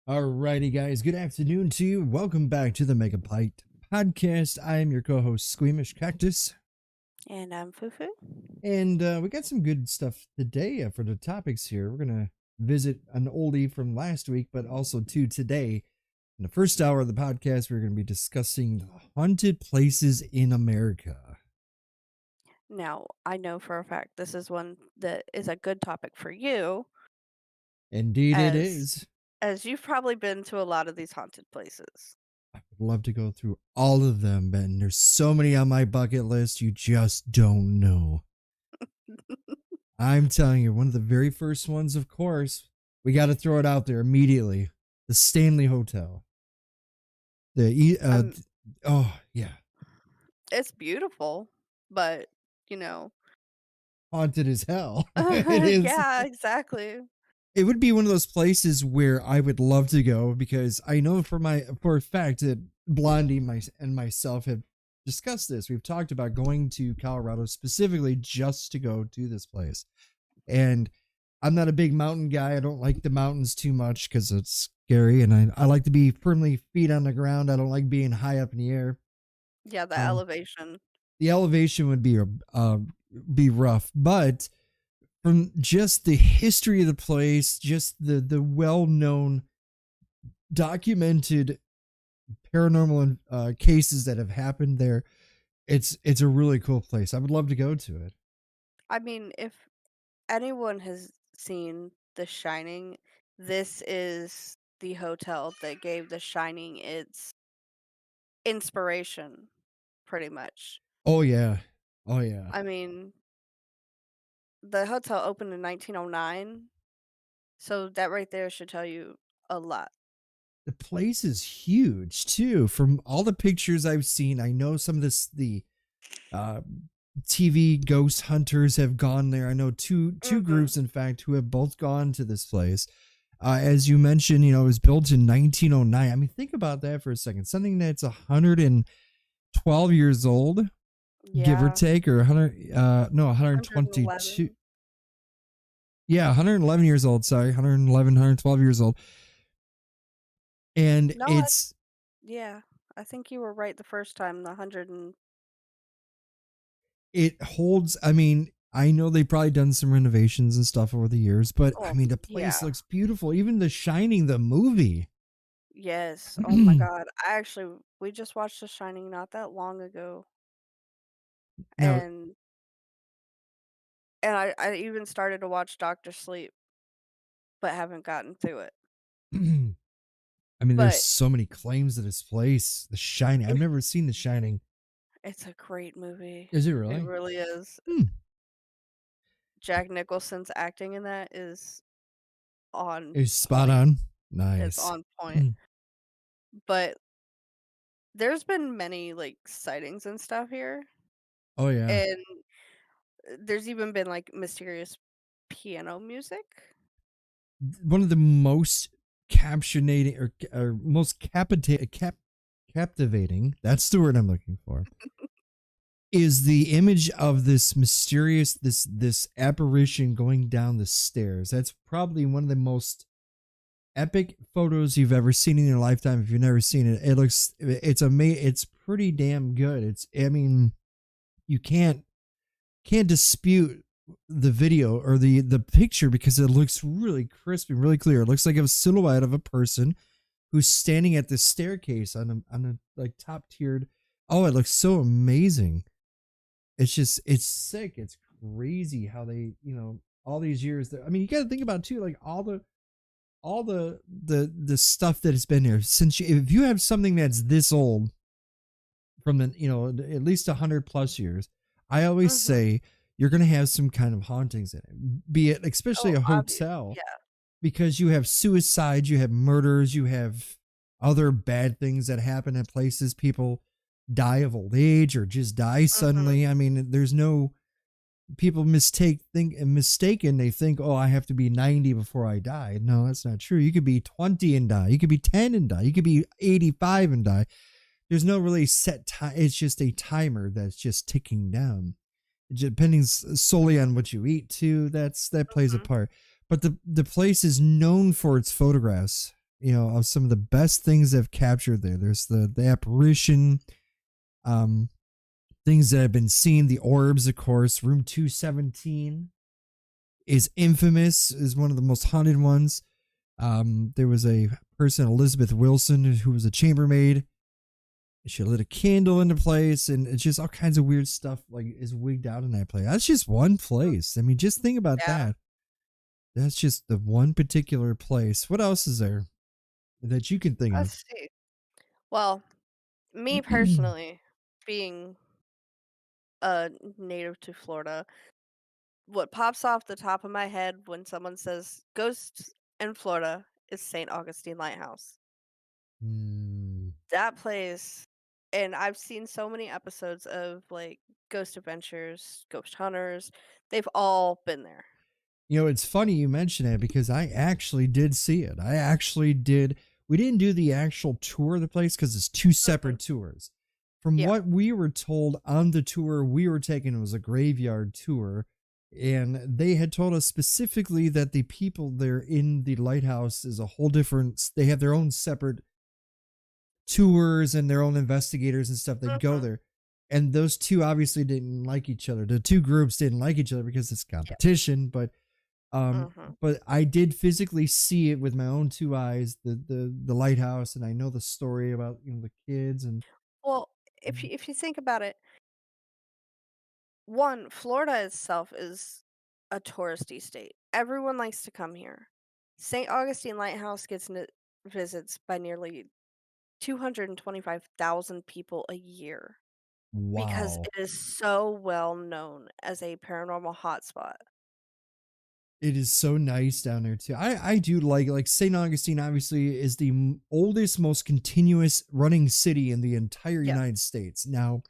Alrighty, guys. Good afternoon to you. Welcome back to the Megabyte podcast. I am your co-host, Squeamish Cactus, And I'm Fufu. and we got some good stuff today for the topics here. We're gonna visit an oldie from last week, but also to today. In the first hour of the podcast, we're going to be discussing the haunted places in America. Now, I know for a fact this is one that is a good topic for you, Indeed, it as is. as you've probably been to a lot of these haunted places. I would love to go through all of them, Ben. There's so many on my bucket list, you just don't know. I'm telling you, one of the very first ones, of course, we got to throw it out there immediately. The Stanley Hotel. Um, Oh yeah, it's beautiful, but you know, haunted as hell. It is. yeah, exactly. It would be one of those places where I would love to go because I know for a fact that and myself have discussed this. We've talked about going to Colorado specifically just to go to this place. And I'm not a big mountain guy. I don't like the mountains too much because it's scary, and I like to be firmly feet on the ground. I don't like being high up in the air. Yeah, the Um, elevation. the elevation would be rough, but from just the history of the place, just the well known documented paranormal cases that have happened there, it's a really cool place. I would love to go to it. I mean, if anyone has seen The Shining, this is the hotel that gave The Shining its inspiration, pretty much. Oh yeah, oh yeah. I mean, the hotel opened in 1909, so that right there should tell you a lot. The place is huge too. From all the pictures I've seen, I know some of the uh, TV ghost hunters have gone there. I know two Mhm. groups, in fact, who have both gone to this place. As you mentioned, it was built in 1909. I mean, think about that for a second. Something that's 112 years old, give or Yeah, take, or 100, no, 122. 111. Yeah, 111 years old. Sorry, 111, 112 years old. And No, yeah, I think you were right the first time, the 100 and it holds, I mean, I know they've probably done some renovations and stuff over the years, but I oh, mean, the place yeah. looks beautiful. Even The Shining, the movie. Yes, oh my god. We just watched The Shining not that long ago, Now, and I even started to watch Doctor Sleep, but haven't gotten through it. I mean, there's But so many claims to this place. The Shining. I've it never seen The Shining. it's a great movie. Is it It really? really is. Hmm. Jack Nicholson's acting in that is on It's spot point. on. It's Nice. on point. But there's been many, like, sightings and stuff here, Oh yeah. and there's even been, like, mysterious piano music. One of the most captionating or most captivating. That's the word I'm looking for. Is the image of this mysterious this apparition going down the stairs. That's probably one of the most epic photos you've ever seen in your lifetime. If you've never seen it, it's amazing. It's pretty damn good. I mean, you can't dispute the video or the picture because it looks really crisp and really clear. It looks like a silhouette of a person who's standing at the staircase on a like top tiered. Oh, it looks so amazing. It's sick. It's crazy how they, all these years. I mean, you got to think about too, like all the stuff that has been here since. If you have something that's this old, from the at least 100 plus years, I always Mhm. say you're gonna have some kind of hauntings in it, be it especially Oh, a obvious. hotel, Yeah. because you have suicides, you have murders, you have other bad things that happen at places. People die of old age or just die Mhm. suddenly. I mean, there's no people mistaken. They think, oh, I have to be 90 before I die. No, that's not true. You could be 20 and die. You could be 10 and die. You could be 85 and die. There's no really set time. It's just a timer that's just ticking down. Depending solely on what you eat too. That plays a Mhm. part. But the place is known for its photographs. of some of the best things I've captured there. There's the apparition, um, things that have been seen, the orbs, of course. Room 217 is infamous, is one of the most haunted ones. There was a person, Elizabeth Wilson, who was a chambermaid. She lit a candle into place, and it's just all kinds of weird stuff like is wigged out in that place. That's just one place. I mean, just think about Yeah. that. That's just the one particular place. What else is there that you can think of? Let's see. Well, me personally, being a native to Florida, what pops off the top of my head when someone says ghosts in Florida is St. Augustine Lighthouse. Hmm. That place, and I've seen so many episodes of like Ghost Adventures, Ghost Hunters. They've all been there. It's funny you mention it because I actually did see it. I actually did. We didn't do the actual tour of the place because it's two Hmm. separate tours. From Yeah. what we were told on the tour we were taking, it was a graveyard tour. And they had told us specifically that the people there in the lighthouse is a whole different, they have their own separate tours and their own investigators and stuff that go Hmm. there. And those two obviously didn't like each other. The two groups didn't like each other because it's Yeah. competition, um, Hmm. but I did physically see it with my own two eyes, the lighthouse, and I know the story about the kids and Well, if you think about it, one, Florida itself is a touristy state. Everyone likes to come here. St. Augustine Lighthouse gets visits by nearly 225,000 people a year because wow. it is so well known as a paranormal hotspot. It is so nice down there too. I do like St. Augustine obviously is the oldest, most continuous running city in the entire Yes. United States. Now,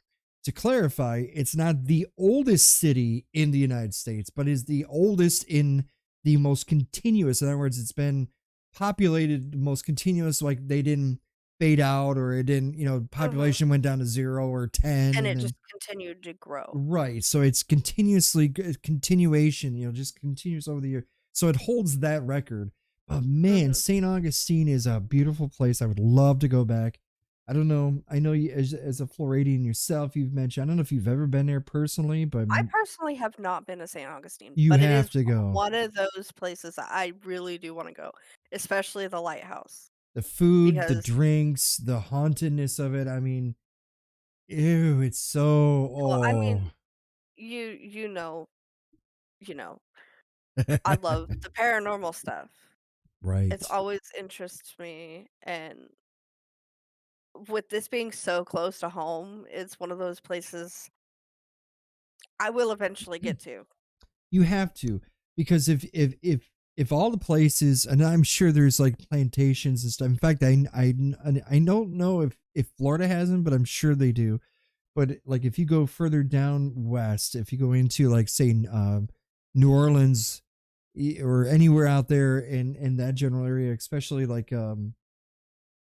to clarify, it's not the oldest city in the United States, but is the oldest in the most continuous. In other words, it's been populated most continuous, like they didn't fade out or it didn't, Mhm. population went down to 0 or 10 And and it just then continued to grow. right. So it's continuously continuation, just continues over the year. So it holds that record. But man, Mhm. St. Augustine is a beautiful place. I would love to go back. I don't know. I know you as a Floridian yourself, you've mentioned, I don't know if you've ever been there personally, but I personally have not been to St. Augustine, you but it have is to go. one of those places that I really do wanna go, especially the lighthouse, The food, the because drinks, the hauntedness of it. I mean, ew, it's so well, I oh. mean, you know you know, I love the paranormal stuff. It's Right. always interests me, and with this being so close to home, it's one of those places I will eventually get to. You have to because if all the places, and I'm sure there's like plantations and stuff. In fact, I don't know if Florida has them, but I'm sure they do. But like if you go further down west, if you go into like say New Orleans or anywhere out there in that general area, especially like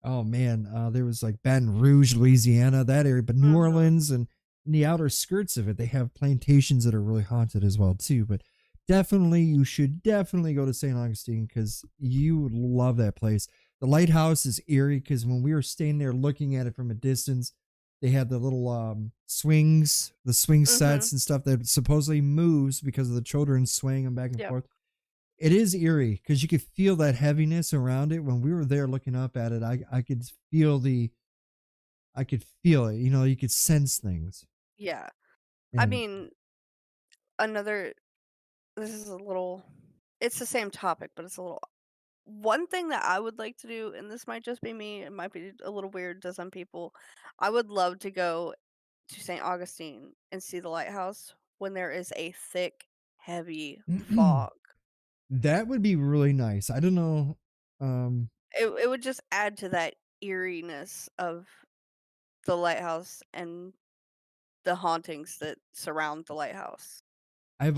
oh man, there was like Baton Rouge, Louisiana, that area, but New Mhm. Orleans and in the outer skirts of it, they have plantations that are really haunted as well too. But definitely, you should definitely go to St. Augustine because you would love that place. The lighthouse is eerie because when we were staying there looking at it from a distance, they had the little swings, the swing Mhm. sets and stuff that supposedly moves because of the children swaying them back and Yep. forth. It is eerie because you could feel that heaviness around it. When we were there looking up at it, I could feel it. You could sense things. Yeah. I And mean, another this is a little it's the same topic, but it's a little one thing that I would like to do, and this might just be me, it might be a little weird to some people. I would love to go to St. Augustine and see the lighthouse when there is a thick, heavy fog. that would be really nice. I don't know. Um, It would just add to that eeriness of the lighthouse and the hauntings that surround the lighthouse. I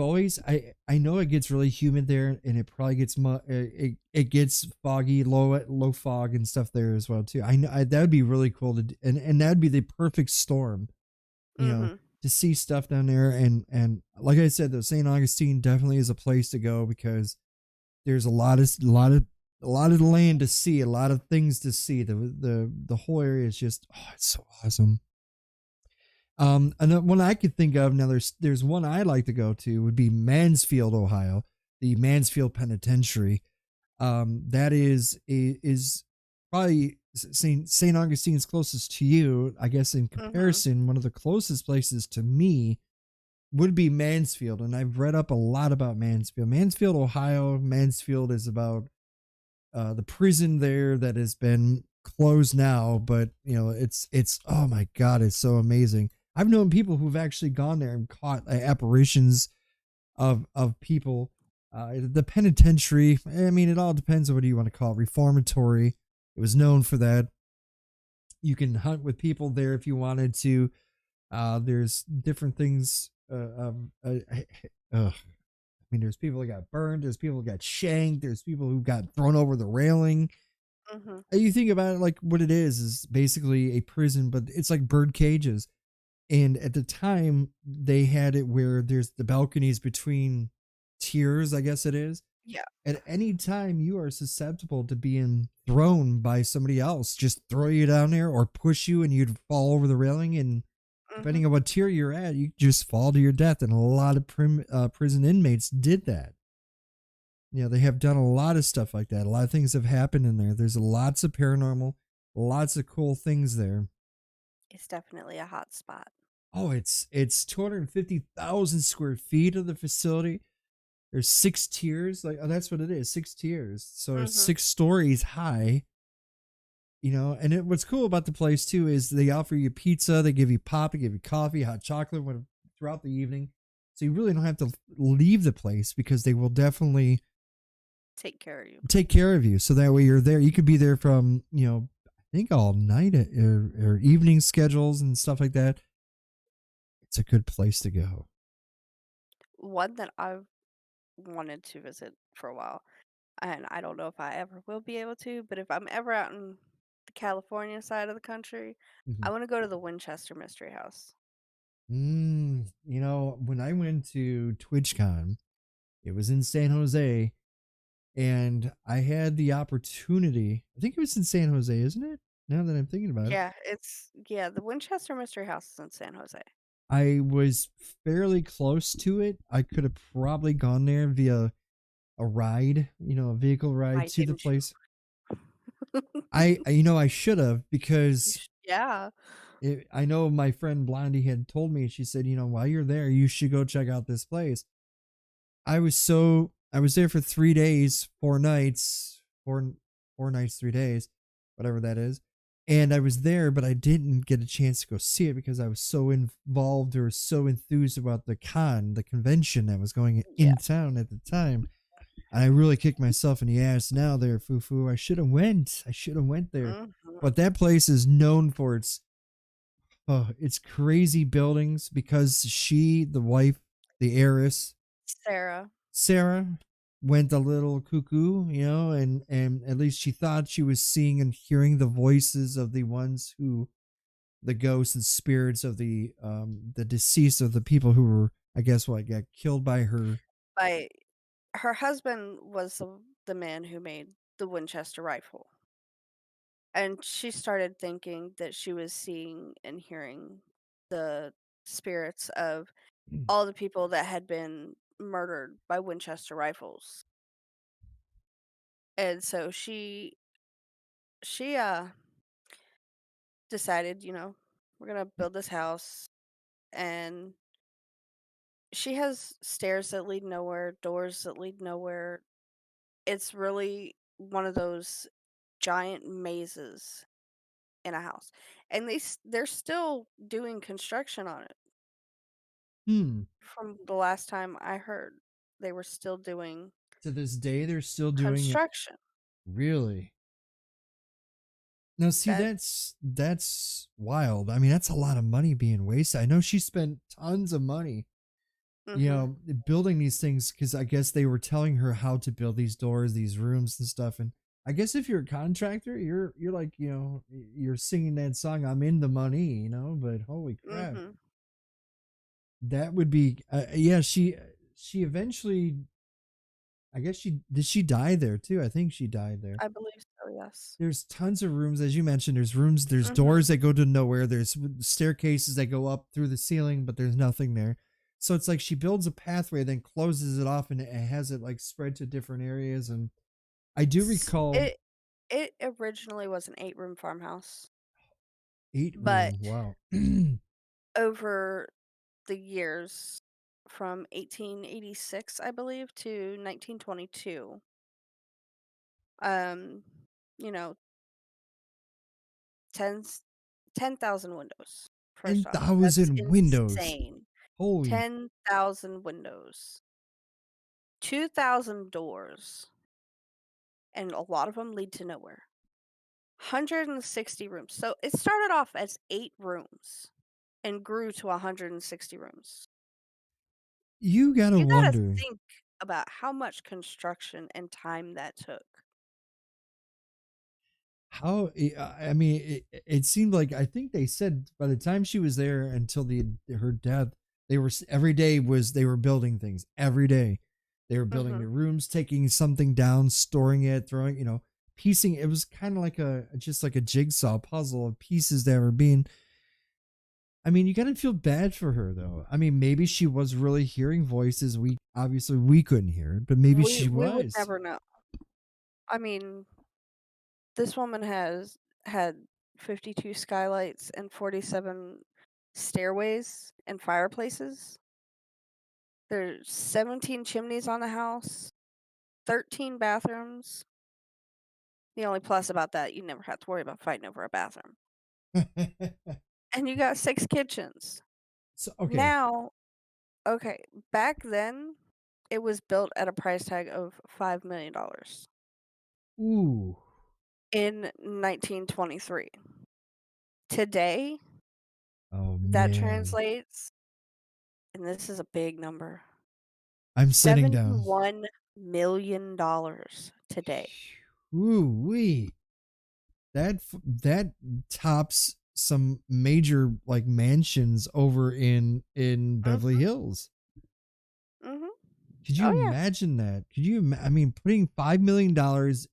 know it gets really humid there, and it probably gets it gets foggy, low fog and stuff there as well too. I know that would be really cool and that'd be the perfect storm. you know, Mhm. to see stuff down there. And like I said, though, St. Augustine definitely is a place to go because there's a lot of a lot of land to see, a lot of things to see. The whole area is just, oh, it's so awesome. And one I could think of now. There's one I like to go to would be Mansfield, Ohio, the Mansfield Penitentiary. That is probably Saint Augustine's closest to you. I guess in Mhm. comparison, one of the closest places to me would be Mansfield, and I've read up a lot about Mansfield. Mansfield, Ohio. Mansfield is about the prison there that has been closed now, but it's oh my god, it's so amazing. I've known people who've actually gone there and caught apparitions of people. The penitentiary, I mean, it all depends on what you want to call it. Reformatory. It was known for that. You can hunt with people there if you wanted to. There's different things. I mean, there's people that got burned. There's people that got shanked. There's people who got thrown over the railing. Mhm. You think about it, like what it is basically a prison, but it's like bird cages. And at the time, they had it where there's the balconies between tiers, I guess it is. Yeah. At any time, you are susceptible to being thrown by somebody else, just throw you down there or push you and you'd fall over the railing. And Mhm. depending on what tier you're at, you just fall to your death. And a lot of prison inmates did that. They have done a lot of stuff like that. A lot of things have happened in there. There's lots of paranormal, lots of cool things there. It's definitely a hot spot. Oh, it's 250,000 square feet of the facility. There's six tiers. Like, oh, that's what it is, six tiers. So Mhm. 6 stories high. What's cool about the place too is they offer you pizza, they give you pop, they give you coffee, hot chocolate throughout the evening. So you really don't have to leave the place because they will definitely Take care of you. take care of you. So that way you're there. You could be there from, I think all night or evening schedules and stuff like that. It's a good place to go. One that I've wanted to visit for a while, and I don't know if I ever will be able to, but if I'm ever out in the California side of the country, I Mhm. want to go to the Winchester Mystery House. When I went to TwitchCon, it was in San Jose, and I had the opportunity. I think it was in San Jose, isn't it? Now that I'm thinking about it, Yeah, the Winchester Mystery House is in San Jose. I was fairly close to it. I could have probably gone there via a ride, a vehicle ride Why to the didn't you? place. I should have because Yeah. I know my friend Blondie had told me. She said, while you're there, you should go check out this place. I was there for 3 days, 4 nights, 4 nights, 3 days, whatever that is. And I was there, but I didn't get a chance to go see it because I was so involved or so enthused about the convention that was going Yeah. in town at the time. And I really kicked myself in the ass now there, foo foo. I should have went. I should have went there. Mhm. But that place is known for its crazy buildings because the wife, the heiress, Sarah. Sarah went a little cuckoo, and at least she thought she was seeing and hearing the voices of the ones who the ghosts and spirits of the deceased of the people who were, I guess, what got killed by her. By her husband was the man who made the Winchester rifle. And she started thinking that she was seeing and hearing the spirits of all the people that had been murdered by Winchester rifles. And so she decided, we're gonna build this house, and she has stairs that lead nowhere, doors that lead nowhere. It's really one of those giant mazes in a house, and they're still doing construction on it. Hmm. From the last time I heard, they were still doing To this day, they're still doing it. construction. Really? Now, see, That that's wild. I mean, that's a lot of money being wasted. I know she spent tons of money, Mhm. building these things because I guess they were telling her how to build these doors, these rooms, and stuff. And I guess if you're a contractor, you're like, you're singing that song, "I'm in the money," But holy crap, Mhm. that would be, yeah. She eventually I guess she did she die there too? I think she died there. I believe so, yes. There's tons of rooms, as you mentioned. There's rooms, there's Mhm. doors that go to nowhere. There's staircases that go up through the ceiling, but there's nothing there. So it's like she builds a pathway, then closes it off, and it has it like spread to different areas. And I do S recall it originally was an eight-room farmhouse, eight but room. Wow. over the years from 1886, I believe, to 1922, um, you know, tens 10,000 windows, first off. That's 10,000 windows. insane. Holy. 10,000 windows, 2,000 doors, and a lot of them lead to nowhere. 160 rooms. So it started off as 8 rooms and grew to 160 rooms. You gotta You gotta wonder think about how much construction and time that took. how I mean, it seemed like I think they said by the time she was there until her death, they were every day was they were building things every day. They were building Mhm, new rooms, taking something down, storing it, throwing, piecing. It was kind of like a just like a jigsaw puzzle of pieces that were being. I mean, you got to feel bad for her though. I mean, maybe she was really hearing voices. We obviously we couldn't hear it, but maybe she we would was. never know. I mean, this woman has had 52 skylights and 47 stairways and fireplaces. There's 17 chimneys on the house, 13 bathrooms. The only plus about that, you never have to worry about fighting over a bathroom. And you got 6 kitchens. So okay. Now, okay, back then, it was built at a price tag of $5 million Ooh. in 1923. Today, Oh that man. translates, and this is a big number, I'm sitting down. $71 million today. Ooh wee. That tops some major like mansions over in Beverly Mhm, Hills. mhm. Could you Oh, yeah. imagine that? Could you? I mean, putting $5 million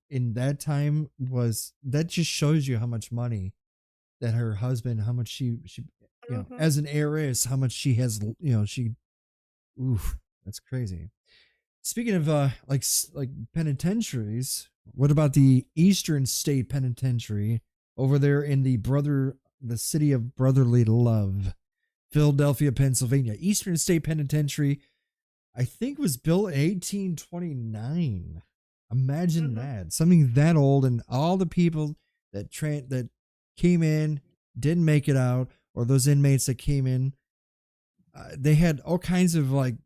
in that time was that just shows you how much money that her husband, how much she, Mhm. as an heiress, how much she has. She. Oof, that's crazy. Speaking of like penitentiaries, what about the Eastern State Penitentiary over there in the city of brotherly love, Philadelphia, Pennsylvania? Eastern State Penitentiary, I think, was built in 1829. Imagine Mhm. that, something that old, and all the people that came in didn't make it out, or those inmates that came in, they had all kinds of like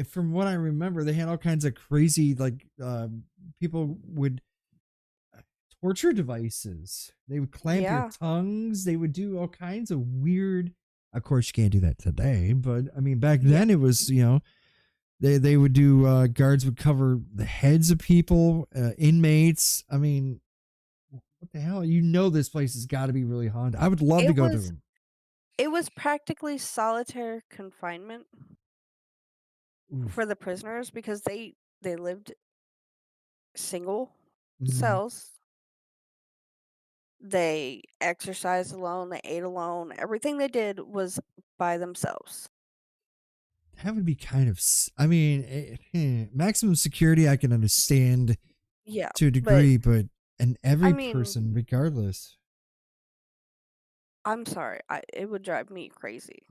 from what I remember, they had all kinds of crazy like people would torture devices. They would clamp your Yeah. tongues. They would do all kinds of weird. Of course, you can't do that today, but I mean, back Yeah. then it was they would do guards would cover the heads of people, inmates. I mean, what the hell? This place has got to be really haunted. I would love to It go to was them. it was practically solitary confinement Oof. for the prisoners because they lived single Mm, cells. They exercised alone, they ate alone, everything they did was by themselves. that would be kind of. I mean, maximum security I can understand Yeah, to a but degree, but and I every mean, person, regardless. I'm sorry, it would drive me crazy.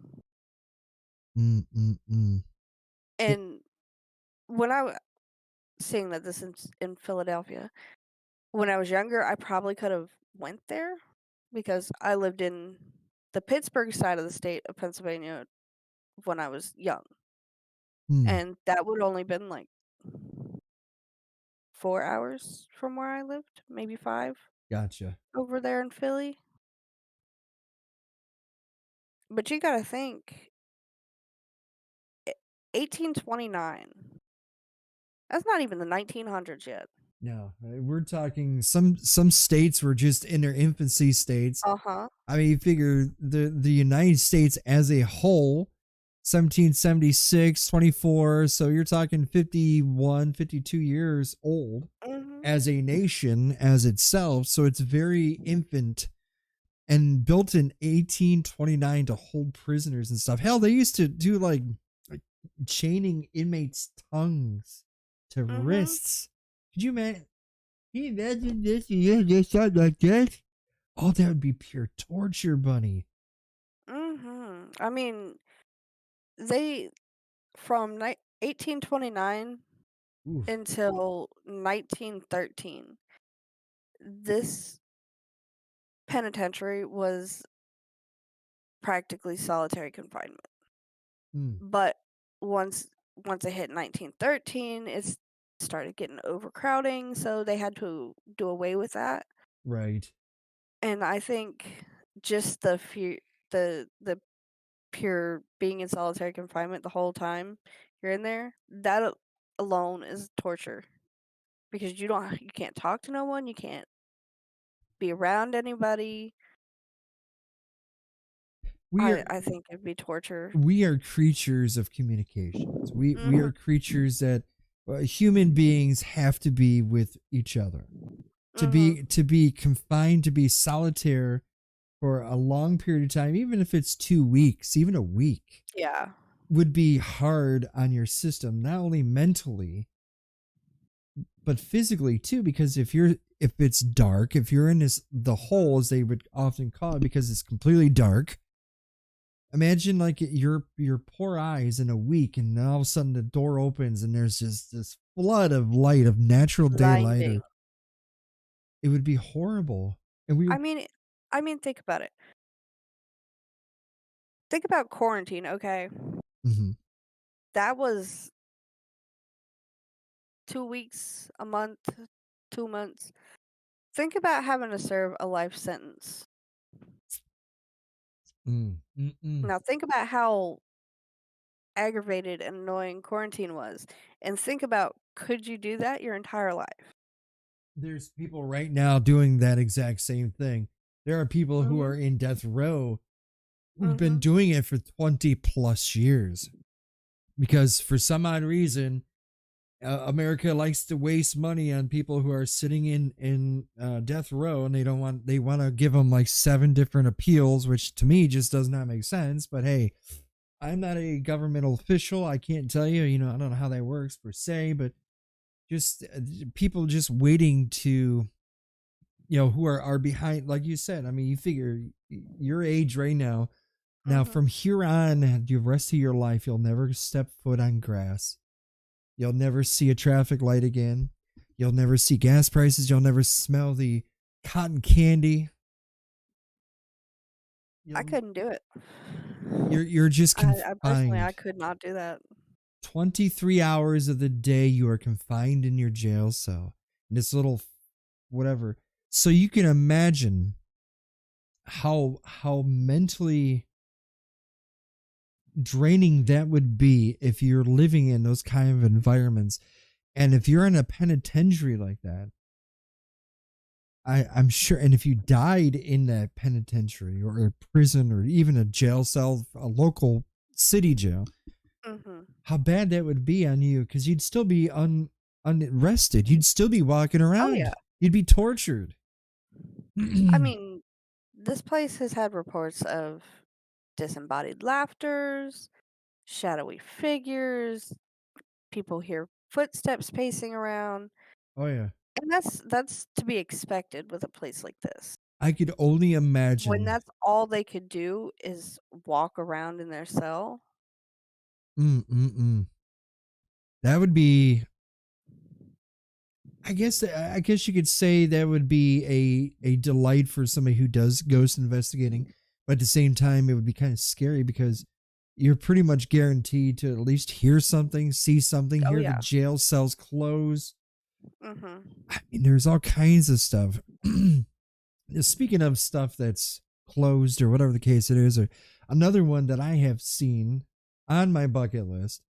Mm, mm, mm. It, And when I seeing that this is in Philadelphia, when I was younger, I probably could have went there because I lived in the Pittsburgh side of the state of Pennsylvania when I was young, hmm, and that would only been like 4 hours from where I lived, maybe 5 gotcha. over there in Philly. But you gotta think, e 1829, that's not even the 1900s yet. No, we're talking some states were just in their infancy states. Uh-huh. I mean, you figure the United States as a whole. 1776, 24. So you're talking 51, 52 years old Mhm. as a nation as itself. So it's very infant and built in 1829 to hold prisoners and stuff. Hell, they used to do like chaining inmates' tongues to Mhm. wrists. Could you imagine? Can you imagine this? You just something like this? Oh, that would be pure torture, bunny. Mhm. I mean, they from 1829 Oof. until 1913, this penitentiary was practically solitary confinement. Mm, But once once it hit 1913, it started getting overcrowding, so they had to do away with that. right. And I think just the pure being in solitary confinement the whole time you're in there, that alone is torture because you can't talk to no one, you can't be around anybody. We I are I think it'd be torture. we are creatures of communications. We Mhm. are creatures that human beings have to be with each other. Mhm. To be confined, to be solitaire for a long period of time, even if it's 2 weeks, even a week, Yeah. would be hard on your system, not only mentally, but physically too, because if it's dark, if you're in this the hole as they would often call it, because it's completely dark. Imagine like your poor eyes in a week, and then all of a sudden the door opens and there's just this flood of light of natural daylight, Blinding. or it would be horrible. And we I mean I mean, think about it. Think about quarantine, okay? Mhm. That was 2 weeks, a month, 2 months. Think about having to serve a life sentence. Mm. Now think about how aggravated and annoying quarantine was, and think about could you do that your entire life? There's people right now doing that exact same thing. There are people who Mhm. are in death row who've been Mhm. doing it for 20 plus years because for some odd reason America likes to waste money on people who are sitting in death row, and they want to give them like seven different appeals, which to me just does not make sense. But hey, I'm not a governmental official. I can't tell you. I don't know how that works per se, but just people just waiting to who are behind, like you said. I mean, you figure your age right now. Now, Mhm. from here on, the rest of your life, you'll never step foot on grass. You'll never see a traffic light again. You'll never see gas prices. You'll never smell the cotton candy. I You'll couldn't do it. you're just I personally I confined. could not do that. 23 hours of the day you are confined in your jail cell. In this little whatever. So you can imagine how mentally draining that would be if you're living in those kind of environments. And if you're in a penitentiary like that, I'm sure, and if you died in that penitentiary or a prison or even a jail cell, a local city jail, Mhm. how bad that would be on you, because you'd still be unrested. You'd still be walking Oh, yeah. around. You'd be tortured. I Oh mean, this place has had reports of disembodied laughters, shadowy figures, people hear footsteps pacing around, yeah, and that's to be expected with a place like this. I could only When imagine. that's all they could do is walk around in their cell. Mm. That would be. I guess you could say that would be a delight for somebody who does ghost investigating, but at the same time it would be kind of scary because you're pretty much guaranteed to at least hear something, see something, Oh, hear the yeah. jail cells close. Mhm. I mean, there's all kinds of stuff. Speaking of stuff that's closed or whatever the case it is, or another one that I have seen on my bucket list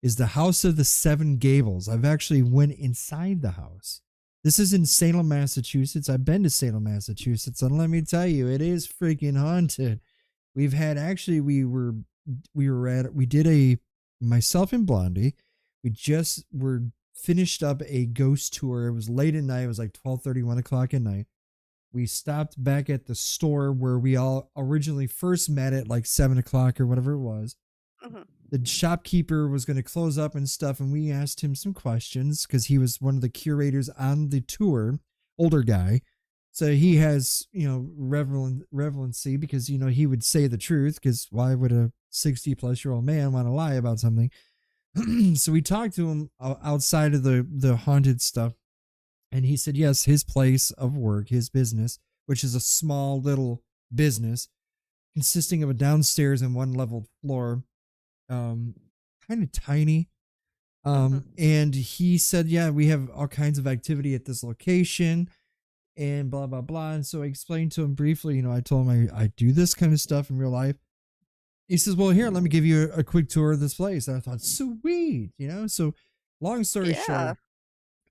is the House of the Seven Gables. I've actually went inside the house. This is in Salem, Massachusetts. I've been to Salem, Massachusetts, and let me tell you, it is freaking haunted. We were we did a myself and Blondie. We just were finished up a ghost tour. It was late at night. It was like 12:30, 1 o'clock at night. We stopped back at the store where we all originally first met at like 7 o'clock or whatever it was. Mhm. The shopkeeper was going to close up and stuff, and we asked him some questions because he was one of the curators on the tour, older guy. So he has, relevancy because, he would say the truth because why would a 60-plus-year-old man want to lie about something? So we talked to him outside of the haunted stuff, and he said, yes, his place of work, his business, which is a small little business consisting of a downstairs and one leveled floor, um, kind of tiny. Mhm. And he said, yeah, we have all kinds of activity at this location and blah, blah, blah. And so I explained to him briefly, I told him I do this kind of stuff in real life. He says, well, here, let me give you a quick tour of this place. And I thought, sweet, So long story short, Yeah.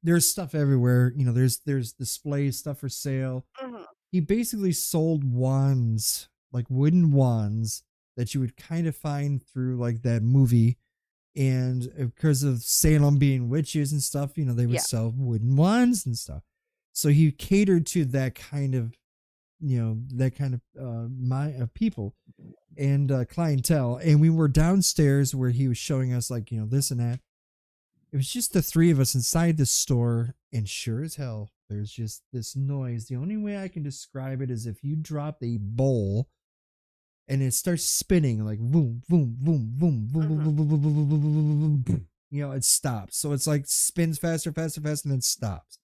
there's stuff everywhere. There's displays, stuff for sale. Mhm. He basically sold wands, like wooden wands that you would kind of find through like that movie. And because of Salem being witches and stuff, they would Yeah. sell wooden wands and stuff. So he catered to that kind of, my people and clientele. And we were downstairs where he was showing us like, this and that. It was just the three of us inside the store, and sure as hell, there's just this noise. The only way I can describe it is if you dropped a bowl and it starts spinning like boom, boom, boom, boom, boom, boom, Mhm. boom, boom, boom, boom, boom, boom, boom, boom, boom. It stops. So it's like spins faster, faster, faster, and then stops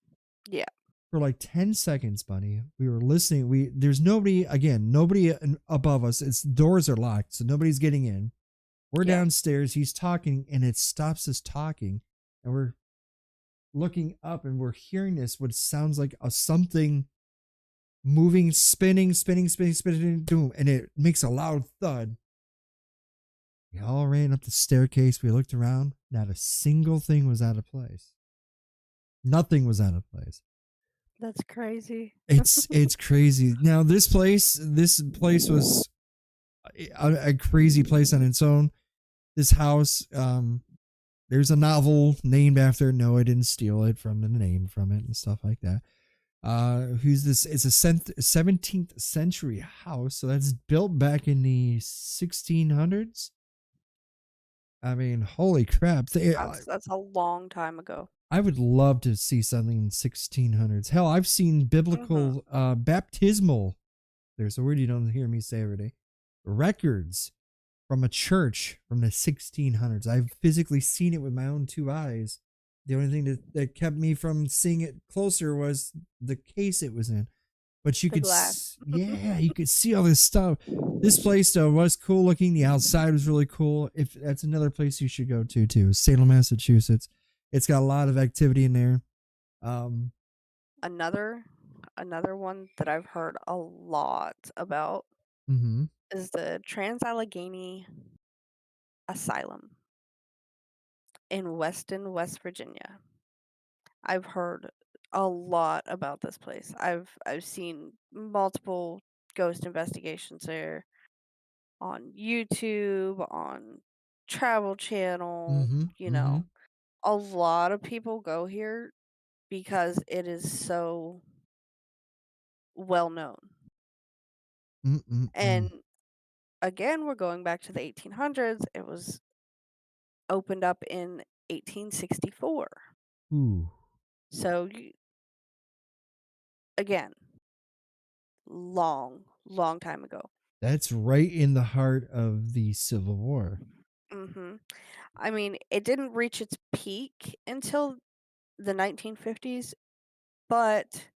Yeah. for like 10 seconds, buddy. We were listening. There's nobody, again, nobody above us. Its doors are locked, so nobody's getting in. We're Yeah. downstairs. He's talking, and it stops us talking, and we're looking up, and we're hearing this, what sounds like a something moving, spinning, spinning, spinning, spinning, boom, and it makes a loud thud. We all ran up the staircase. We looked around. Not a single thing was out of place. Nothing was out of place. That's crazy. It's crazy. Now this place was a crazy place on its own. This house, there's a novel named after it. No, I didn't steal it from the name from it and stuff like that. Who's this? It's a 17th century house, so that's built back in the 1600s. I mean, holy crap! That's a long time ago. I would love to see something in 1600s. Hell, I've seen Mhm. biblical baptismal. There's a word you don't hear me say every day. Records from a church from the 1600s. I've physically seen it with my own two eyes. The only thing that kept me from seeing it closer was the case it was in. But you The could, glass. yeah, you could see all this stuff. This place was cool looking. The outside was really cool. If that's another place you should go to too, Salem, Massachusetts. It's got a lot of activity in there. Um, Another another one that I've heard a lot about mhm. is the Trans-Allegheny Asylum in Weston, West Virginia. I've heard a lot about this place. I've seen multiple ghost investigations there on YouTube, on Travel Channel, Mhm. Mhm. A lot of people go here because it is so well known. Mm. Mm. Mm. And again, we're going back to the 1800s. It was opened up in 1864. Ooh, So again, long time ago. that's right in the heart of the Civil War. Mhm. I mean, it didn't reach its peak until the 1950s, but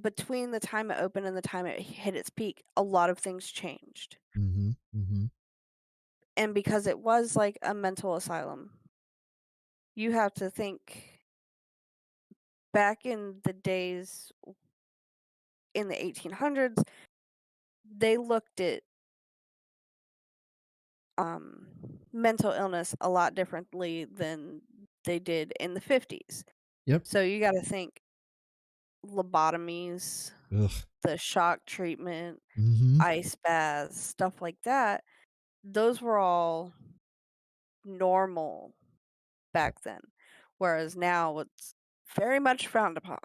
between the time it opened and the time it hit its peak, a lot of things changed. Mhm. Mhm. And because it was like a mental asylum, you have to think back in the days in the 1800s, they looked at um, mental illness a lot differently than they did in the 50s. Yep. So you got to think lobotomies. Ugh. the shock treatment, Mm-hmm. ice baths, stuff like that, those were all normal back then, whereas now it's very much frowned upon.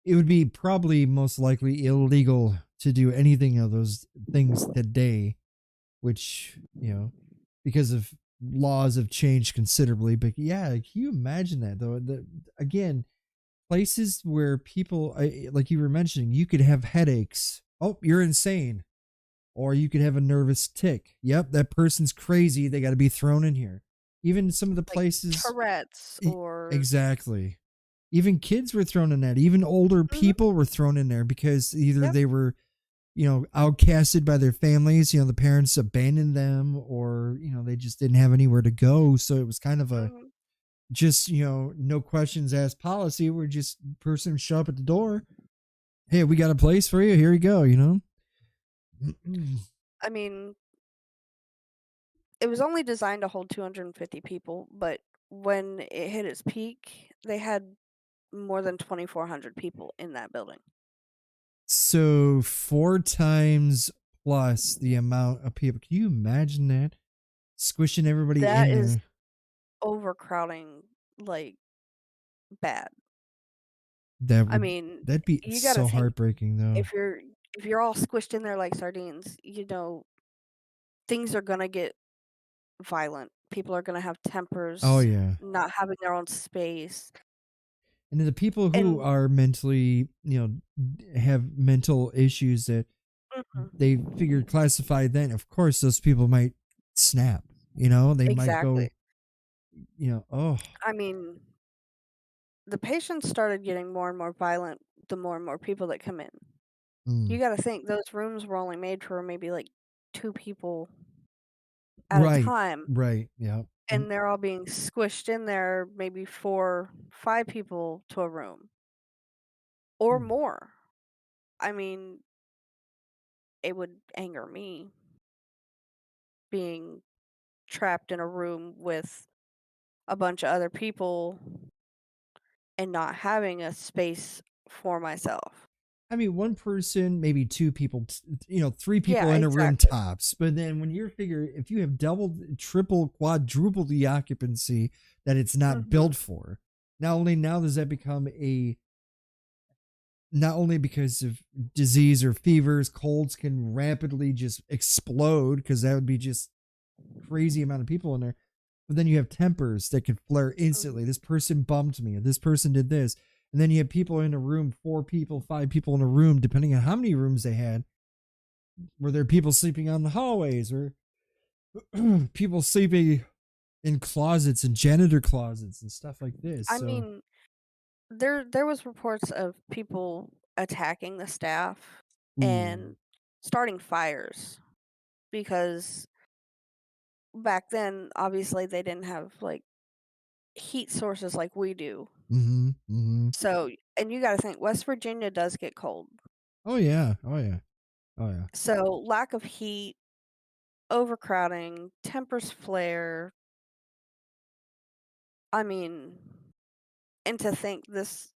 It would be probably most likely illegal to do anything of those things today, which, because of laws have changed considerably. But yeah, can you imagine that though? Again, places where people, like you were mentioning, you could have headaches. Oh, you're insane. Or you could have a nervous tick. Yep, that person's crazy. They got to be thrown in here. Even some of the Like places, Tourette's or exactly. Even kids were thrown in that. Even older mhm, people were thrown in there because either yep, they were, outcasted by their families, the parents abandoned them, or, they just didn't have anywhere to go. So it was kind of a mhm. just, no questions asked policy where just person show up at the door. Hey, we got a place for you. Here you go. I mean, it was only designed to hold 250 people, but when it hit its peak, they had more than 2,400 people in that building. So 4 times plus the amount of people. Can you imagine that? Squishing everybody That in is there. overcrowding, like, bad. That I would mean, that'd be you gotta so think heartbreaking though. if you're all squished in there like sardines, things are gonna get violent. People are gonna have Oh tempers, yeah. not having their own space, And then the people who and are mentally, have mental issues that they mhm, figured classified, then of course those people might snap. They might exactly. go, oh. I mean, the patients started getting more and more violent the more and more people that come in. Mm. You gotta think those rooms were only made for maybe, like, 2 people at a Right. time, Right. Yeah. And and they're all being squished in there, maybe 4, 5 people to a room or mm, more. I mean, it would anger me being trapped in a room with a bunch of other people and not having a space for myself. I mean, one person, maybe two people, three Yeah, people in a room exactly. tops. But then when you're figure, if you have doubled, triple, quadruple the occupancy that it's not Mhm, built for, not only now does that become not only because of disease or fevers, colds can rapidly just explode because that would be just crazy amount of people in there. But then you have tempers that can flare mhm. instantly. This person bumped me, or this person did this. And then you have people in a room, 4 people, 5 people in a room, depending on how many rooms they had. Were there people sleeping on the hallways, or people sleeping in closets and janitor closets and stuff like this? I So, mean, there was reports of people attacking the staff ooh. and starting fires because back then, obviously, they didn't have, like, heat sources like we do. Mm-hmm. Mm-hmm. So and you gotta think West Virginia does get cold. Oh yeah. Oh yeah. Oh yeah. So, lack of heat, overcrowding, tempers flare. I mean, and to think this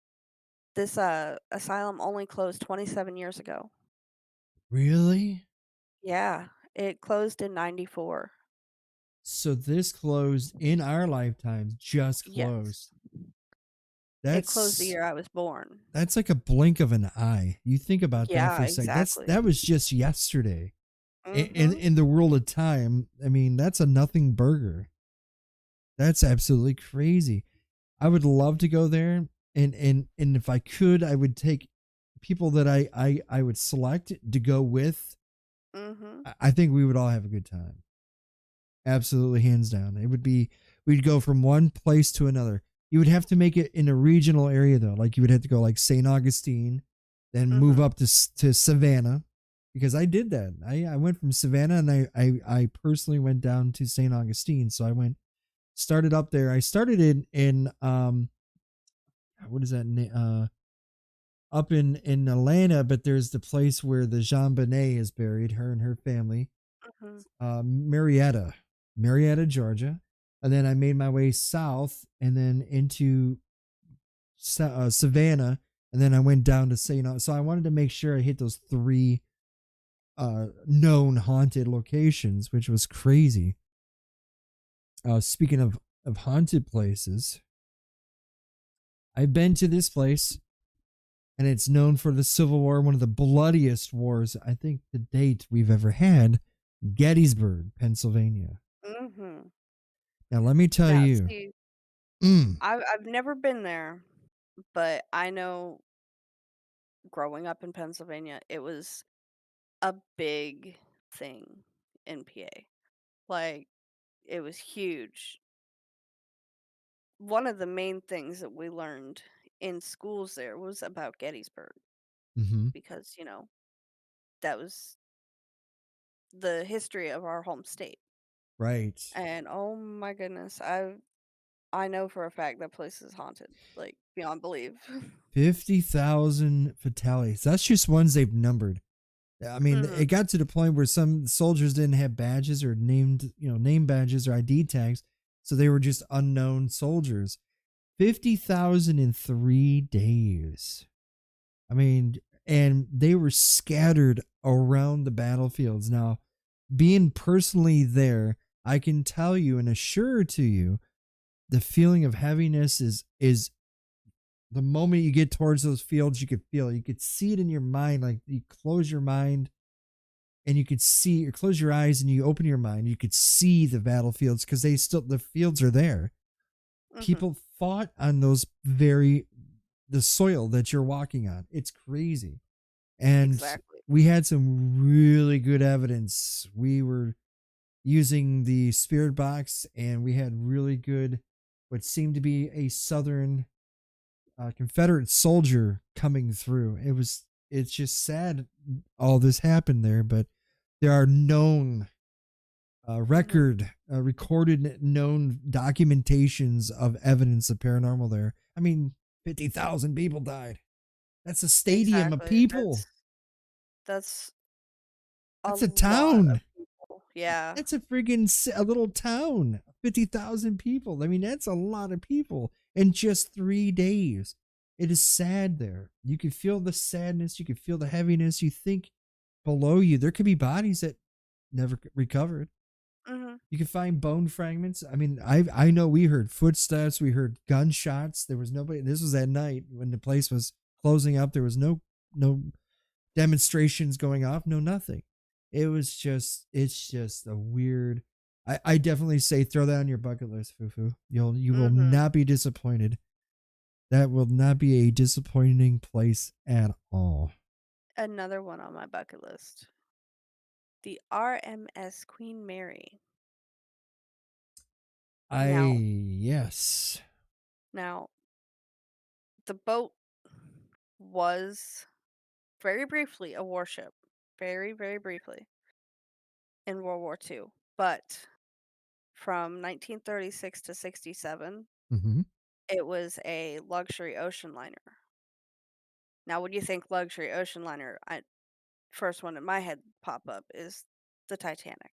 asylum only closed 27 years ago. Really? Yeah, it closed in '94. So this closed in our lifetimes, just Yes. closed. It closed the That's year I was born. that's like a blink of an eye. You think about that Yeah, for a sec. exactly. That was just yesterday. Mhm. In the world of time, I mean, that's a nothing burger. That's absolutely crazy. I would love to go there, and if I could, I would take people that I would select to go with. Mhm. I think we would all have a good time. Absolutely, hands down. It would be, we'd go from one place to another. You would have to make it in a regional area though. Like you would have to go like St. Augustine, then move Mhm. up to Savannah, because I did that. I went from Savannah, and I personally went down to St. Augustine. So I went, started up there. I started in what is that up in Atlanta, but there's the place where the Jean Bonnet is buried, her and her family, Mhm. Marietta, Marietta, Georgia. And then I made my way south and then into Savannah. and then I went down to say, so I wanted to make sure I hit those three known haunted locations, which was crazy. Speaking of haunted places, I've been to this place, and it's known for the Civil War, one of the bloodiest wars I think to date we've ever had, Gettysburg, Pennsylvania. Mhm. Now let me tell Now, you, see, mm, I've never been there, but I know growing up in Pennsylvania, it was a big thing in PA. Like, it was huge. One of the main things that we learned in schools there was about Gettysburg mhm, because, that was the history of our home state. right, And oh my goodness, I know for a fact that place is haunted, like beyond belief. 50,000 fatalities. That's just ones they've numbered. I mean, it Mhm. got to the point where some soldiers didn't have badges or named, name badges or ID tags, so they were just unknown soldiers. 50,000 in 3 days. I mean, and they were scattered around the battlefields. Now, being personally there, I can tell you and assure to you the feeling of heaviness is the moment you get towards those fields, you could feel it. You could see it in your mind. Like you close your mind and you could see, or close your eyes and you open your mind, you could see the battlefields because the fields are there. Mhm. People fought on the soil that you're walking on. It's crazy. And Exactly. we had some really good evidence. We were using the spirit box, and we had really good, what seemed to be a Southern Confederate soldier coming through. It's just sad all this happened there, but there are known Mhm. recorded known documentations of evidence of paranormal there. I mean, 50,000 people died. That's a stadium of Exactly. people. That's a That's a lot of town. people. Yeah. That's a a little town. 50,000 people. I mean, that's a lot of people in just 3 days. It is sad there. You can feel the sadness. You can feel the heaviness. You think below you, there could be bodies that never recovered. Mhm. You can find bone fragments. I mean, I know we heard footsteps, we heard gunshots. There was nobody. This was at night when the place was closing up. There was no demonstrations going off, no nothing. It's just a weird. I definitely say throw that on your bucket list, Fufu. You will Mhm. not be disappointed. That will not be a disappointing place at all. Another one on my bucket list. The RMS Queen Mary. I Now, yes. now the boat was very briefly a warship. Very, very briefly in World War II. But from 1936 to 67, Mm-hmm. it was a luxury ocean liner. Now, when you think luxury ocean liner, first one in my head pop up is the Titanic.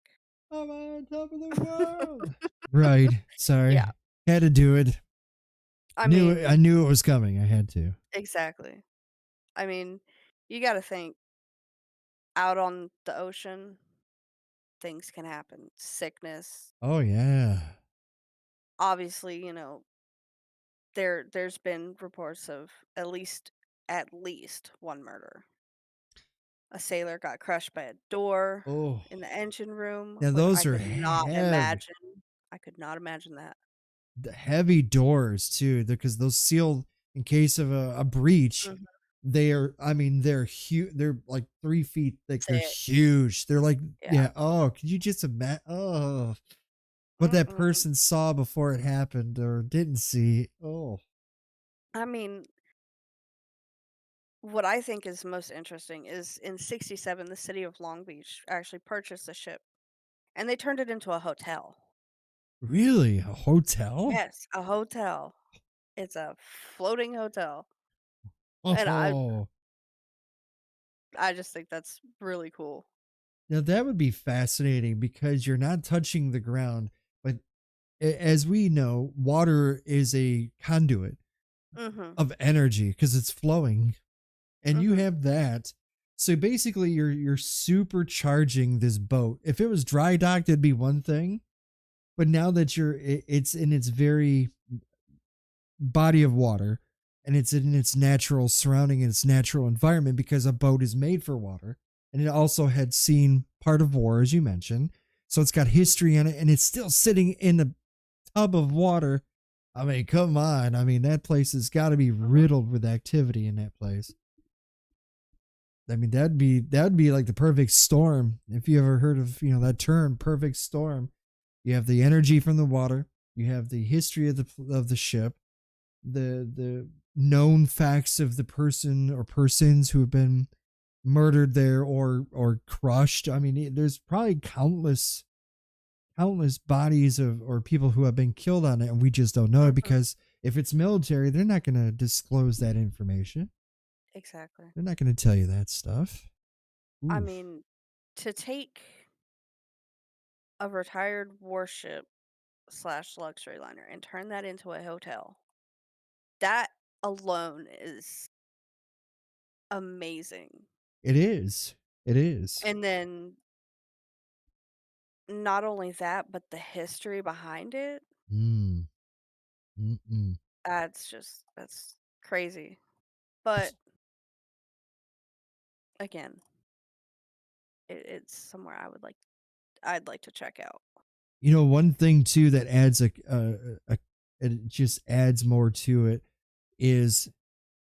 I'm on top of the world. Right. Yeah, Sorry. Had to do it. I Knew it. I mean, knew it was coming. I had to. exactly. I mean, you got to think out on the ocean, things can happen. Sickness. Oh yeah. Obviously, there's been reports of at least one murder. A sailor got crushed by a door Oh. in the engine room, Now which those are heavy. I could not imagine that. The heavy doors too, because those sealed in case of a breach. Mhm. They are. I mean, they're huge. They're like 3 feet thick. They're Thick, huge. They're like yeah. yeah. Oh, could you just imagine? Oh, what that Mm-mm. person saw before it happened or didn't see. Oh, I mean, what I think is most interesting is in '67, the city of Long Beach actually purchased the ship, and they turned it into a hotel. really? A hotel? Yes, a hotel. It's a floating hotel, and I Oh, I just think that's really cool. now that would be fascinating because you're not touching the ground, but as we know, water is a conduit. Mhm. of energy because it's flowing, and you Mhm. have that. So basically, you're supercharging this boat. If it was dry docked, it'd be one thing, but now that it's in its very body of water, and it's in its natural surrounding and its natural environment because a boat is made for water, and it also had seen part of war, as you mentioned, so it's got history in it, and it's still sitting in the tub of water. I mean, come on. I mean, that place has got to be Mhm. riddled with activity in that place. I mean, that'd be like the perfect storm. If you ever heard of, that term, perfect storm. You have the energy from the water, you have the history of the ship, the known facts of the person or persons who have been murdered there or crushed. I mean, there's probably countless bodies of or people who have been killed on it, and we just don't know it Mhm. because if it's military, they're not going to disclose that information. Exactly. They're not going to tell you that stuff. I Oof. mean, to take a retired warship slash luxury liner and turn that into a hotel, that alone is amazing. It is. It is. And then not only that, but the history behind it, Mm. Mm-mm. that's crazy. But again, it's somewhere I'd like to check out. One thing too that adds it just adds more to it is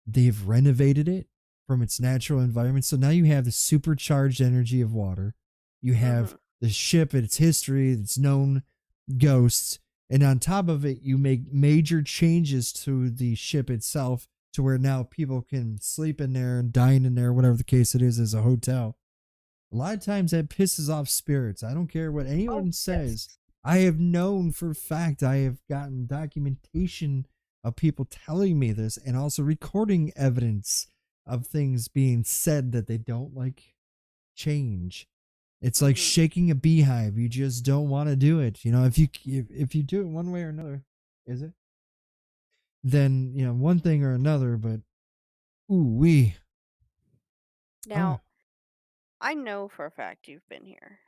they've renovated it from its natural environment. So now you have the supercharged energy of water. You have Mhm. the ship, its history, its known ghosts, and on top of it, you make major changes to the ship itself to where now people can sleep in there and dine in there, whatever the case it is, as a hotel. A lot of times that pisses off spirits. I don't care what Oh, anyone yes. says. I have known for a fact, I have gotten documentation of people telling me this and also recording evidence of things being said that they don't like change. It's like Mhm. shaking a beehive. You just don't want to do it. If you do it one way or another, is it? Then, one thing or another, but ooh wee. Oh, Now, I know for a fact you've been here.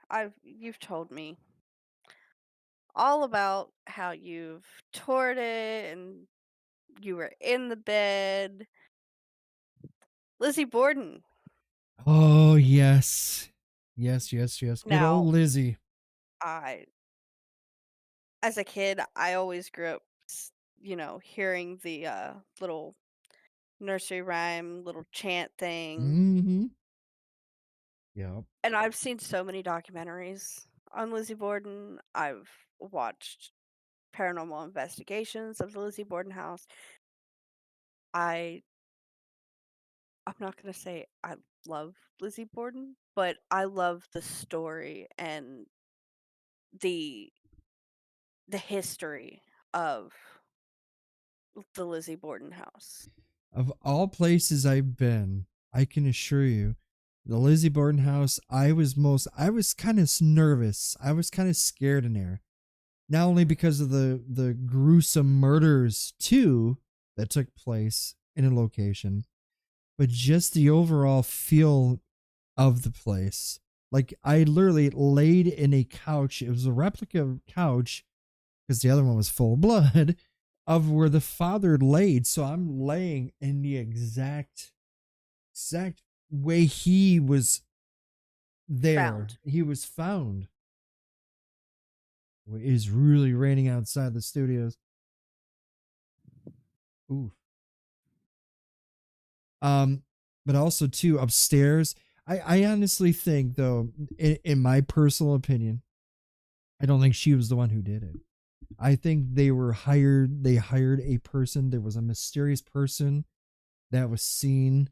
You've told me all about how you've toured it and you were in the bed. Lizzie Borden. oh yes. Yes, yes, yes. Good old Now, Lizzie. I as a kid, I always grew up, hearing the little nursery rhyme, little chant thing. Mm-hmm. Yep. And I've seen so many documentaries on Lizzie Borden. I've watched paranormal investigations of the Lizzie Borden house. I I'm not gonna say I love Lizzie Borden, but I love the story and the the history of the Lizzie Borden house. Of all places I've been, I can assure you, the Lizzie Borden house, I was kind of nervous. I was kind of scared in there. Not only because of the gruesome murders too that took place in a location, but just the overall feel of the place. Like I literally laid in a couch. It was a replica couch because the other one was full of blood of where the father laid. So I'm laying in the exact way he was there. Found. He was found. It is really raining outside the studios. Oof. Um, but also too upstairs. I honestly think though, in my personal opinion, I don't think she was the one who did it. I think they hired a person. There was a mysterious person that was seen.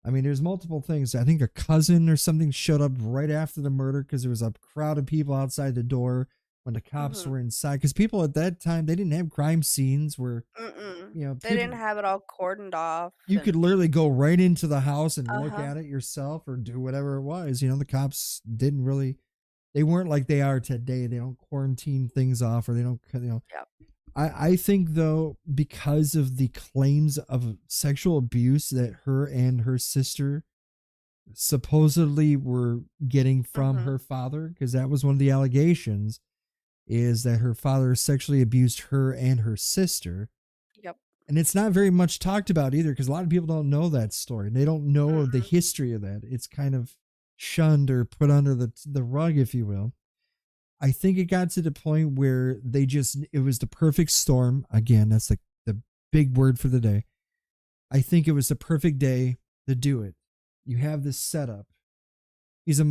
I mean, there's multiple things. I think a cousin or something showed up right after the murder because there was a crowd of people outside the door when the cops Mhm. were inside. Because people at that time, they didn't have crime scenes where, Mm-mm. They people, didn't have it all cordoned off you could and literally go right into the house and look uh-huh. at it yourself or do whatever it was. The cops didn't really, they weren't like they are today. They don't quarantine things off or they don't, Yep. I think though, because of the claims of sexual abuse that her and her sister supposedly were getting from Mhm. her father, because that was one of the allegations, is that her father sexually abused her and her sister. Yep. And it's not very much talked about either, because a lot of people don't know that story. They don't know the Mhm. history of that. It's kind of shunned or put under the rug, if you will. I think it got to the point where they just, it was the perfect storm. Again, that's like the big word for the day. I think it was the perfect day to do it. You have this setup. He's a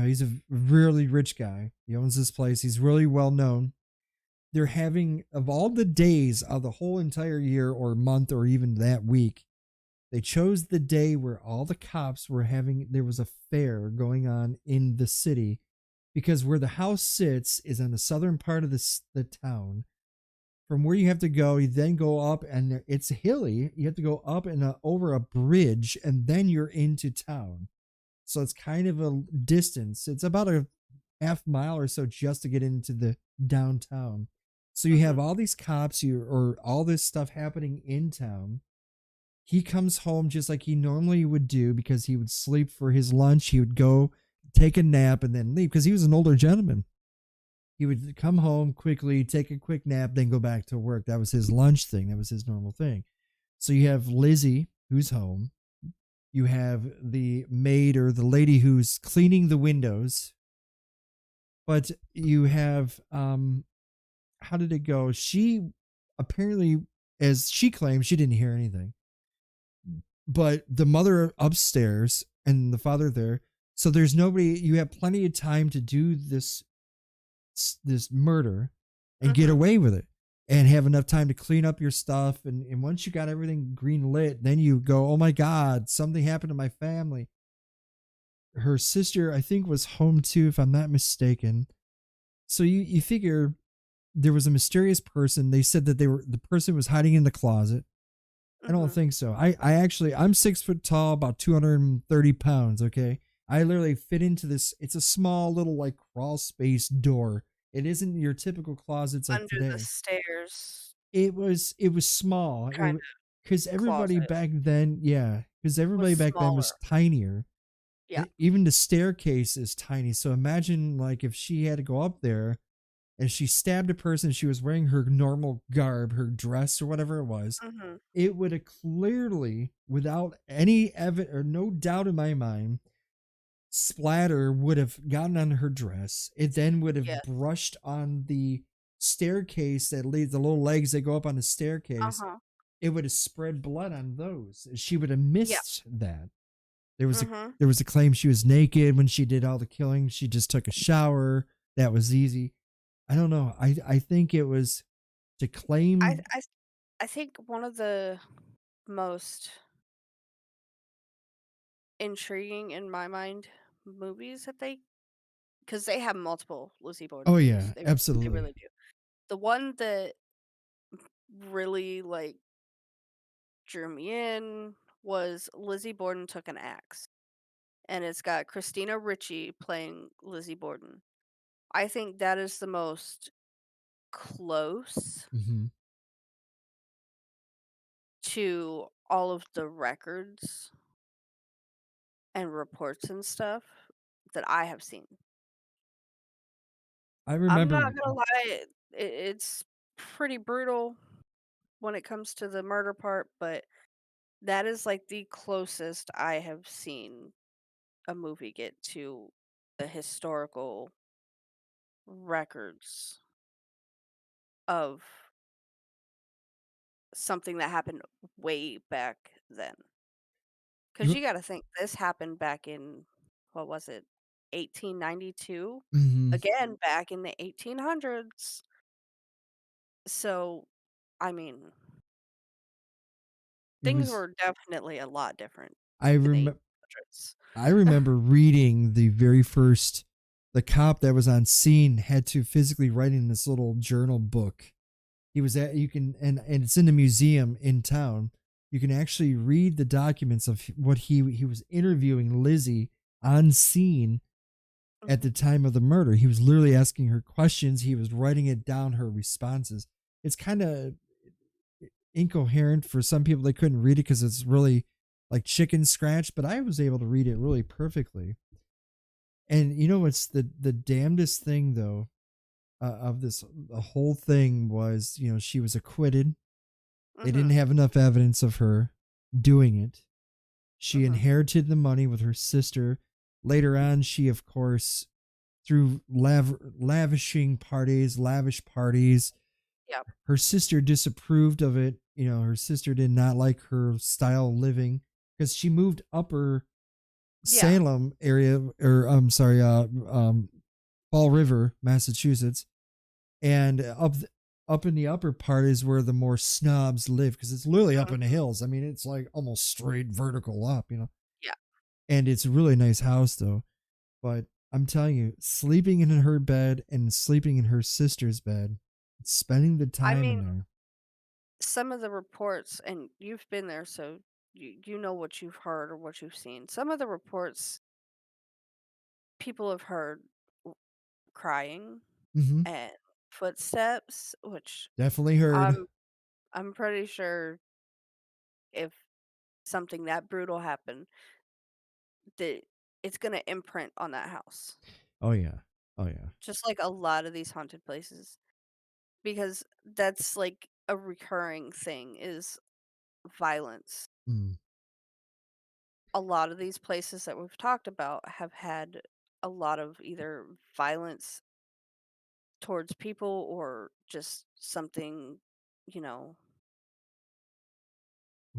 he's a really rich guy. He owns this place. He's really well known. They're having, of all the days of the whole entire year or month or even that week, they chose the day where all the cops were having, there was a fair going on in the city, because where the house sits is on the southern part of the town. From where you have to go, you then go up, and it's hilly. You have to go up and over a bridge, and then you're into town. So it's kind of a distance. It's about a half mile or so just to get into the downtown. So you have Mhm. all these cops, or all this stuff happening in town. He comes home just like he normally would do, because he would sleep for his lunch. He would go take a nap and then leave, because he was an older gentleman. He would come home quickly, take a quick nap, then go back to work. That was his lunch thing. That was his normal thing. So you have Lizzie, who's home. You have the maid, or the lady who's cleaning the windows. But you have, how did it go? She apparently, as she claims, she didn't hear anything. But the mother upstairs and the father there. So there's nobody, you have plenty of time to do this murder and get Mhm. away with it, and have enough time to clean up your stuff. And once you got everything green lit, then you go, oh my God, something happened to my family. Her sister, I think, was home too, if I'm not mistaken. So you figure there was a mysterious person. They said that the person was hiding in the closet. I don't Mhm. think so. I actually, I'm 6 foot tall, about 230 pounds. Okay. I literally fit into this. It's a small little like crawl space door. It isn't your typical closets like Under the today. stairs It was small. kind Because of everybody closet back then, yeah, because was everybody back then was smaller. tinier. Yeah. Even the staircase is tiny. So imagine like if she had to go up there and she stabbed a person, she was wearing her normal garb, her dress or whatever it was, Mhm. it would have clearly, without any evidence or no doubt in my mind, splatter would have gotten on her dress. It then would have Yes. brushed on the staircase that leads, the little legs that go up on the staircase. Uh-huh. It would have spread blood on those. She would have Yeah. missed that. There was a Mhm. there was a claim she was naked when she did all the killing. She just took a shower. That was easy. I don't know. I think it was to I claim. I I think one of the most intriguing in my mind movies that they, because they have multiple Lizzie Borden Oh movies. yeah, They absolutely. really do. The one that really like drew me in was Lizzie Borden Took an Axe, and it's got Christina Ricci playing Lizzie Borden. I think that is the most close Hmm. to all of the records and reports and stuff that I have seen. I I'm remember. not gonna lie, it's pretty brutal when it comes to the murder part, but that is like the closest I have seen a movie get to the historical records of something that happened way back then. Because You. you got to think this happened back in, what was it, 1892? Hmm. Again, back in the 1800s. So, I mean, It things was. were definitely a lot different I in the remember. 1800s. I remember reading the very first. The cop that was on scene had to physically write in this little journal book. He was at, you can, and it's in the museum in town. You can actually read the documents of what he was interviewing Lizzie on scene at Mhm. the time of the murder. He was literally asking her questions. He was writing it down, her responses. it's kind of incoherent for some people. They couldn't read it because it's really like chicken scratch, but I was able to read it really perfectly. And you know what's the damnedest thing though, of this the whole thing was, she was acquitted. They didn't Mhm. have enough evidence of her doing it. She Mhm. inherited the money with her sister. Later on, she, of course, through lavish parties, Yep. her sister disapproved of it. Her sister did not like her style of living because she moved upper Yeah. Salem area, or I'm sorry, Fall River, Massachusetts, and up in the upper part is where the more snobs live because it's literally up in the Mhm. hills. I mean, it's like almost straight vertical up. Yeah. And it's a really nice house though. But I'm telling you, sleeping in her bed and sleeping in her sister's bed, spending the I time in mean, there. some of the reports, and you've been there, so you know what you've heard or what you've seen. Some of the reports people have heard w crying Hmm. and footsteps, which Definitely heard. I'm I'm pretty sure if something that brutal happened, that it's gonna imprint on that house, Oh yeah. Oh yeah. just like a lot of these haunted places, because that's, like, a recurring thing is violence. Mm. A lot of these places that we've talked about have had a lot of either violence towards people or just something, you know,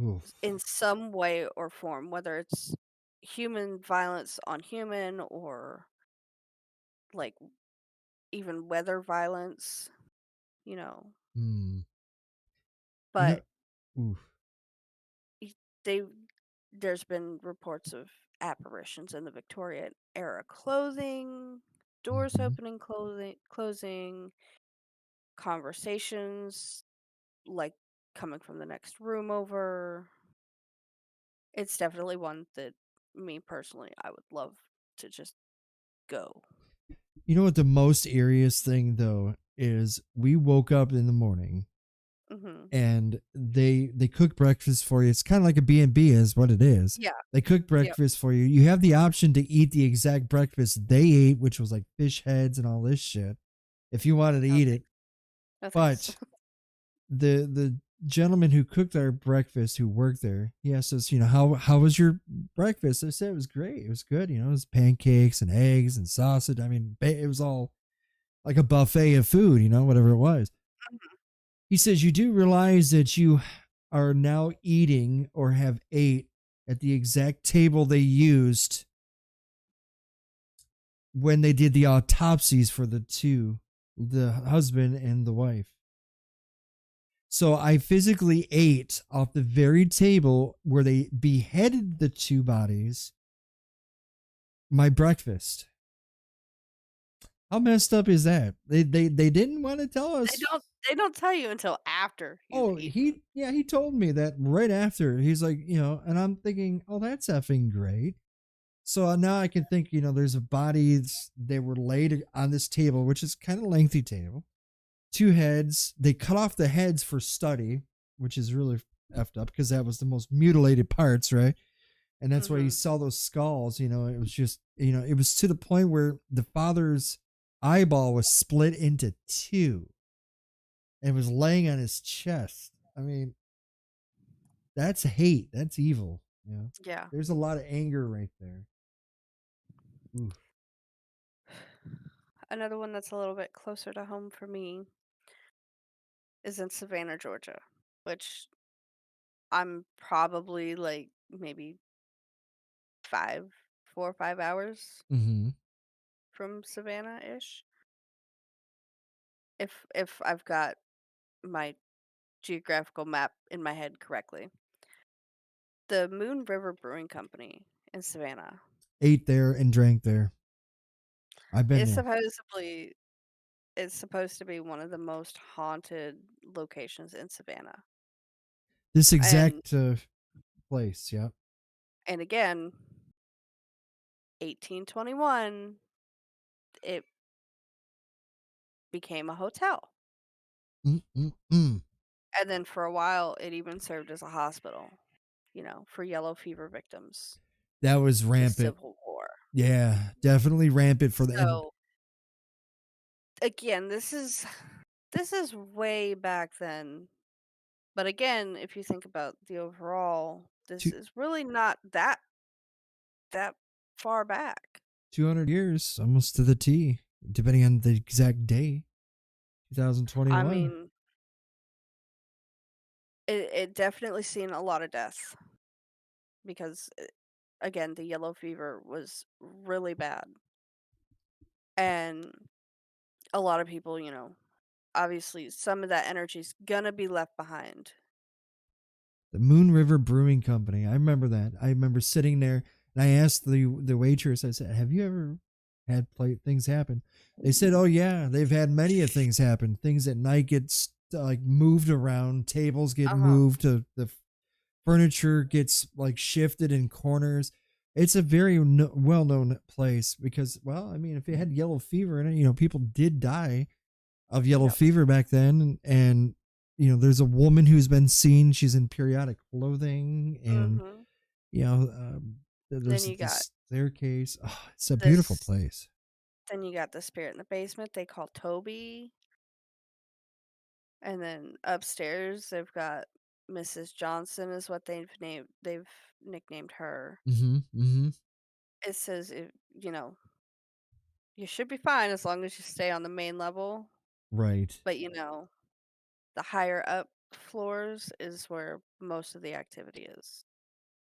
Oof. in some way or form, whether it's human violence on human or like even weather violence, you know. Mm. You know. But Oof. y- they there's been reports of apparitions in the Victorian era clothing, doors Hmm. opening, closing, conversations like coming from the next room over. It's definitely one that me personally I would love to just go. You know what the most eeriest thing though is? We woke up in the morning Mhm. and they cook breakfast for you. It's kind of like a B&B is what it is. Yeah. They cook Yep. breakfast for you. You have the option to eat the exact breakfast they ate, which was like fish heads and all this shit, if you wanted to No, eat it. no thanks. But the gentleman who cooked our breakfast, who worked there, he asked us, how was your breakfast? I said it was great. It was good. It was pancakes and eggs and sausage. I mean, it was all like a buffet of food, whatever it was. Mhm. He says, you do realize that you are now eating or have ate at the exact table they used when they did the autopsies for the husband and the wife. So I physically ate off the very table where they beheaded the two bodies, my breakfast. How messed up is that? They didn't want to tell They us. don't they don't tell you until after you've Oh, eaten. he told me that right after. He's like, and I'm thinking, oh, that's effing great. So now I can think, there's a bodies they were laid on this table, which is kind of lengthy table. Two heads. They cut off the heads for study, which is really effed up because that was the most mutilated parts, right? And that's why you Mhm. saw those skulls. It was just, it was to the point where the father's eyeball was split into two and was laying on his chest. I mean, that's hate. That's evil. Yeah. There's a lot of anger right there. Oof. Another one that's a little bit closer to home for me is in Savannah, Georgia, which I'm probably like maybe 5 4 or 5 hours Mm-hmm. from Savannah-ish. If I've got my geographical map in my head correctly. The Moon River Brewing Company in Savannah Ate there and drank there. I've been is there. supposedly is supposed to be one of the most haunted locations in Savannah. This And exact place. Yeah. and again, 1821, it became a hotel. Mm-mm-mm. And then for a while, it even served as a hospital, for yellow fever victims, That was the rampant. Civil War. Yeah, definitely rampant for the and So, again, this is way back then. But again, if you think about the overall, this two, is really not that far back. 200 years, almost to the T, depending on the exact day, I 2021. mean, it definitely seen a lot of deaths because again, the yellow fever was really bad. And a lot of people, obviously some of that energy's gonna be left behind. The Moon River Brewing Company. I remember that. I remember sitting there and I asked the waitress. I said, "Have you ever had things happen?" They said, "Oh yeah, they've had many of things happen. Things at night get like moved around. Tables get Uh-huh. moved. To the furniture gets like shifted in corners." It's a very well known place because, well, I mean, if it had yellow fever in it, people did die of yellow Yep. fever back then. And there's a woman who's been seen. She's in periodic clothing, and Mhm. you know Then there's you got this staircase. Oh, it's a beautiful this place. then you got the spirit in the basement they call Toby, and then upstairs they've got Mrs. Johnson is what they've nicknamed her. Mm-hmm. Mm-hmm. It says you should be fine as long as you stay on the main level, Right. but the higher up floors is where most of the activity is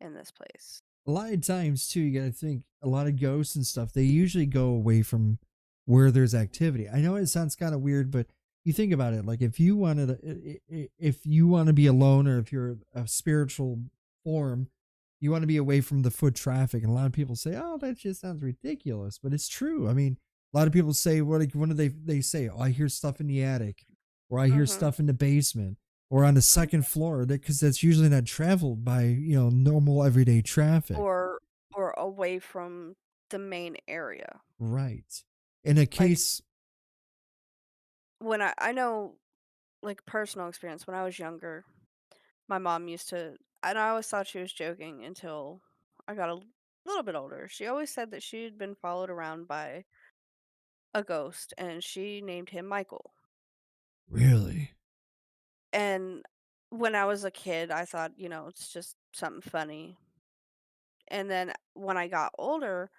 in this place. A lot of times too, you gotta think a lot of ghosts and stuff, they usually go away from where there's activity. I know it sounds kind of weird, but you think about it, like if you want to be alone, or if you're a spiritual form, you want to be away from the foot traffic. And a lot of people say, "Oh, that just sounds ridiculous," but it's true. I mean, a lot of people say, what do they say? "Oh, I hear stuff in the attic, or I hear Mhm. stuff in the basement, or on the second Mhm. floor," because that's usually not traveled by normal everyday traffic. Or away from the main area. Right. In a Like case. when I know like personal experience when I was younger, my mom used to and I always thought she was joking until I got a little bit older. She always said that she had been followed around by a ghost and she named him Michael. Really? And when I was a kid, I thought, it's just something funny. And then when I got older,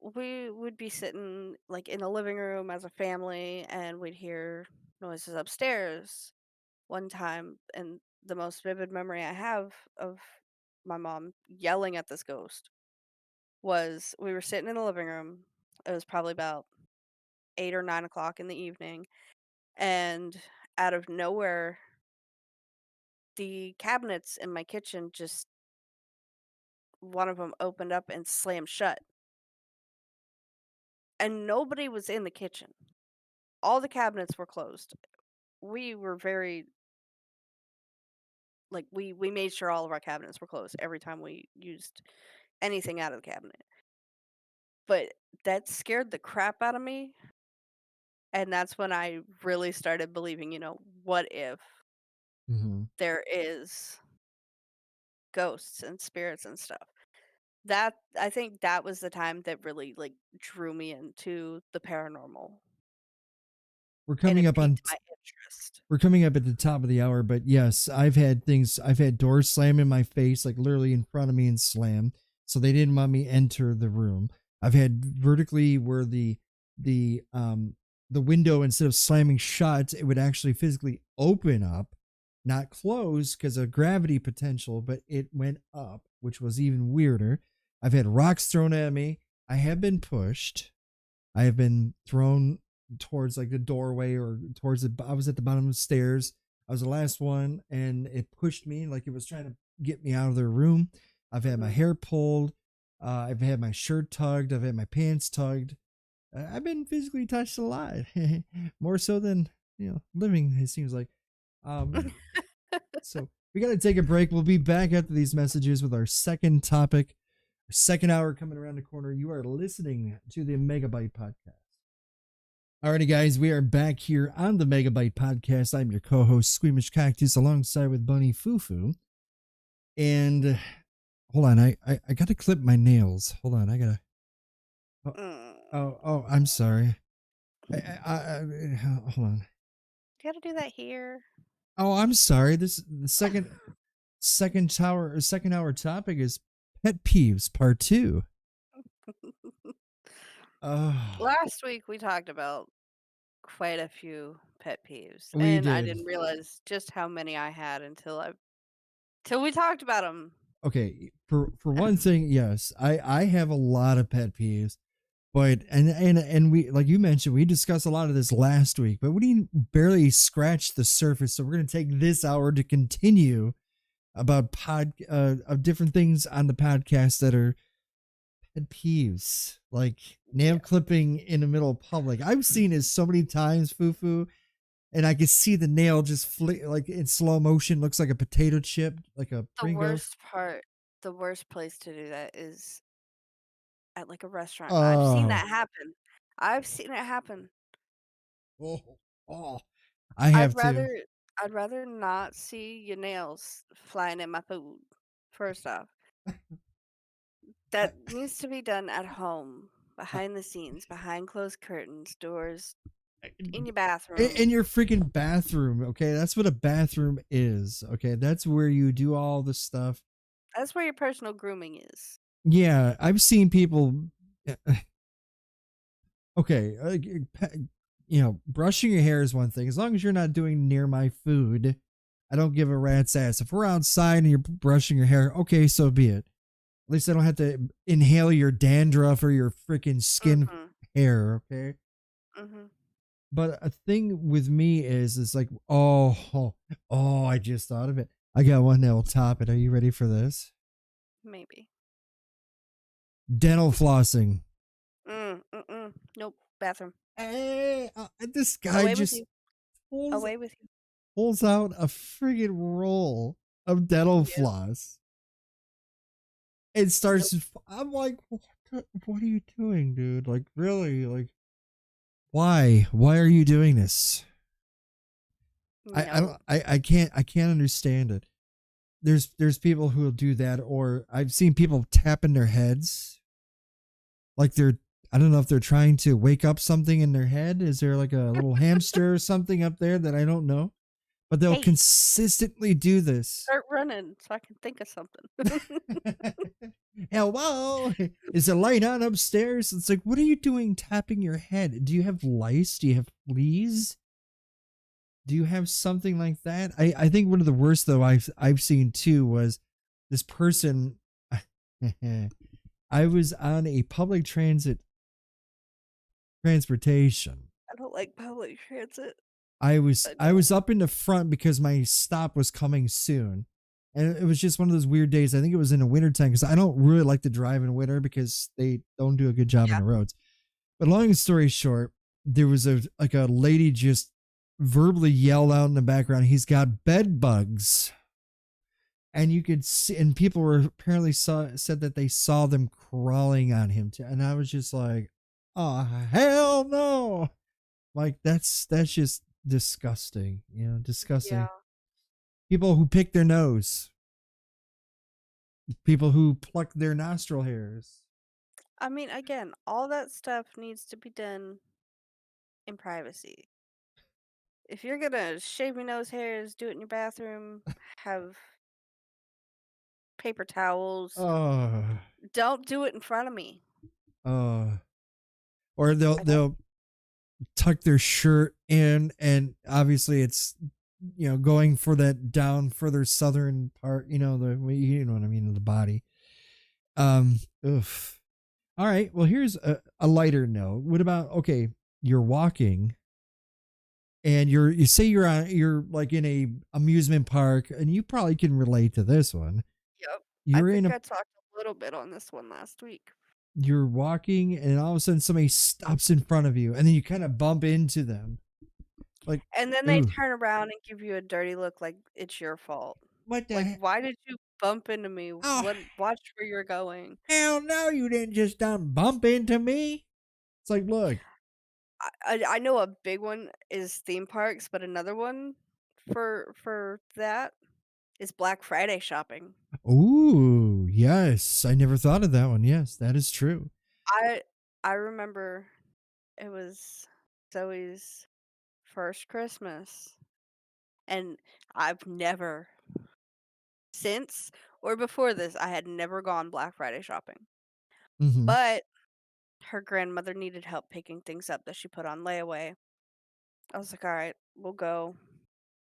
we would be sitting like in the living room as a family and we'd hear noises upstairs one time. And the most vivid memory I have of my mom yelling at this ghost was we were sitting in the living room. It was probably about 8 or 9 o'clock in the evening. And out of nowhere, the cabinets in my kitchen just one of them opened up and slammed shut. And nobody was in the kitchen. All the cabinets were closed. We were very like we made sure all of our cabinets were closed every time we used anything out of the cabinet. But that scared the crap out of me, and that's when I really started believing, what if Hmm. there is ghosts and spirits and stuff. That I think that was the time that really like drew me into the paranormal We're and coming it up on piqued my interest. we're coming up at the top of the hour, but yes, I've had doors slam in my face, like literally in front of me, and slam. So they didn't want me enter the room. I've had vertically where the the window, instead of slamming shut, it would actually physically open up, not close because of gravity potential, but it went up, which was even weirder. I've had rocks thrown at me. I have been pushed. I have been thrown towards like the doorway, or towards the. I was at the bottom of the stairs. I was the last one, and it pushed me like it was trying to get me out of their room. I've had my Mhm. hair pulled. I've had my shirt tugged. I've had my pants tugged. I've been physically touched a lot, more so than living. It seems like. Um, so we got to take a break. We'll be back after these messages with our second topic. Our second hour coming around the corner. You are listening to the Megabyte podcast. Alrighty, guys, we are back here on the Megabyte podcast. I'm your co-host, Squeamish Cactus, alongside with Bunny Fufu. And hold on, I gotta clip my nails. Hold on, I gotta. Oh, Mm. oh, I'm sorry. Hold on. You gotta do that here. Oh, I'm sorry. This the second hour topic is pet peeves part two. Oh, Last week we talked about quite a few pet peeves, we and I did. didn't realize just how many I had till we talked about them. Okay, for one thing, yes, I have a lot of pet peeves. But and we, like you mentioned, we discussed a lot of this last week, but we didn't barely scratch the surface. So we're going to take this hour to continue about pod of different things on the podcast that are pet peeves, like nail Yeah, clipping in the middle of public. I've seen it so many times, Fufu, and I can see the nail just flick like in slow motion, looks like a potato chip, like a the Pringles. worst part, the worst place to do that is at like a restaurant. I've seen Oh, that happen. I've seen it happen. oh, oh! I I'd have to. rather I'd rather not see your nails flying in my food. First off, I, that needs to be done at home, behind the scenes, behind closed curtains, doors, I, in your in bathroom. your freaking bathroom. Okay, that's what a bathroom is. Okay, that's where you do all the stuff. That's where your personal grooming is. Yeah, I've seen people. Okay, brushing your hair is one thing. As long as you're not doing near my food, I don't give a rat's ass. If we're outside and you're brushing your hair, okay, so be it. At least I don't have to inhale your dandruff or your freaking skin Mhm, hair. Okay. mhm, But a thing with me is, it's like, oh, I just thought of it. I got one that will top it. Are you ready for this? maybe. Dental flossing. Mm-mm. Nope, bathroom. Hey, this guy Away with just you. pulls Away with you. pulls out a friggin' roll of dental Yep, floss and nope, starts. I'm like, what are you doing, dude? Like, really? Like, why? Why are you doing this? I don't. no. I can't understand it. There's people who will do that, or I've seen people tapping their heads like they're, I don't know if they're trying to wake up something in their head. Is there like a little hamster or something up there that I don't know? But they'll Hey, consistently do this. start running so I can think of something. Hello, is the light on upstairs? It's like, what are you doing tapping your head? Do you have lice? Do you have fleas? Do you have something like that? I think one of the worst though I've seen too was this person. I was on a public transportation. I don't like public transit. I was I I don't. was up in the front because my stop was coming soon. And it was just one of those weird days. I think it was in the wintertime because I don't really like to drive in winter because they don't do a good job on Yeah. the roads. But long story short, there was a lady just verbally yelled out in the background, he's got bed bugs. And you could see, and people were apparently said that they saw them crawling on him too. And I was just like, oh hell no. Like that's just disgusting, Yeah. disgusting. People who pick their nose, people who pluck their nostril hairs. I mean, again, all that stuff needs to be done in privacy. If you're gonna shave your nose hairs, do it in your bathroom, have paper towels. Oh, Don't do it in front of me. oh. Or they'll I don't. they'll tuck their shirt in, and obviously it's, going for that down further southern part, you know what I mean, the body. Oof. All right, well, here's a lighter note. What about, okay, you're walking and you say you're like in a amusement park, and you probably can relate to this one. Yep. I You're in think a I talked a little bit on this one last week. you're walking, and all of a sudden somebody stops in front of you, and then you kind of bump into them. Like, And then they ooh, turn around and give you a dirty look like it's your fault. what the Like, heck? why did you bump into me? Oh, What watch where you're going. hell no, you didn't just bump into me. It's like, look, I know a big one is theme parks, but another one for that is Black Friday shopping. Ooh, yes. I never thought of that one. Yes, that is true. I I remember it was Zoe's first Christmas, and I've never since or before this, I had never gone Black Friday shopping. Hmm. But her grandmother needed help picking things up that she put on layaway. I was like, "All right, we'll go."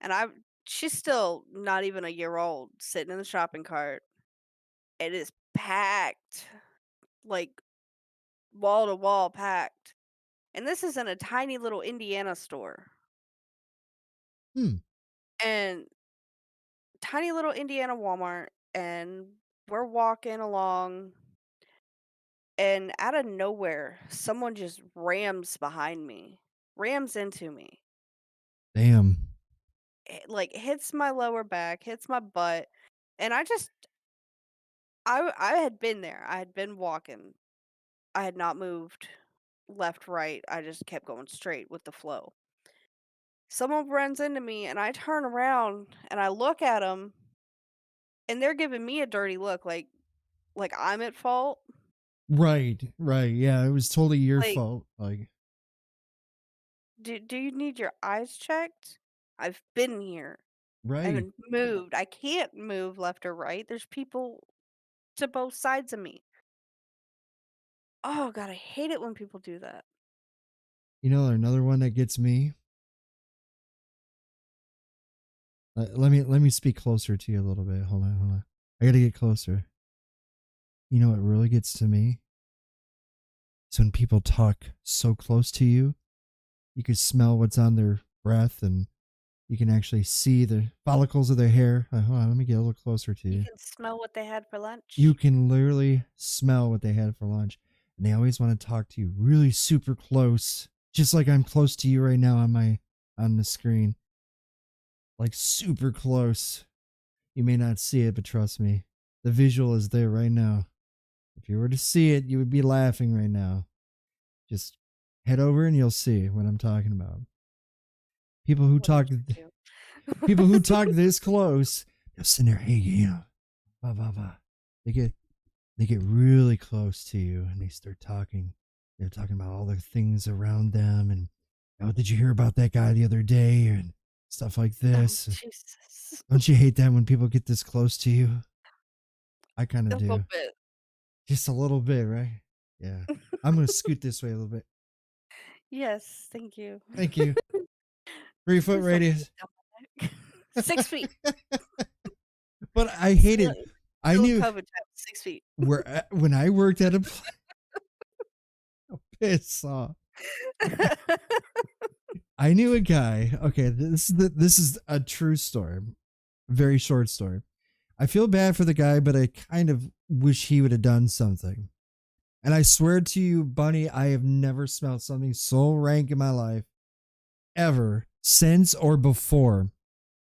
And she's still not even a year old, sitting in the shopping cart. It is packed, like wall to wall packed. And this is in a tiny little Indiana store. Hmm. And tiny little Indiana Walmart, and we're walking along, and out of nowhere, someone just rams behind me, rams into me. Damn. It, like, hits my lower back, hits my butt, and I had been there. I had been walking. I had not moved left, right. I just kept going straight with the flow. Someone runs into me, and I turn around and I look at them, and they're giving me a dirty look, like I'm at fault. Right, right. Yeah, it was totally your Like, fault. Like, do you need your eyes checked? I've been here. I right. haven't moved. I can't move left or right. There's people to both sides of me. Oh god, I hate it when people do that. You know, another one that gets me. Let me speak closer to you a little bit. Hold on, hold on. I gotta get closer. You know what really gets to me? It's when people talk so close to you, you can smell what's on their breath, and you can actually see the follicles of their hair. Hold on, let me get a little closer to You you. can smell what they had for You lunch. can literally smell what they had for lunch, and they always want to talk to you really super close, just like I'm close to you right now on the screen, like super close. You may not see it, but trust me, the visual is there right now. If you were to see it, you would be laughing right now. Just head over and you'll see what I'm talking about. People who What did talk, you people who do? talk this close, they'll sit there, hey, you know, blah blah blah. They get they get really close to you and they start talking. They're talking about all the things around them and oh, did you hear about that guy the other day and stuff like Oh, this. Jesus. Don't you hate that when people get this close to you? I kind of A little do. bit. Just a little bit, right? Yeah. I'm gonna scoot this way a little bit. Yes, thank you. Thank you. 3 foot Please don't breathe radius. down my neck. 6 feet. But I Still hated. I still knew COVID time, 6 feet. where when I worked at a piss off. I knew a guy. Okay, this is a true story. Very short story. I feel bad for the guy, but I kind of wish he would have done something. And I swear to you, Bunny, I have never smelled something so rank in my life ever since or before.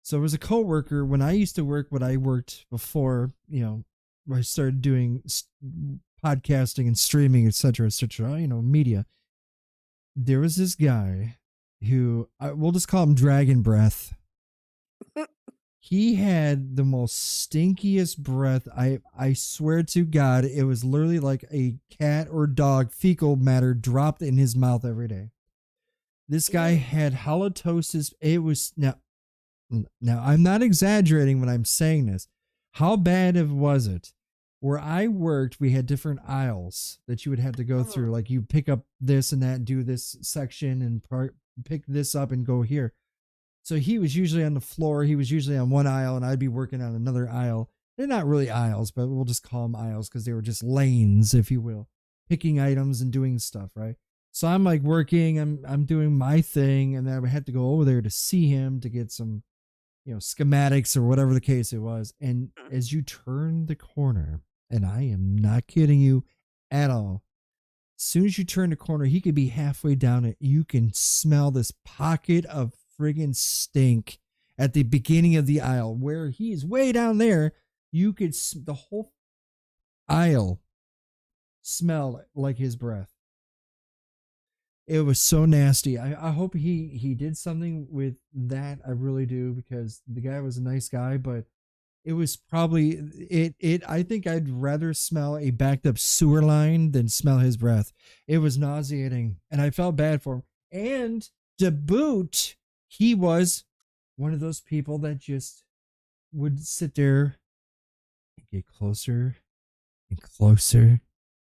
So there was a coworker when I used to work when I worked before, you know, I started doing podcasting and streaming, etc., etc., you know, media. There was this guy who we'll just call him Dragon Breath. He had the most stinkiest breath. I swear to God, it was literally like a cat or dog fecal matter dropped in his mouth every day. This guy Ew. had halitosis. It was now I'm not exaggerating when I'm saying this. How bad of was it? Where I worked, we had different aisles that you would have to go Mhm, through. Like you pick up this and that, do this section, and pick this up and go here. So he was usually on the floor. He was usually on one aisle, and I'd be working on another aisle. They're not really aisles, but we'll just call them aisles because they were just lanes, if you will, picking items and doing stuff, right? So I'm like working, I'm doing my thing, and then I had to go over there to see him to get some, you know, schematics or whatever the case it was. And mm, as you turn the corner, and I am not kidding you at all, as soon as you turn the corner, he could be halfway down it. You can smell this pocket of friggin' stink at the beginning of the aisle where he is way down there. You could, the whole aisle smell like his breath. It was so nasty. I hope he did something with that. I really do, because the guy was a nice guy, but it was probably it I think I'd rather smell a backed up sewer line than smell his breath. It was nauseating and I felt bad for him. And to boot, he was one of those people that just would sit there and get closer and closer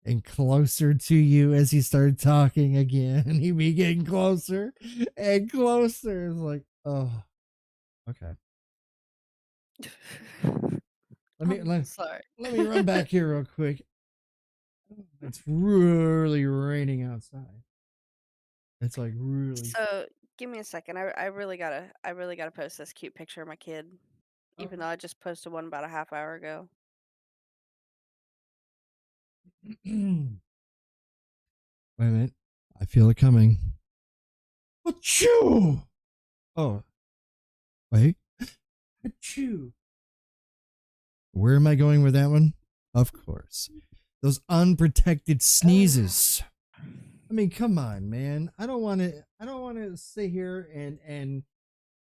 and closer to you as he started talking again. He'd be getting closer and closer. It's like, oh, okay. Let me I'm let, sorry. let me run back here real quick. It's really raining outside. It's like really. So, give me a second. I really gotta post this cute picture of my kid, even though Okay. I just posted one about a half hour ago. Wait a minute. I feel it coming. Achoo! Oh, wait. Achoo. Where am I going with that one? Of course. Those unprotected Ugh. sneezes. I mean, come on, man. I don't want to sit here and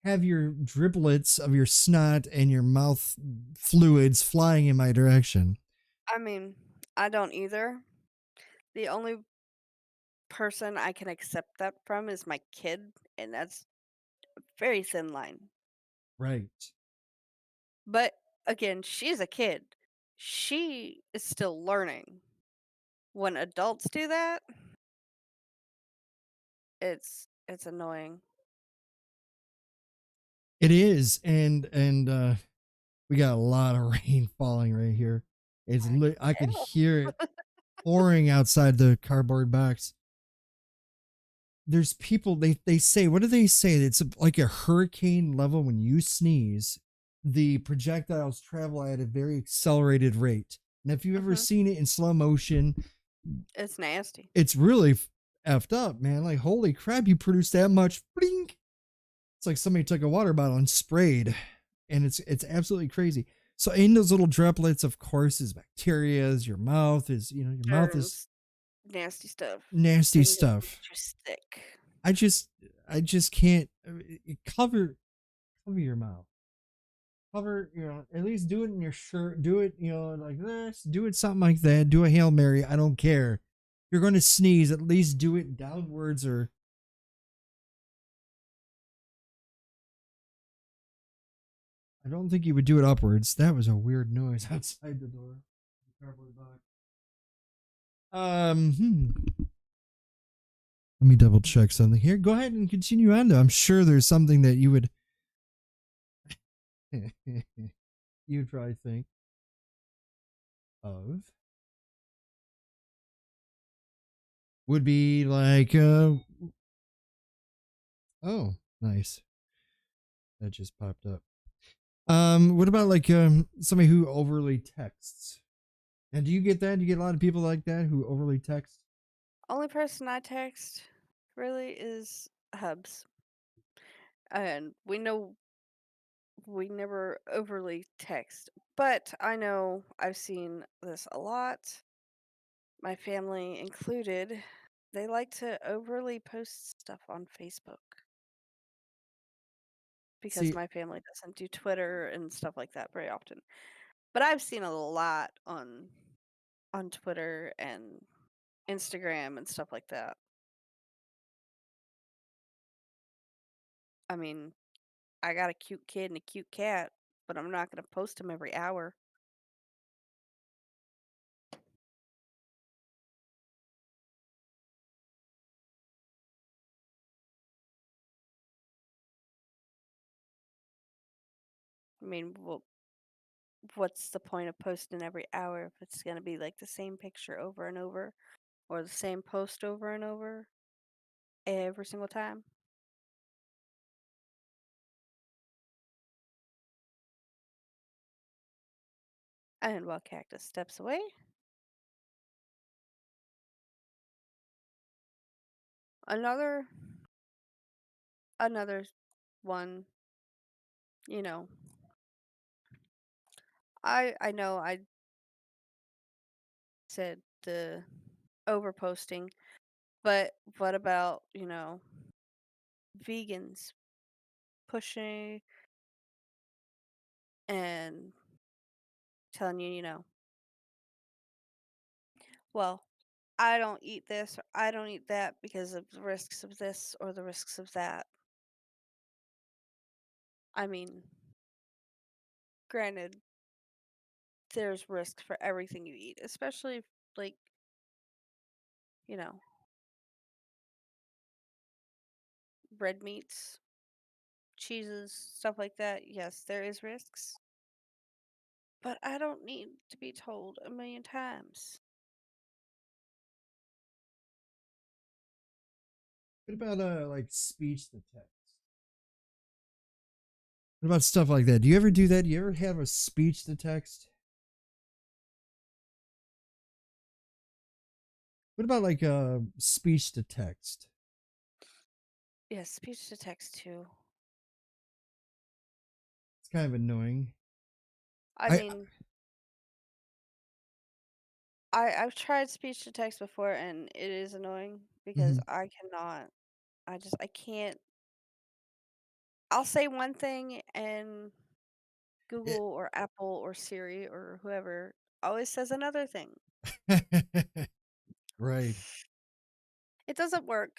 have your driblets of your snot and your mouth fluids flying in my direction. I mean, I don't either. The only person I can accept that from is my kid, and that's a very thin line. Right. But again, she's a kid. She is still learning. When adults do that, it's annoying. It is, and we got a lot of rain falling right here. I can I could tell. hear it pouring outside the cardboard box. There's people they say, what do they say? It's like a hurricane level. When you sneeze, the projectiles travel at a very accelerated rate. And if you've ever Mhm. seen it in slow motion, It's nasty. it's really effed up, man. Like, holy crap, you produce that much. Blink. It's like somebody took a water bottle and sprayed, and it's absolutely crazy. So in those little droplets, of course, is bacteria. Your mouth is, your mouth is Germs, nasty stuff. nasty Things that get stuff. you sick. I just I just can't cover your mouth. Cover, at least do it in your shirt. Do it, like this. Do it something like that. Do a Hail Mary. I don't care. If you're going to sneeze, at least do it downwards, or I don't think you would do it upwards. That was a weird noise outside the door. Cardboard box. Let me double check something here. Go ahead and continue on. I'm sure there's something that you would you'd probably think of. Would be like, oh, nice. That just popped up. What about like somebody who overly texts? And do you get that? Do you get a lot of people like that who overly text? Only person I text really is Hubs. And we know we never overly text. But I know I've seen this a lot, my family included. They like to overly post stuff on Facebook because See, my family doesn't do Twitter and stuff like that very often. But I've seen a lot on Twitter and Instagram and stuff like that. I mean, I got a cute kid and a cute cat, but I'm not going to post them every hour. I mean, well, what's the point of posting every hour if it's going to be like the same picture over and over or the same post over and over every single time? And while Cactus steps away, another another one, you know, I know I said the overposting. But what about, vegans pushing and telling you, well, I don't eat this or I don't eat that because of the risks of this or the risks of that. I mean, granted, there's risk for everything you eat, especially if, like, you know, red meats, cheeses, stuff like that. Yes, there is risks, but I don't need to be told a million times. What about like speech to text? What about stuff like that? Do you ever do that? Do you ever have a speech to text? What about like speech to text? Yes, speech to text too. It's kind of annoying. I I mean, I've tried speech to text before and it is annoying because mhm. I can't. I'll say one thing and It- Google or Apple or Siri or whoever always says another thing. right. It doesn't work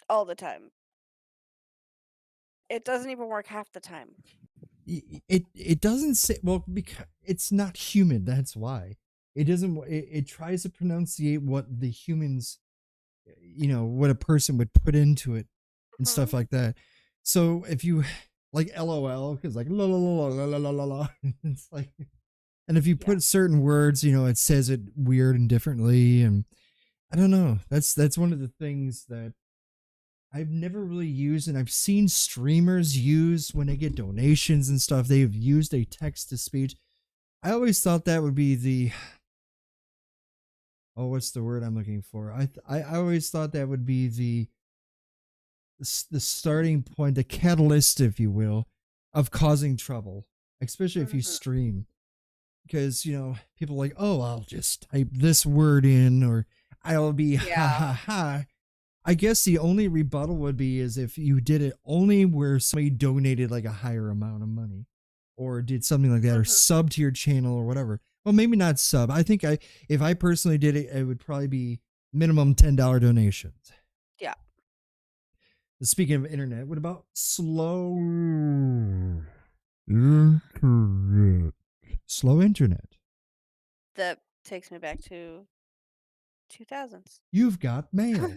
all the time. It doesn't even work half the time. It doesn't say, well, because it's not human. That's why it doesn't. It tries to pronunciate what the humans, what a person would put into it and Mhm. stuff like that. So if you like LOL, because like la la la la la la la la, it's like, and if you Yeah. put certain words, it says it weird and differently, and I don't know. That's one of the things that I've never really used, and I've seen streamers use when they get donations and stuff. They've used a text to speech. I always thought that would be the, oh, what's the word I'm looking for? I always thought that would be the starting point, the catalyst, if you will, of causing trouble, especially if you Mhm. stream. Because, people are like, oh, I'll just type this word in, or I'll be ha Yeah. ha ha. I guess the only rebuttal would be is if you did it only where somebody donated like a higher amount of money or did something like that or Mhm. sub to your channel or whatever. Well, maybe not sub. I think if I personally did it, it would probably be minimum $10 donations. Yeah. Speaking of internet, what about slow internet? Slow internet. That takes me back to 2000s. You've got mail.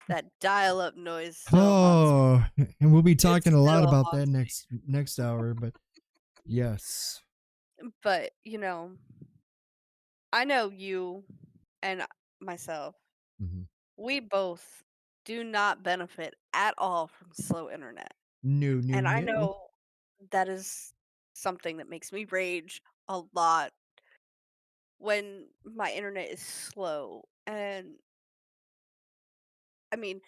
That dial-up noise still haunts me. Oh, and we'll be It talking a lot still about that haunts me. next hour, but yes. But, I know you and myself, Mhm. we both do not benefit at all from slow internet. No, no, And I no. know that is something that makes me rage a lot when my internet is slow. And I mean,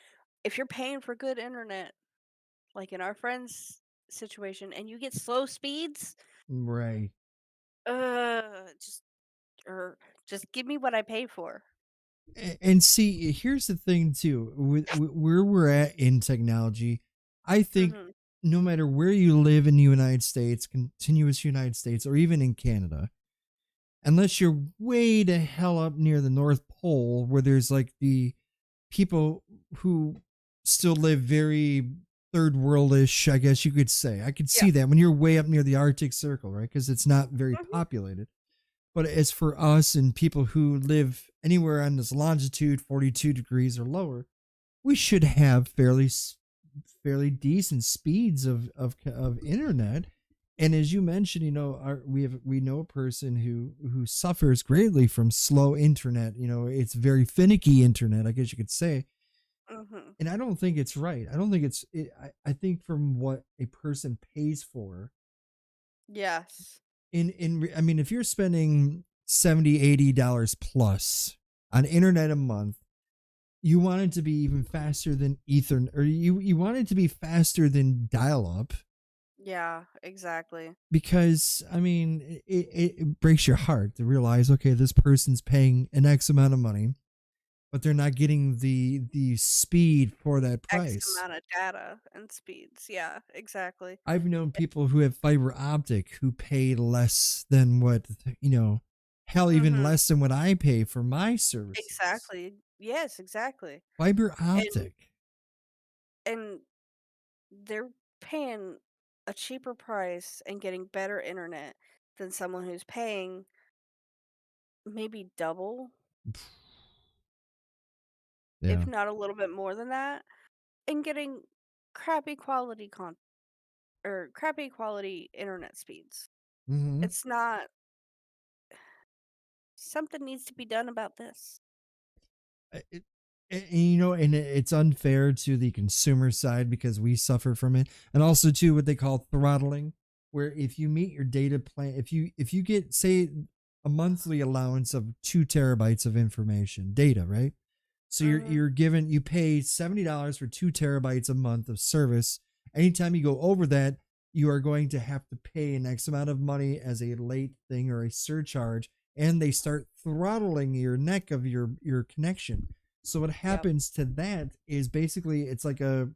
if you're paying for good internet, like in our friend's situation, and you get slow speeds, Right. just or just give me what I pay for. And see, here's the thing too, with where we're at in technology, I think Mhm. no matter where you live in the United States, continuous United States, or even in Canada, unless you're way the hell up near the North Pole, where there's like the people who still live very third worldish, I guess you could say. I could Yeah. see that when you're way up near the Arctic Circle, right? Because it's not very Mhm. populated. But as for us and people who live anywhere on this longitude, 42 degrees or lower, we should have fairly decent speeds of internet. And as you mentioned, we know a person who suffers greatly from slow internet. It's very finicky internet, I guess you could say. Mhm. And I don't think it's right. I don't think I think from what a person pays for, Yes. I mean, if you're spending 70, $80 plus on internet a month, you want it to be even faster than ethernet, or you want it to be faster than dial up, Yeah, exactly. because I mean, it breaks your heart to realize, okay, this person's paying an X amount of money, but they're not getting the speed for that X price. amount of data and speeds. Yeah, exactly. I've known people who have fiber optic who pay less than what, you know, hell, even Mhm. less than what I pay for my services. Exactly. Yes, exactly. Fiber And optic. and they're paying a cheaper price and getting better internet than someone who's paying maybe double, if Yeah. not a little bit more than that, and getting crappy quality or crappy quality internet speeds. Hmm. It's not something needs to be done about this. It, you know, and it's unfair to the consumer side because we suffer from it, and also to what they call throttling, where if you meet your data plan, if you get, say, a monthly allowance of 2 terabytes of information data, right? So Mhm. you pay $70 for 2 terabytes a month of service. Anytime you go over that, you are going to have to pay an X amount of money as a late thing or a surcharge, and they start throttling your neck of your connection. So what Yep. happens to that is basically it's like a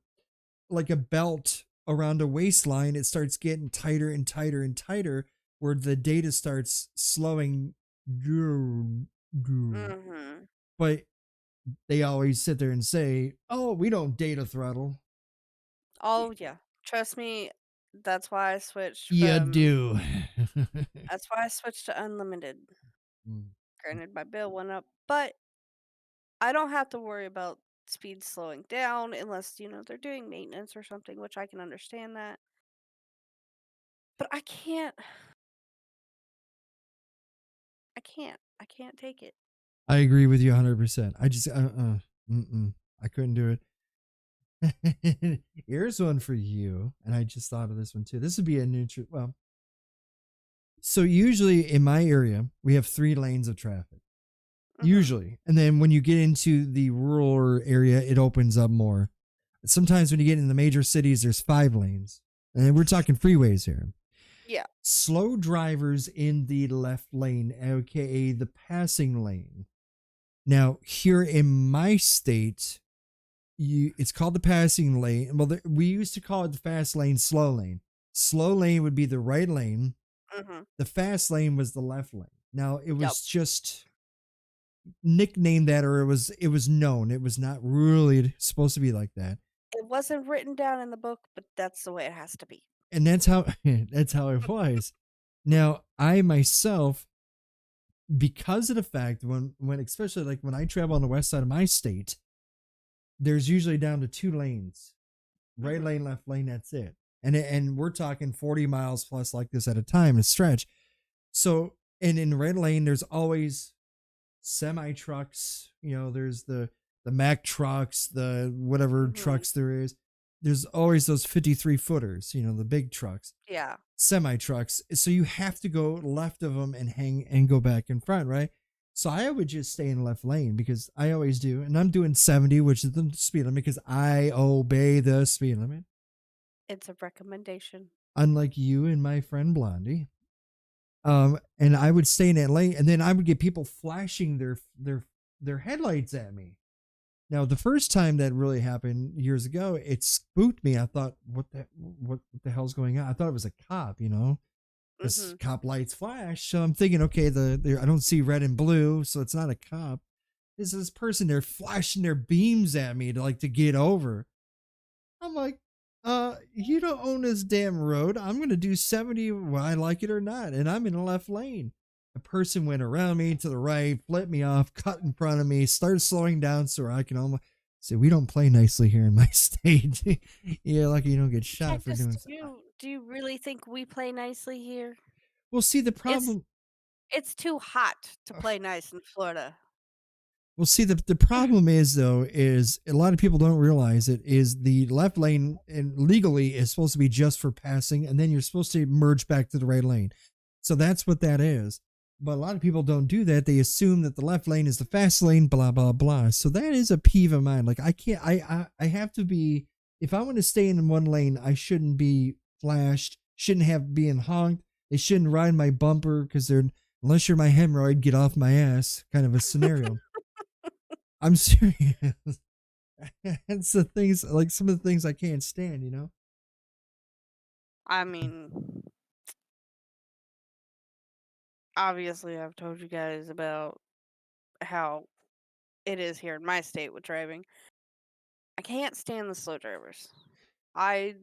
belt around a waistline. It starts getting tighter and tighter and tighter, where the data starts slowing. Mhm. But they always sit there and say, "Oh, we don't data throttle." Oh yeah. Trust me, that's why I switched You from do. that's why I switched to unlimited. Mm. Granted my bill went up, but I don't have to worry about speed slowing down unless, they're doing maintenance or something, which I can understand that. But I can't take it. I agree with you 100%. I just I couldn't do it. Here's one for you, and I just thought of this one too. This would be a new well. So usually in my area, we have 3 lanes of traffic. Mhm. Usually, and then when you get into the rural area, it opens up more. Sometimes when you get in the major cities, there's 5 lanes, and we're talking freeways here. Yeah. Slow drivers in the left lane, aka the passing lane. Now, here in my state, it's called the passing lane. Well, we used to call it the fast lane, slow lane. Slow lane would be the right lane. Mhm. The fast lane was the left lane. Now, it Yep. was just nicknamed that, or it was known. It was not really supposed to be like that. It wasn't written down in the book, but that's the way it has to be. And that's how that's how it was. Now, I myself, because of the fact when especially like when I travel on the west side of my state, there's usually down to 2 lanes, right Mhm. lane, left lane. That's it. And we're talking 40 miles plus like this at a time, a stretch. So, and in red lane, there's always semi trucks. You know, there's the Mack trucks, the whatever Mhm. trucks there is. There's always those 53 footers. You know, the big trucks, Yeah. semi trucks. So you have to go left of them and hang and go back in front, right? So I would just stay in the left lane because I always do. And I'm doing 70, which is the speed limit because I obey the speed limit. It's a recommendation. Unlike you and my friend Blondie. And I would stay in that lane and then I would get people flashing their headlights at me. Now, the first time that really happened years ago, it spooked me. I thought, what the hell's going on? I thought it was a cop, because Mhm. cop lights flash. So I'm thinking, okay, I don't see red and blue, so it's not a cop. This person, they're flashing their beams at me to get over. I'm like, you don't own this damn road. I'm gonna do 70 whether I like it or not, and I'm in the left lane. A person went around me to the right, flipped me off, cut in front of me, started slowing down so I can almost say we don't play nicely here in my state. Yeah, lucky you don't get Yeah, shot for 'cause doing do so. you really think we play nicely here? Well, see the It's problem. it's too hot to play nice in Florida. Well, see the problem is though is a lot of people don't realize it is the left lane and legally is supposed to be just for passing, and then you're supposed to merge back to the right lane. So that's what that is. But a lot of people don't do that. They assume that the left lane is the fast lane, blah blah blah. So that is a peeve of mine. Like I can't. I have to be. If I want to stay in one lane, I shouldn't be flashed. Shouldn't have being honked. They shouldn't ride my bumper because they're unless you're my hemorrhoid, get off my ass kind of a scenario. I'm serious. It's the things like some of the things I can't stand, you know? I mean, obviously, I've told you guys about how it is here in my state with driving. I can't stand the slow drivers. I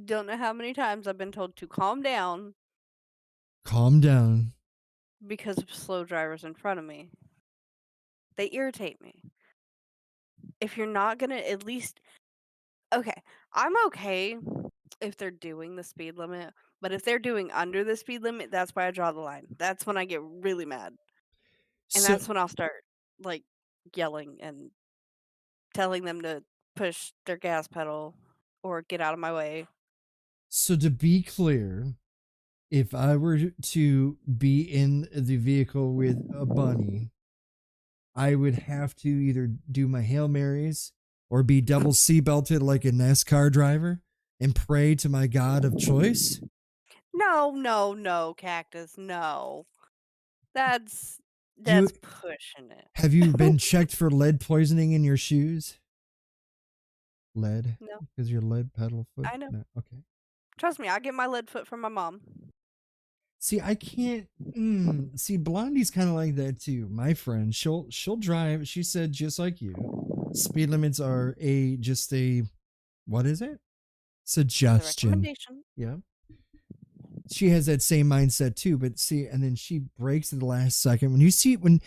don't know how many times I've been told to calm down Calm down. because of slow drivers in front of me. They irritate me. If you're not gonna at least okay, I'm okay if they're doing the speed limit, but if they're doing under the speed limit, that's where I draw the line. That's when I get really mad. And So that's when I'll start like yelling and telling them to push their gas pedal or get out of my way. so to be clear, if I were to be in the vehicle with a bunny, I would have to either do my Hail Marys or be double seatbelted like a NASCAR driver and pray to my God of choice. No, no, no, cactus, no. That's Do you that's pushing it. have you been checked for lead poisoning in your shoes? Lead? No, Because you're lead pedal foot? I know. No. Okay. Trust me, I get my lead foot from my mom. See, I can't. See, Blondie's kind of like that too. My friend, she'll drive. She said just like you. Speed limits are a just a what is it? It's a Suggestion. recommendation. Yeah. She has that same mindset too. But see, and then she breaks at the last second. When you see when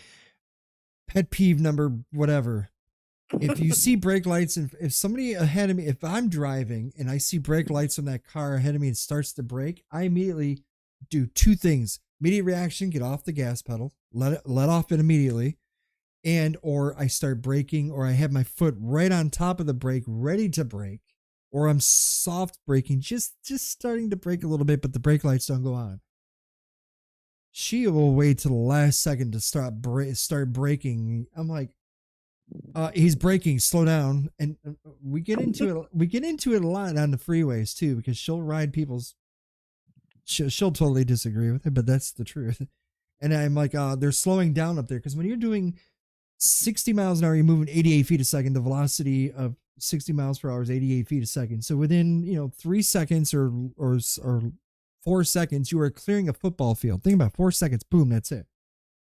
pet peeve number whatever, if you see brake lights and if somebody ahead of me, if I'm driving and I see brake lights on that car ahead of me and starts to brake, I immediately do two things. Immediate reaction, get off the gas pedal, let off it immediately, and or I start braking or I have my foot right on top of the brake ready to brake, or I'm soft braking, just starting to brake a little bit, but the brake lights don't go on. She will wait till the last second to start braking. I'm like, he's braking, slow down. And we get into it. We get into it a lot on the freeways too, because she'll ride people's. She'll totally disagree with it, but that's the truth. And I'm like, they're slowing down up there because when you're doing 60 miles an hour, you're moving 88 feet a second. The velocity of 60 miles per hour is 88 feet a second. So within 3 seconds or 4 seconds, you are clearing a football field. Think about 4 seconds, boom, that's it.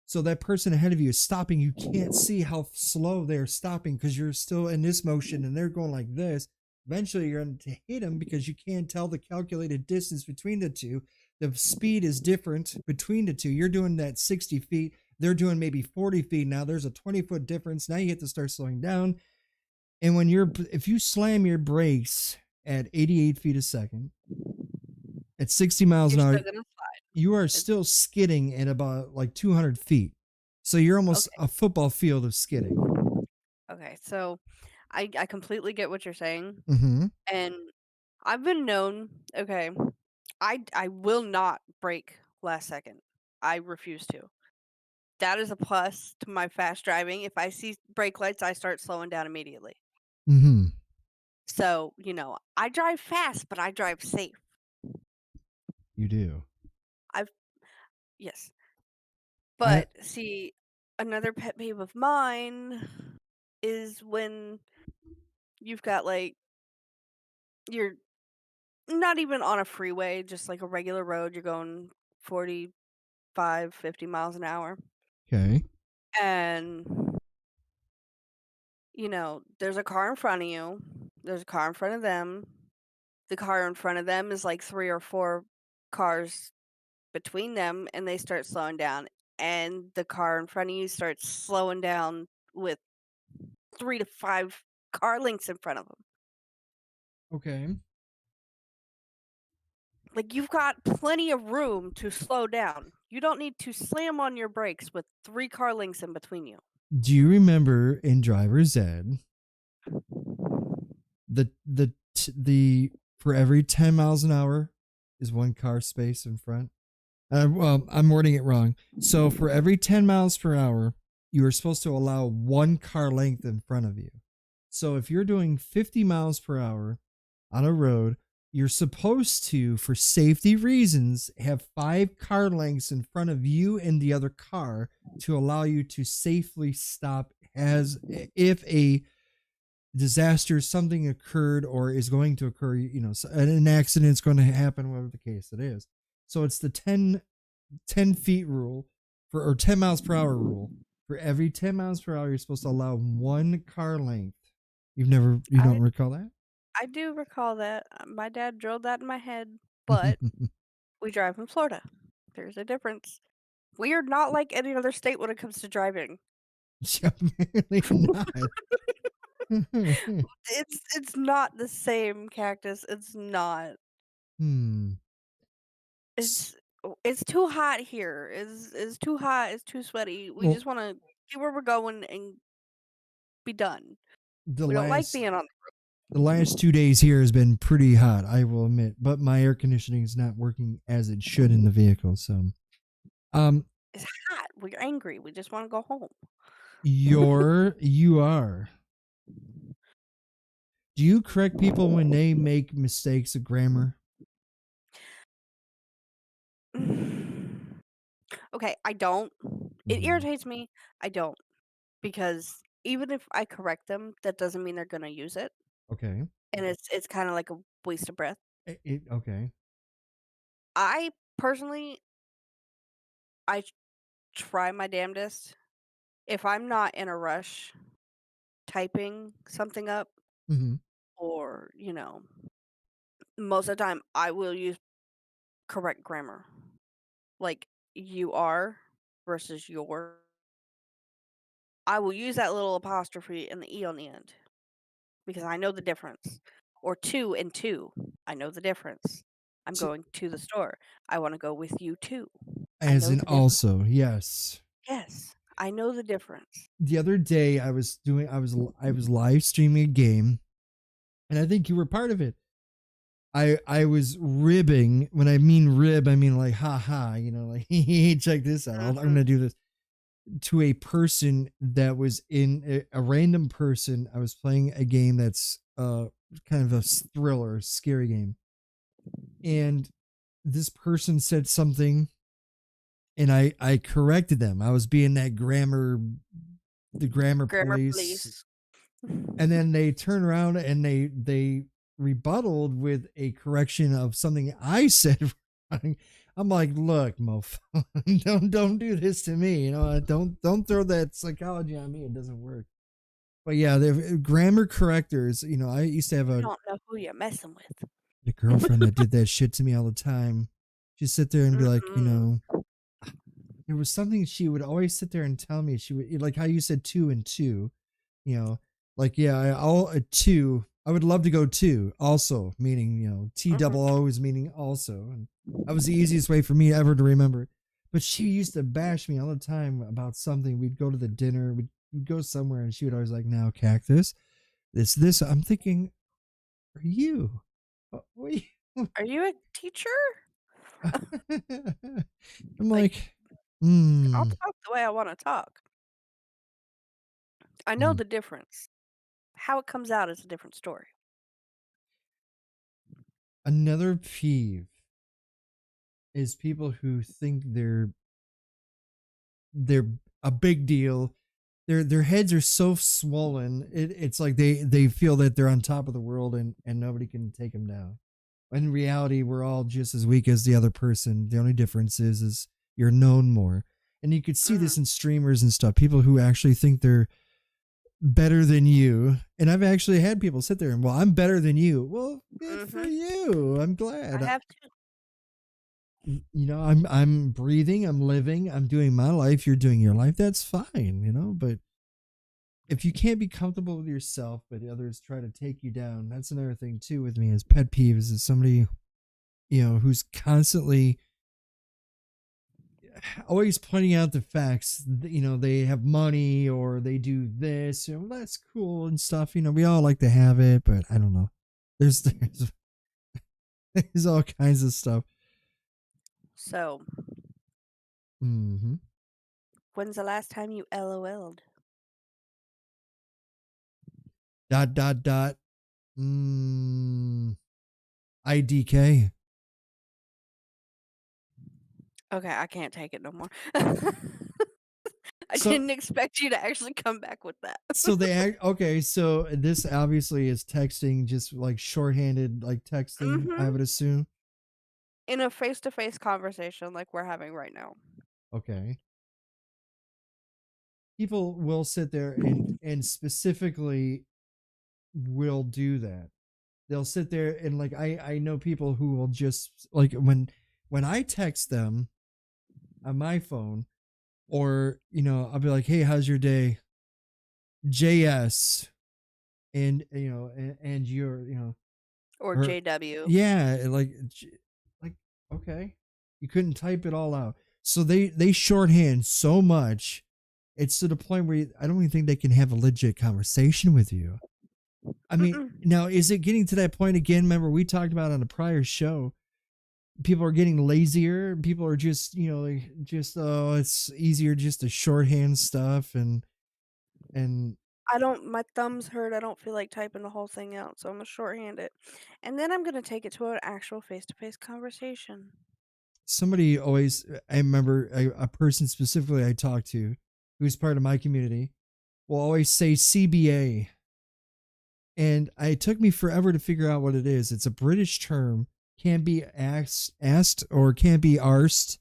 So that person ahead of you is stopping. You can't see how slow they're stopping because you're still in this motion and they're going like this. Eventually, you're going to hit them because you can't tell the calculated distance between the two. The speed is different between the two. You're doing that 60 feet. They're doing maybe 40 feet now. There's a 20-foot difference. Now you have to start slowing down. And if you slam your brakes at 88 feet a second, at 60 miles You're an hour, still gonna slide. you are It's still skidding at about like 200 feet. So you're almost okay. a football field of skidding. Okay, so I completely get what you're saying, Mm-hmm. and I've been known. Okay, I will not brake last second. I refuse to. That is a plus to my fast driving. If I see brake lights, I start slowing down immediately. Mm-hmm. So, I drive fast, but I drive safe. You do. I've yes. I But see, another pet peeve of mine is when you've got like you're not even on a freeway, just like a regular road, you're going 45, 50 miles an hour. okay. And there's a car in front of you. There's a car in front of them. The car in front of them is like 3 or 4 cars between them, and they start slowing down, and the car in front of you starts slowing down with 3 to 5 car lengths in front of them. Okay. Like, you've got plenty of room to slow down. You don't need to slam on your brakes with 3 car lengths in between you. Do you remember in driver's ed the for every 10 miles an hour is one car space in front? Well, I'm wording it wrong. So for every 10 miles per hour, you are supposed to allow one car length in front of you. So if you're doing 50 miles per hour on a road, you're supposed to, for safety reasons, have 5 car lengths in front of you and the other car to allow you to safely stop has, if a disaster, something occurred or is going to occur, an accident's going to happen, whatever the case it is. So it's the 10 feet rule or 10 miles per hour rule. For every 10 miles per hour, you're supposed to allow one car length. You I don't recall that? I do recall that. My dad drilled that in my head, but we drive in Florida. There's a difference. We are not like any other state when it comes to driving. Apparently not. It's not the same, Cactus. It's not. Hmm. It's it's too hot here. It's too hot. It's too sweaty. We Well, just want to get where we're going and be done. the We don't like last being on. the last 2 days here has been pretty hot, I will admit, but my air conditioning is not working as it should in the vehicle. So, um, It's hot. We're angry. We just want to go home. you are. Do you correct people when they make mistakes of grammar? Okay, I don't. It Mm, irritates me. I don't because even if I correct them, that doesn't mean they're gonna use it, okay. and it's kind of like a waste of breath. Okay. I personally, I try my damnedest. If I'm not in a rush typing something up, Hmm. or most of the time I will use correct grammar, like you are versus your. I will use that little apostrophe and the e on the end because I know the difference. Or two and two, I know the difference. I'm So, going to the store. I want to go with you too. I as know in the difference. also, yes. Yes, I know the difference. The other day, I was live streaming a game, and I think you were part of it. I was ribbing. When I mean rib, I mean like ha ha. Like check this out. I'm Mhm. gonna do this to a person that was in a random person. I was playing a game that's kind of a thriller, scary game, and this person said something, and I corrected them. I was being the grammar Grammar police, police. and then they turn around and they rebutted with a correction of something I said wrong. I'm like, look, mofo, don't do this to me. Don't throw that psychology on me. It doesn't work. But yeah, the grammar correctors. I used to have You don't know who you're messing with. a girlfriend that did that shit to me all the time. She'd sit there and be like, Mm-mm. there was something she would always sit there and tell me. She would, like how you said two and two, you know, like, yeah, I'll a two. I would love to go two, also meaning, T Mhm. double O is meaning also. And that was the easiest way for me ever to remember it. But she used to bash me all the time about something. We'd go to the dinner, we'd go somewhere, and she would always like, now, Cactus, this. I'm thinking, are you? What are you? Are you a teacher? I'm Like, like, I'll hmm. talk the way I want to talk. I know Hmm. the difference. How it comes out is a different story. Another peeve is people who think they're a big deal. Their heads are so swollen. It's like they feel that they're on top of the world, and nobody can take them down. In reality, we're all just as weak as the other person. The only difference is you're known more. And you could see Mhm. this in streamers and stuff. People who actually think they're better than you. And I've actually had people sit there and, well, I'm better than you. Well, good for Mhm. you. I'm I glad. have to. I'm breathing, I'm living, I'm doing my life, you're doing your life. That's fine. But if you can't be comfortable with yourself, but others try to take you down, that's another thing too with me. Is pet peeves is somebody who's constantly always pointing out the facts. They have money or they do this. That's cool and stuff. We all like to have it, but I don't know. There's all kinds of stuff. So, Hmm. when's the last time you LOL'd? Dot dot dot. Mm, IDK. Okay, I can't take it no more. I So didn't expect you to actually come back with that. they act okay, so this obviously is texting, just like shorthanded like texting, I Mhm. would assume. In a face-to-face conversation like we're having right now. Okay. People will sit there and specifically will do that. They'll sit there and like I know people who will just like when I text them on my phone, or I'll be like, "Hey, how's your day?" JS, and you're Or or JW. yeah, like okay, you couldn't type it all out. So they shorthand so much, it's to the point where I don't even think they can have a legit conversation with you. I mean, Mm-mm. now is it getting to that point again? Remember, we talked about on a prior show, people are getting lazier. People are just, like, just, oh, it's easier just to shorthand stuff and I don't my thumbs hurt, I don't feel like typing the whole thing out, so Imma shorthand it, and then I'm gonna take it to an actual face-to-face conversation. somebody always, I remember a person specifically I talked to who's part of my community will always say CBA. And it took me forever to figure out what it is. It's a British term, can be asked or can be arsed.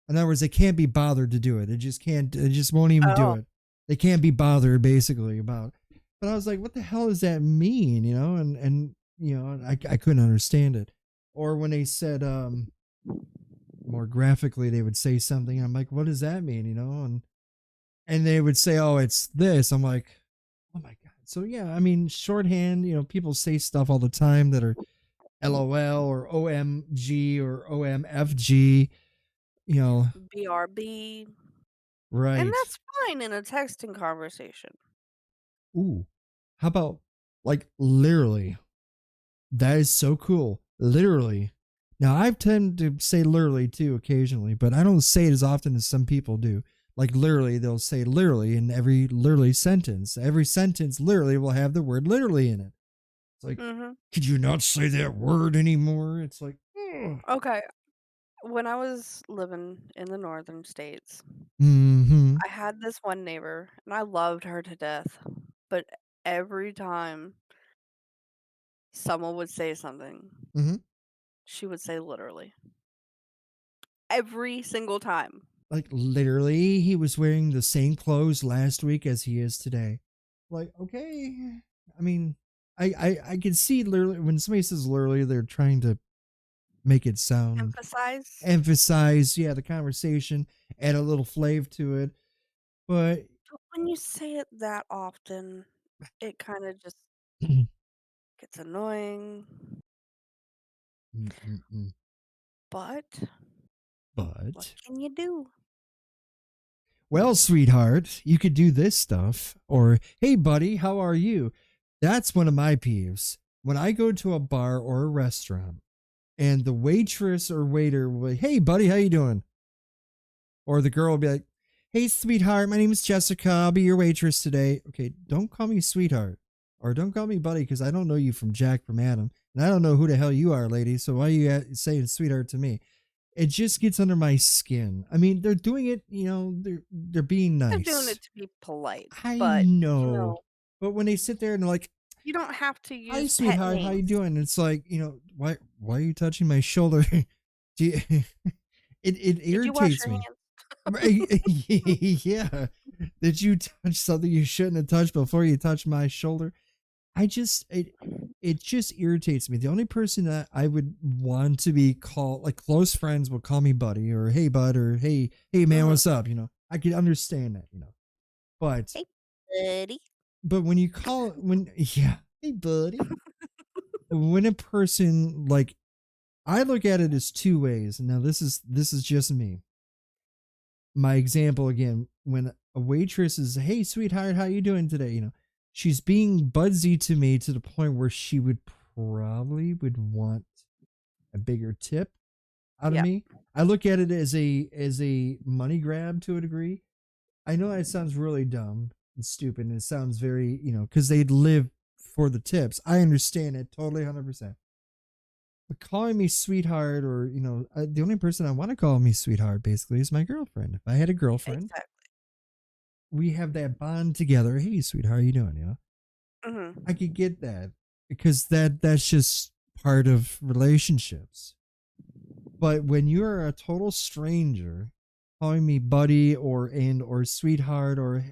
In other words, they can't be bothered to do it. It just can't. It just won't even do Oh. it. They can't be bothered, basically, about. But I was like, what the hell does that mean? I couldn't understand it. Or when they said more graphically, they would say something. I'm like, what does that mean? And they would say, oh, it's this. I'm like, oh my god. So yeah, I mean, shorthand. People say stuff all the time that are LOL or OMG or OMFG. You know, BRB, and right? that's fine in a texting conversation. Ooh, how about like literally? That is so cool. Literally. Now I tend to say literally too occasionally, but I don't say it as often as some people do. Like literally, they'll say literally in every literally sentence. Every sentence literally will have the word literally in it. It's like, Mhm. could you not say that word anymore? It's like, mm Okay, when I was living in the northern states, hmm. I had this one neighbor, and I loved her to death, but every time someone would say something, Hmm. she would say literally. Every single time. Like literally, he was wearing the same clothes last week as he is today. Like, okay. I mean, I can see literally when somebody says literally, they're trying to make it sound Emphasize. emphasize, yeah, the conversation, add a little flavor to it. But But when you say it that often, it kinda just gets annoying, but what but can you do? well, sweetheart, you could do this stuff. Or, hey, buddy, how are you? That's one of my peeves. When I go to a bar or a restaurant and the waitress or waiter will be, hey, buddy, how you doing? Or the girl will be like, hey, sweetheart, my name is Jessica. I'll be your waitress today. Okay, don't call me sweetheart. Or don't call me buddy because I don't know you from Jack from Adam. And I don't know who the hell you are, lady. So why are you saying sweetheart to me? It just gets under my skin. I mean, they're doing it, they're being They're doing nice. it to be polite, I but, know. But when they sit there and they're like, you don't have to "Hi, use pet sweetheart, how you names. doing?" It's like, why are you touching my shoulder? Do you, it "Did you wash irritates your me. hands?" Right, yeah. Did you touch something you shouldn't have touched before you touched my shoulder? It just irritates me. The only person that I would want to be called, like close friends will call me buddy or hey bud or hey man, Mhm. what's up? I could understand that. But "Hey, buddy." when you call when yeah, hey buddy. When a person like I look at it as two ways. Now this is just me. My example again, when a waitress is, hey sweetheart, how you doing today? She's being budsy to me to the point where she would probably would want a bigger tip out of Yeah. me. I look at it as a money grab to a degree. I know that sounds really dumb and stupid, and it sounds very, because they'd live for the tips. I understand it totally 100%. But calling me sweetheart, or the only person I want to call me sweetheart basically is my girlfriend. If I had a girlfriend, Exactly. we have that bond together. Hey, sweetheart, how you doing? You know, I Mhm. could get that because that's just part of relationships. But when you're a total stranger calling me buddy or sweetheart or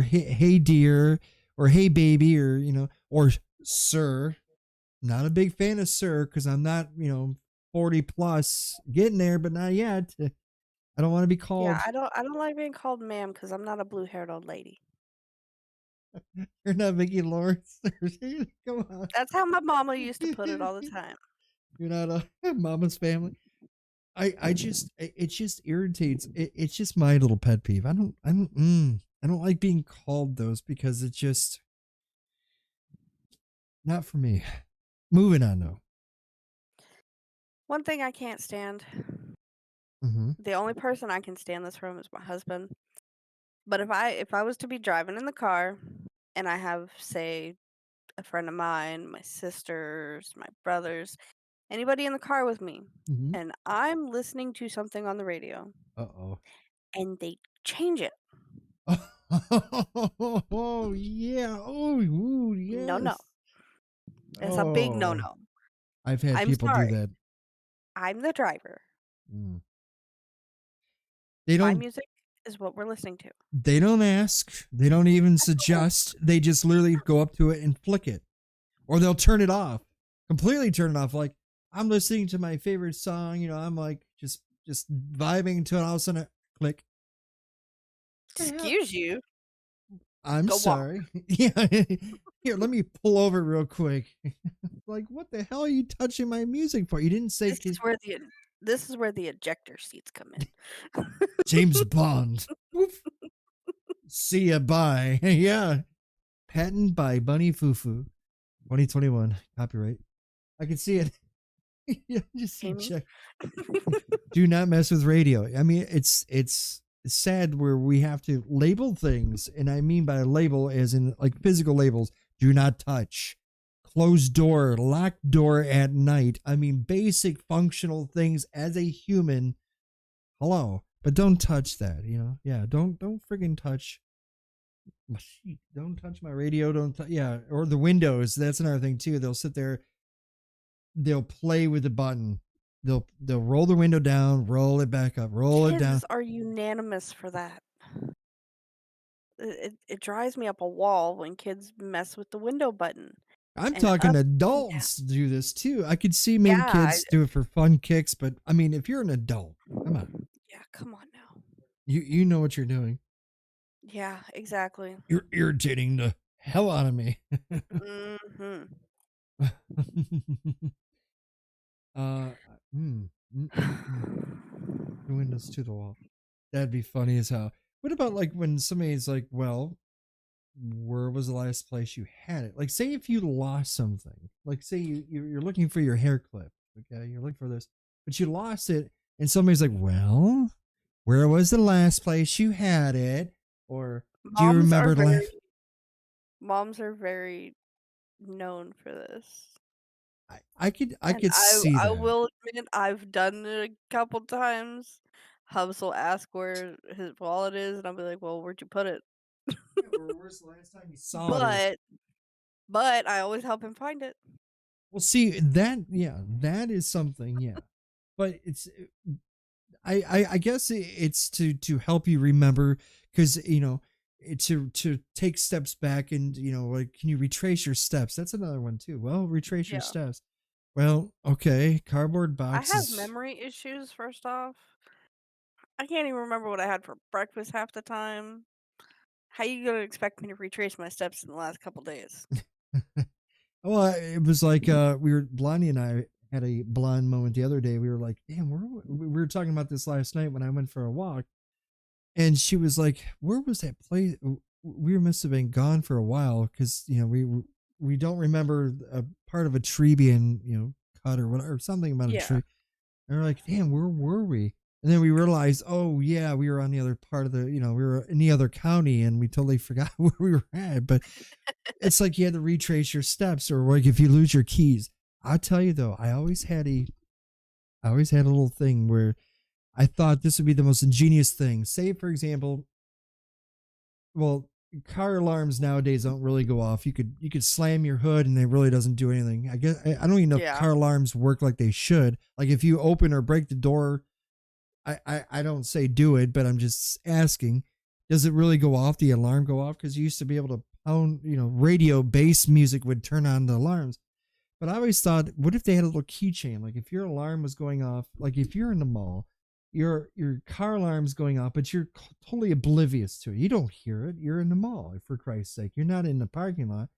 hey dear or hey baby or or sir, not a big fan of sir because I'm not 40 plus, getting there but not yet. I don't want to be Yeah, called. I don't like being called ma'am because 'cause I'm not a blue-haired old lady. You're not Mickey Lawrence. Come on. That's how my mama used to put it all the time. You're not a mama's family. I just it just irritates. It's just my little pet peeve. I don't like being called those because it's just not for me. Moving on though. One thing I can't stand, Mm-hmm. the only person I can stand this from is my husband. But if I was to be driving in the car and I have, say, a friend of mine, my sisters, my brothers, anybody in the car with me, Mm-hmm. and I'm listening to something on the radio Uh and they change it. oh. Oh yeah. Oh ooh, No, no. yes. It's a big Oh, no-no. I've had I'm people do sorry. that. I'm the driver. Mm. They My don't music is what we're listening to. they don't ask. They don't even suggest. They just literally go up to it and flick it. Or they'll turn it off. Completely turn it off. Like I'm listening to my favorite song, I'm like just vibing to it, all of a sudden click. Yeah. Excuse you. I'm Go on. sorry. Yeah. Here, let me pull over real quick. Like, what the hell are you touching my music for? You didn't say This is where the this is where the ejector seats come in. James Bond. Woof. See ya, bye. Yeah. Patent by Bunny Fufu, 2021. Copyright. I can see it. Yeah, just see Amy? check. Do not mess with radio. I mean, it's sad where we have to label things, and I mean by label as in like physical labels. Do not touch. Closed door, locked door at night. I mean, basic functional things as a human. Hello, but don't touch that. Yeah, don't friggin' touch. Don't touch my radio. Yeah, or the windows. That's another thing too. They'll sit there. They'll play with the button. They'll roll the window down, roll it back up, roll it down. Kids are unanimous for that. It drives me up a wall when kids mess with the window button I'm and talking up and down. adults do this too. I could see maybe Yeah, kids do it for fun kicks, but I mean, if you're an adult, come on, yeah, come on now. you know what you're doing. Yeah, exactly. You're irritating the hell out of me. Mhm. uh, mm, the windows to the wall. That'd be funny as hell. What about like when somebody's like, well, where was the last place you had it? Like, say if you lost something, like say you're looking for your hair clip, okay, you're looking for this, but you lost it, and somebody's like, well, where was the last place you had it? Or do you Moms are remember very last? moms are very known for this. I And could see I that. will admit I've done it a couple times. Hubs will ask where his wallet is, and I'll be like, "Well, where'd you put it?" Yeah, or where's the last time you saw it? Or But but I always help him find it. well, see that, yeah, that is something, yeah, but it's I guess it's to help you remember because to take steps back and like can you retrace your steps? That's another one too. Well, retrace your Yeah. steps. Well, okay, cardboard I have boxes. memory issues, first off. I can't even remember what I had for breakfast half the time. How you gonna expect me to retrace my steps in the last couple days? Well, it was like Blondie and I had a blonde moment the other day. We were like, damn, we were talking about this last night when I went for a walk, and she was like, where was that place? We must have been gone for a while because we don't remember a part of a tree being cut or whatever, something about a Yeah. tree. And we're like, damn, where were we? And then we realized, oh yeah, we were on the other part of the, we were in the other county, and we totally forgot where we were at. But it's like you had to retrace your steps, or like if you lose your keys. I'll tell you though, I always had a little thing where I thought this would be the most ingenious thing. Say, for example, well, car alarms nowadays don't really go off. You could slam your hood and it really doesn't do anything. I guess I don't even know if Yeah. car alarms work like they should. Like if you open or break the door, I don't say do it, but I'm just asking, does it really go off? The alarm go off? Because you used to be able to pound, radio bass music would turn on the alarms. But I always thought, what if they had a little keychain? Like if your alarm was going off, like if you're in the mall, your car alarm's going off, but you're totally oblivious to it. You don't hear it. You're in the mall, for Christ's sake. You're not in the parking lot.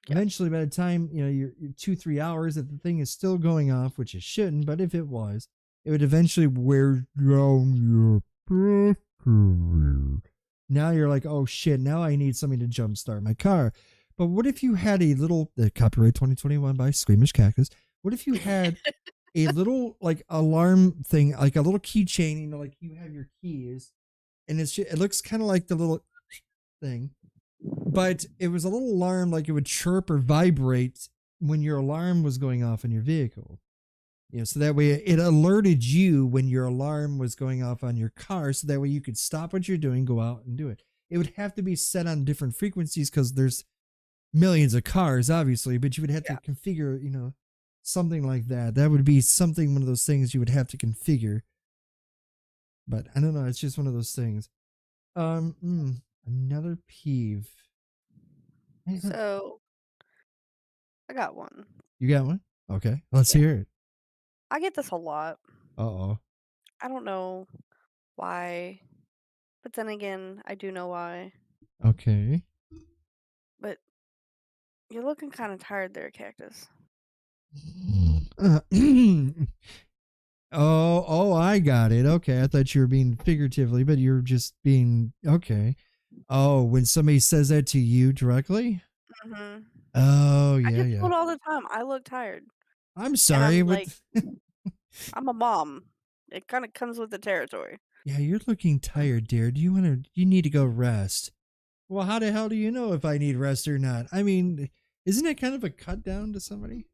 Yep. Eventually, by the time you're 2-3 hours, that the thing is still going off, which it shouldn't. But if it was, it would eventually wear down your battery. Now you're like, oh shit! Now I need something to jumpstart my car. But what if you had a little copyright 2021 by Squeamish Cactus? What if you had a little like alarm thing, like a little keychain? Like you have your keys, and it looks kind of like the little thing, but it was a little alarm, like it would chirp or vibrate when your alarm was going off in your vehicle. So that way it alerted you when your alarm was going off on your car, so that way you could stop what you're doing, go out and do it. It would have to be set on different frequencies because there's millions of cars, obviously, but you would have to Yeah. configure, something like that. That would be something, one of those things you would have to configure. But I don't know. It's just one of those things. Another peeve. So I got one. You got one? Okay, let's Yeah. hear it. I get this a lot. Uh oh. I don't know why, but then again, I do know why. Okay. But you're looking kind of tired there, Cactus. Uh, oh, I got it. Okay, I thought you were being figuratively, but you're just being okay. Oh, when somebody says that to you directly? Mhm. Oh, I yeah, get yeah. told all the time, I look tired, I'm and sorry, I'm but like, I'm a mom. It kind of comes with the territory. yeah, you're looking tired, dear. You need to go rest. Well, how the hell do you know if I need rest or not? I mean, isn't it kind of a cut down to somebody?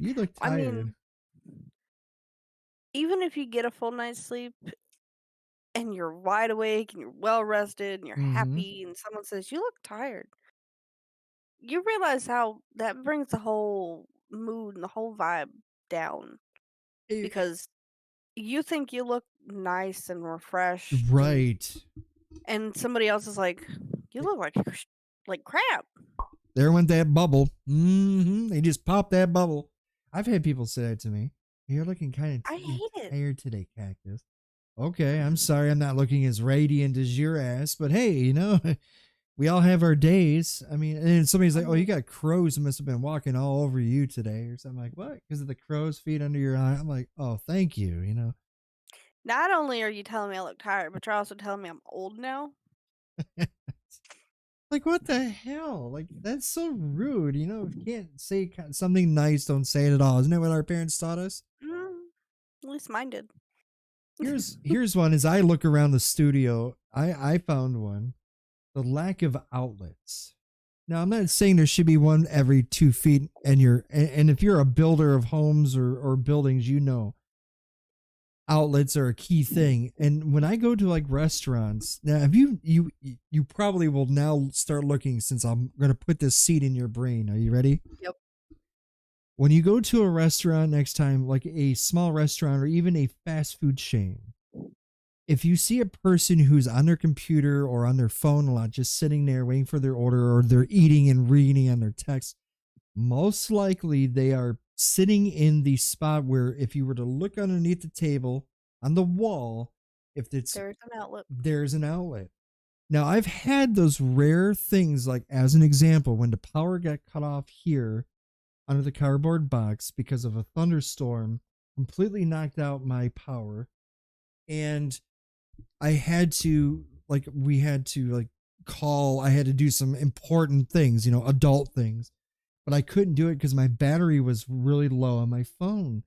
You look I mean, tired. even if you get a full night's sleep and you're wide awake and you're well rested and you're Mm-hmm. happy, and someone says, "You look tired," you realize how that brings the whole mood and the whole vibe down because you think you look nice and refreshed, Right. and somebody else is like, "You look like crap." There went that bubble. They just popped that bubble. I've had people say that to me. You're looking kind of I hate it. tired today, Cactus. Okay, I'm sorry I'm not looking as radiant as your ass, but hey, we all have our days. I mean, and somebody's I like, "Oh, you mean, got crows that must have been walking all over you today," or something like, "What? Because of the crow's feet under your eye?" I'm like, "Oh, thank you." not only are you telling me I look tired, but you're also telling me I'm old now. Like, what the hell? Like, that's so rude. If you can't say something nice, don't say it at all. Isn't that what our parents taught us? Mm, at least mine did. Here's one. As I look around the studio, I found one. The lack of outlets. Now, I'm not saying there should be one every 2 feet, and if you're a builder of homes or buildings, outlets are a key thing. And when I go to like restaurants, now have you probably will now start looking, since I'm gonna put this seed in your brain. Are you ready? Yep. When you go to a restaurant next time, like a small restaurant or even a fast food chain, if you see a person who's on their computer or on their phone a lot, just sitting there waiting for their order, or they're eating and reading on their text, most likely they are sitting in the spot where if you were to look underneath the table on the wall, if it's There's an outlet. there's an outlet. Now I've had those rare things, like as an example, when the power got cut off here under the cardboard box because of a thunderstorm, completely knocked out my power. And I had to we had to call, I had to do some important things, adult things, but I couldn't do it because my battery was really low on my phone.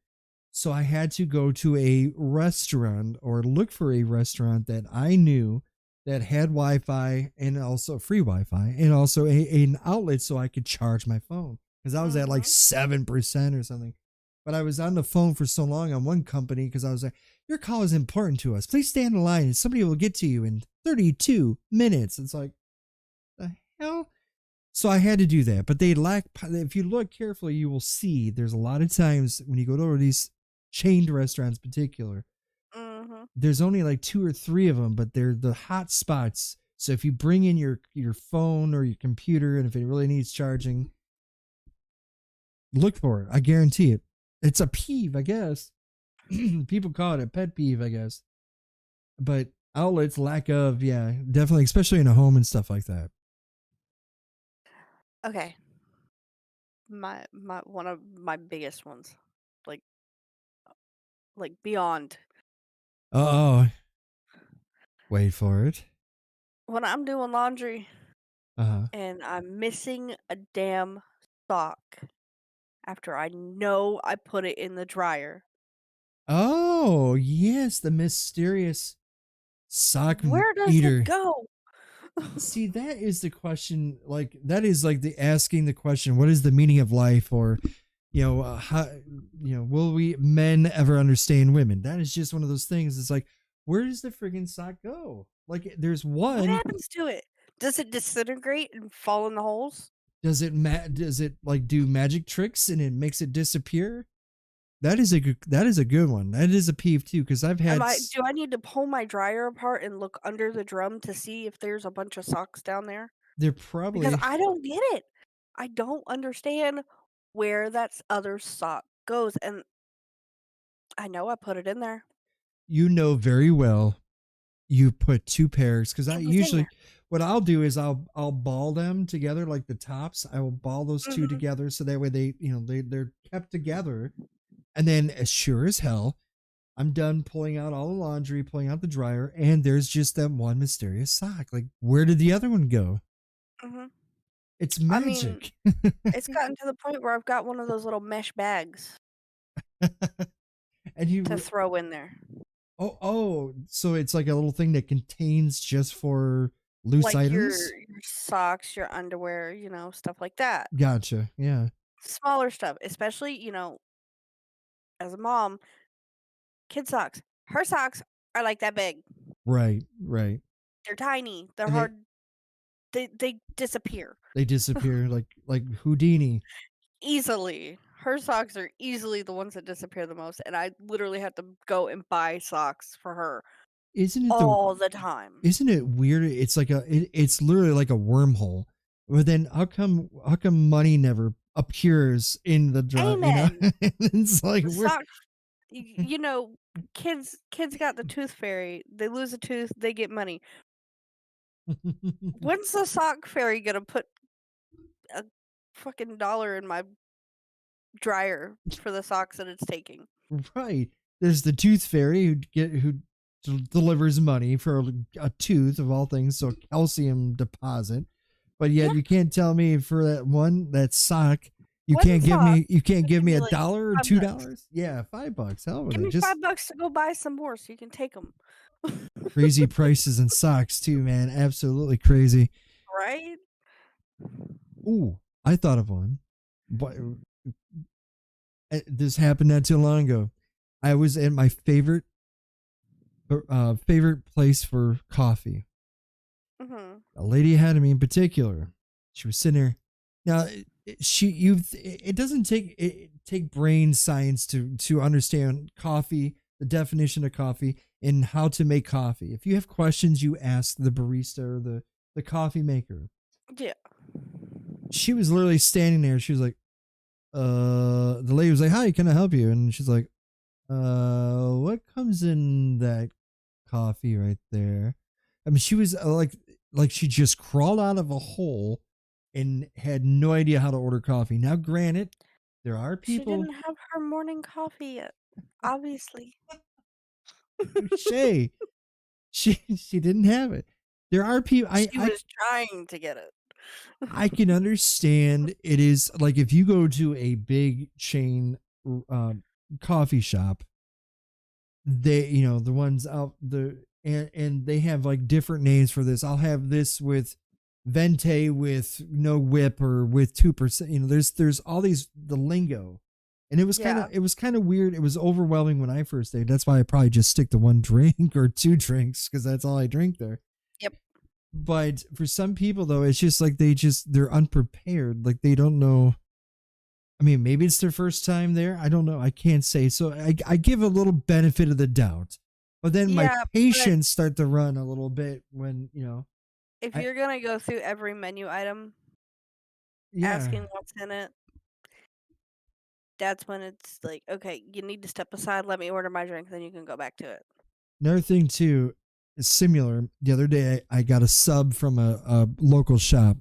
So I had to go to a restaurant, or look for a restaurant that I knew that had Wi-Fi, and also free Wi-Fi, and also an outlet so I could charge my phone, because I was at like Mhm. 7% or something. But I was on the phone for so long on one company because I was like, "Your call is important to us. Please stay on the line and somebody will get to you in 32 minutes." It's like, hell? So I had to do that, but they lack. If you look carefully, you will see there's a lot of times when you go to these chained restaurants, in particular, Mhm. there's only like two or three of them, but they're the hot spots. So if you bring in your phone or your computer, and if it really needs charging, look for it. I guarantee it. It's a peeve, I guess. People call it a pet peeve, I guess. But outlets lack of, yeah, definitely, especially in a home and stuff like that. Okay. My one of my biggest ones. Like beyond. Oh, wait for it. When I'm doing laundry Uh huh. and I'm missing a damn sock after I know I put it in the dryer. Oh, yes, the mysterious sock Where does it eater. go? See, that is the question. Like, that is like the asking the question, what is the meaning of life? Or, how, will we men ever understand women? That is just one of those things. It's like, where does the friggin' sock go? Like, there's What one. happens to it? Does it disintegrate and fall in the holes? Does it like do magic tricks and it makes it disappear? That is a good one. That is a peeve too, because I've Am had I do I need to pull my dryer apart and look under the drum to see if there's a bunch of socks down there? they're Because probably I don't get it. I don't understand where that other sock goes, and I know I put it in there. very well you put two pairs, because I It was in usually there. what I'll do is I'll ball them together, like the tops. I will ball those two Mhm, together so that way they're kept together. And then as sure as hell, I'm done pulling out all the laundry, pulling out the dryer, and there's just that one mysterious sock. Like, where did the other one go? mhm. It's I mean, magic. it's gotten to the point where I've got one of those little mesh bags And to you throw in there. so it's like a little thing that contains just for loose Like items? your socks, your underwear, stuff like that. Gotcha. Yeah. Smaller stuff, especially, as a mom, kid socks. Her socks are like that big. Right, right. They're tiny. They're And hard. They disappear they disappear like Houdini. easily. Her socks are easily the ones that disappear the most, and I literally have to go and buy socks for her Isn't it the all the time. isn't it weird? It's like it's literally like a wormhole. But then how come money never appears in the drive, Amen. It's like The we're socks, kids got the tooth fairy. They lose a tooth, they get money. When's the sock fairy gonna put a fucking dollar in my dryer for the socks that it's taking? right. There's the tooth fairy who delivers money for a tooth of all things, so calcium deposit. But yet Yeah, you can't tell me for that sock, you one can't give sock me you can't should give give me me, a like, dollar or 5 bucks. $2. Yeah, $5. Hell with Give it. me Just 5 bucks to go buy some more so you can take them. crazy prices and socks too, man. Absolutely crazy. Right? Ooh, I thought of one. But this happened not too long ago. I was at my favorite place for coffee. Mhm. A lady ahead of me in particular, she was sitting there. Now, it doesn't take brain science to understand coffee, the definition of coffee, and how to make coffee. If you have questions, you ask the barista or the coffee maker. Yeah. She was literally standing there. She was like, the lady was like, "Hi, can I help you?" And she's like, what comes in that coffee right there?" I mean, she was like she just crawled out of a hole and had no idea how to order coffee. Now, granted, there are She people. didn't have her morning coffee yet, obviously. Touche. She didn't have it. There are people. She was trying to get it. I can understand. It is like if you go to a big chain um, coffee shop, they the ones out the and they have like different names for this. I'll have this with vente with no whip or with 2%. There's all these the lingo, and Yeah. it was kind of weird. It was overwhelming when I first ate. That's why I probably just stick to one drink or two drinks, because that's all I drink there. Yep. But for some people though, it's just like they're unprepared. Like they don't know. I mean, maybe it's their first time there. I don't know. I can't say. So I give a little benefit of the doubt. But then my Yeah, but patience start to run a little bit when, if I you're gonna go through every menu item yeah. asking what's in it, that's when it's like, "Okay, you need to step aside, let me order my drink, then you can go back to it." Another thing too is similar. The other day I got a sub from a local shop,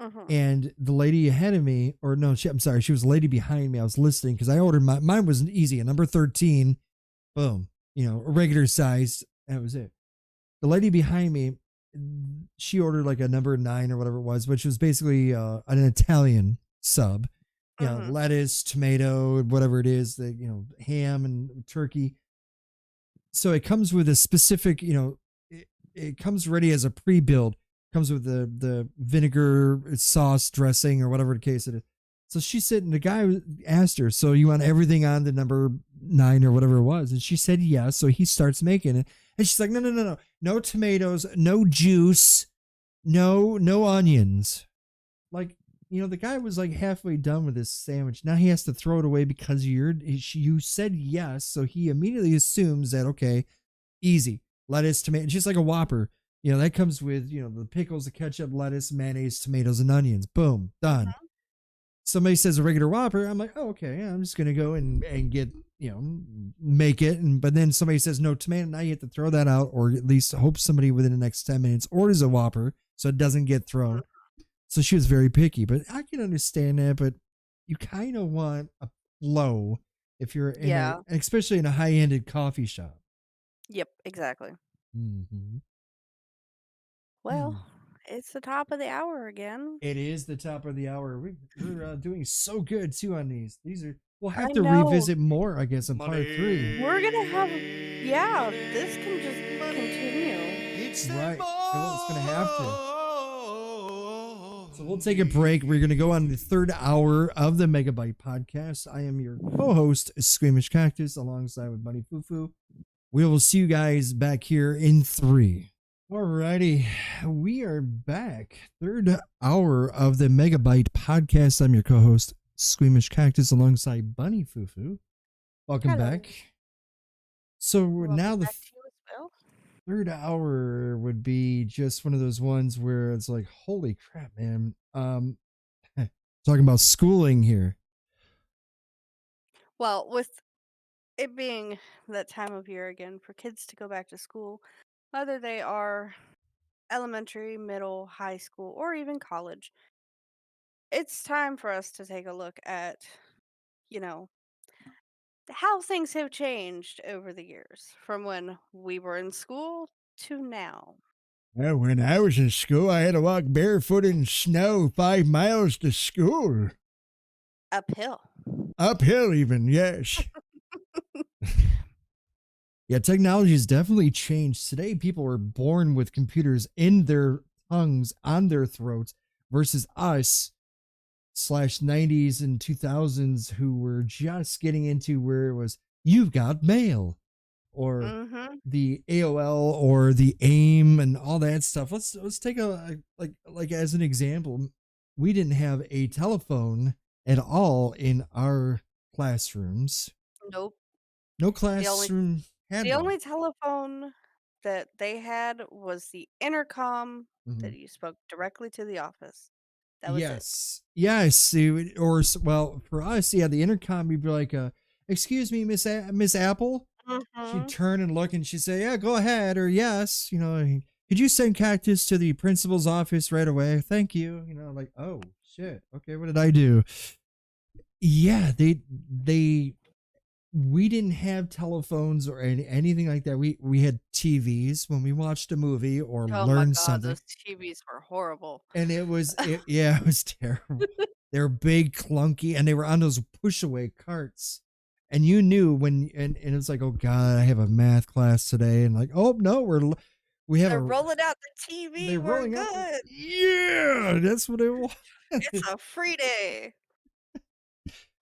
Mhm, and the lady ahead of me, or no, I'm sorry, she was a lady behind me. I was listening because I ordered mine was easy, a number 13, boom, a regular size. That was it. The lady behind me, she ordered like a number 9 or whatever it was, which was basically an Italian sub. mhm, Lettuce, tomato, whatever it is, ham and turkey. So it comes with a specific, it comes ready as a pre-build. Comes with the vinegar sauce dressing or whatever the case it is. So she's sitting. The guy asked her, "So you want everything on the number 9 or whatever it was?" And she said yes. So he starts making it, and she's like, "No, no, no, no, no tomatoes, no juice, no onions." Like, the guy was like halfway done with his sandwich. Now he has to throw it away because you said yes. So he immediately assumes that, okay, easy, lettuce, tomato, just like a Whopper. That comes with the pickles, the ketchup, lettuce, mayonnaise, tomatoes, and onions. Boom, done. mhm, Somebody says a regular Whopper, I'm like, oh, okay, yeah, I'm just gonna go and get make it, but then somebody says no tomato. Now you have to throw that out, or at least hope somebody within the next 10 minutes orders a Whopper so it doesn't get thrown. mhm. So she was very picky, but I can understand that. But you kind of want a flow if you're Yeah, especially in a high-ended coffee shop. yep, exactly. Mm-hmm. Well, it's the top of the hour again. It is the top of the hour. We're doing so good too on these. We'll have I to know. revisit more, I guess, in part 3. We're gonna have yeah, this can just continue. Right. Well, it's gonna have to. So we'll take a break. We're gonna go on the third hour of the Megabyte podcast. I am your co-host, Squeamish Cactus, alongside with Bunny Fufu. We will see you guys back here in 3. Alrighty, we are back. Third hour of the Megabyte podcast. I'm your co-host, Squeamish Cactus, alongside Bunny Fufu. Welcome Hello. back. So Welcome now the back to you as well. third hour would be just one of those ones where it's like, holy crap, man. Talking about schooling here. Well, with it being that time of year again for kids to go back to school, whether they are elementary, middle, high school, or even college, it's time for us to take a look at, you know, how things have changed over the years from when we were in school to now. Well, when I was in school, I had to walk barefoot in snow 5 miles to school. Uphill. Uphill, even, yes. Yeah, technology has definitely changed. Today, people are born with computers in their tongues, on their throats, versus us slash 90s and 2000s who were just getting into where it was, you've got mail, or Mhm. the AOL or the AIM and all that stuff. Let's take like as an example. We didn't have a telephone at all in our classrooms. Nope. No The only classroom had the one. only telephone that they had was the intercom Mhm. that you spoke directly to the office. That was it. Yes. Well, for us, yeah, the intercom, you'd be like, "Excuse me, Miss Apple." She'd Mhm. turn and look, and she'd say, "Yeah, go ahead," or "Yes." Could you send Cactus to the principal's office right away? Thank you. Like, oh shit. Okay, what did I do? Yeah, they we didn't have telephones or anything like that. We had TVs when we watched a movie or Oh my learned god, something. those TVs were horrible. And yeah, it was terrible. They were big, clunky, and they were on those push away carts. And you knew and it's like, oh God, I have a math class today. And like, oh no, we have They're a, rolling out the TV, they're we're rolling out. good. Yeah, that's what it was. It's a free day.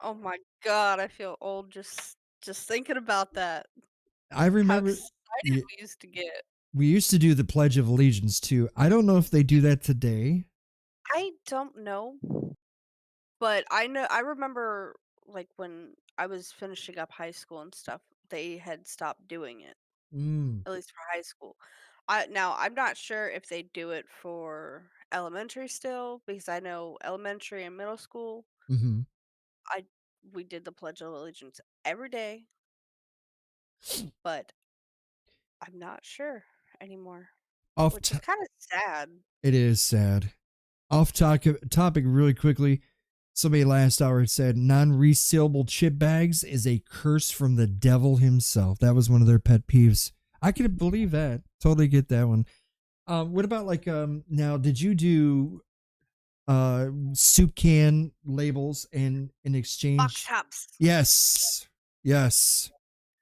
Oh my god, I feel old just thinking about that. I How remember, excited yeah, we used to get. We used to do the Pledge of Allegiance too. I don't know if they do that today. I don't know, but I remember, like, when I was finishing up high school and stuff, they had stopped doing it, Mm, at least for high school. I'm not sure if they do it for elementary still, because I know elementary and middle school, mhm. I we did the Pledge of Allegiance every day, but I'm not sure anymore, Off which t- is kinda sad. it is sad. Off topic really quickly. Somebody last hour said non-resealable chip bags is a curse from the devil himself. That was one of their pet peeves. I could believe that. Totally get that one. What about like now did you do soup can labels and in Box exchange? tops. Yes. Yes.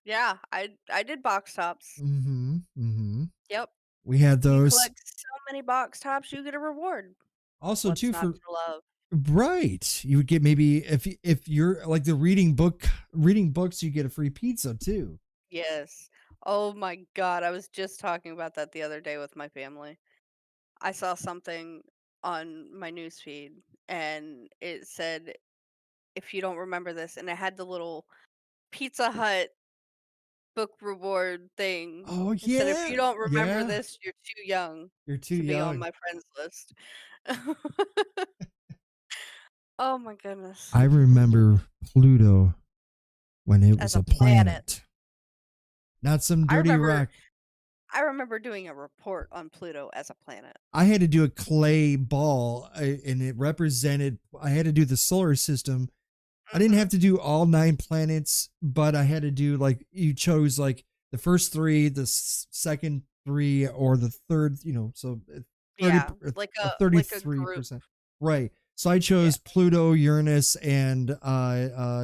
Yeah, I did box tops. Mhm. Mhm. Yep. We had You those. collect so many box tops, you get a reward. Also What's too not for to love? right. You would get maybe if you're like the reading books you get a free pizza too. Yes. Oh my god, I was just talking about that the other day with my family. I saw something on my newsfeed and it said, "If you don't remember this," and it had the little Pizza Hut book reward thing. Oh It said, "If yeah. you don't remember Yeah. this, you're too young You're too to be on young. my friends list." Oh my goodness. I remember Pluto when it As was a a planet. planet, not some I dirty remember rock. I remember doing a report on Pluto as a planet. I had to do a clay ball and it represented, I had to do the solar system. I didn't have Mhm. to do all nine planets, but I had to do like, you chose like the first three, the second three, or the third, so 30, Yeah, like a group. 33%. Right. So I Yeah. chose Pluto, Uranus, and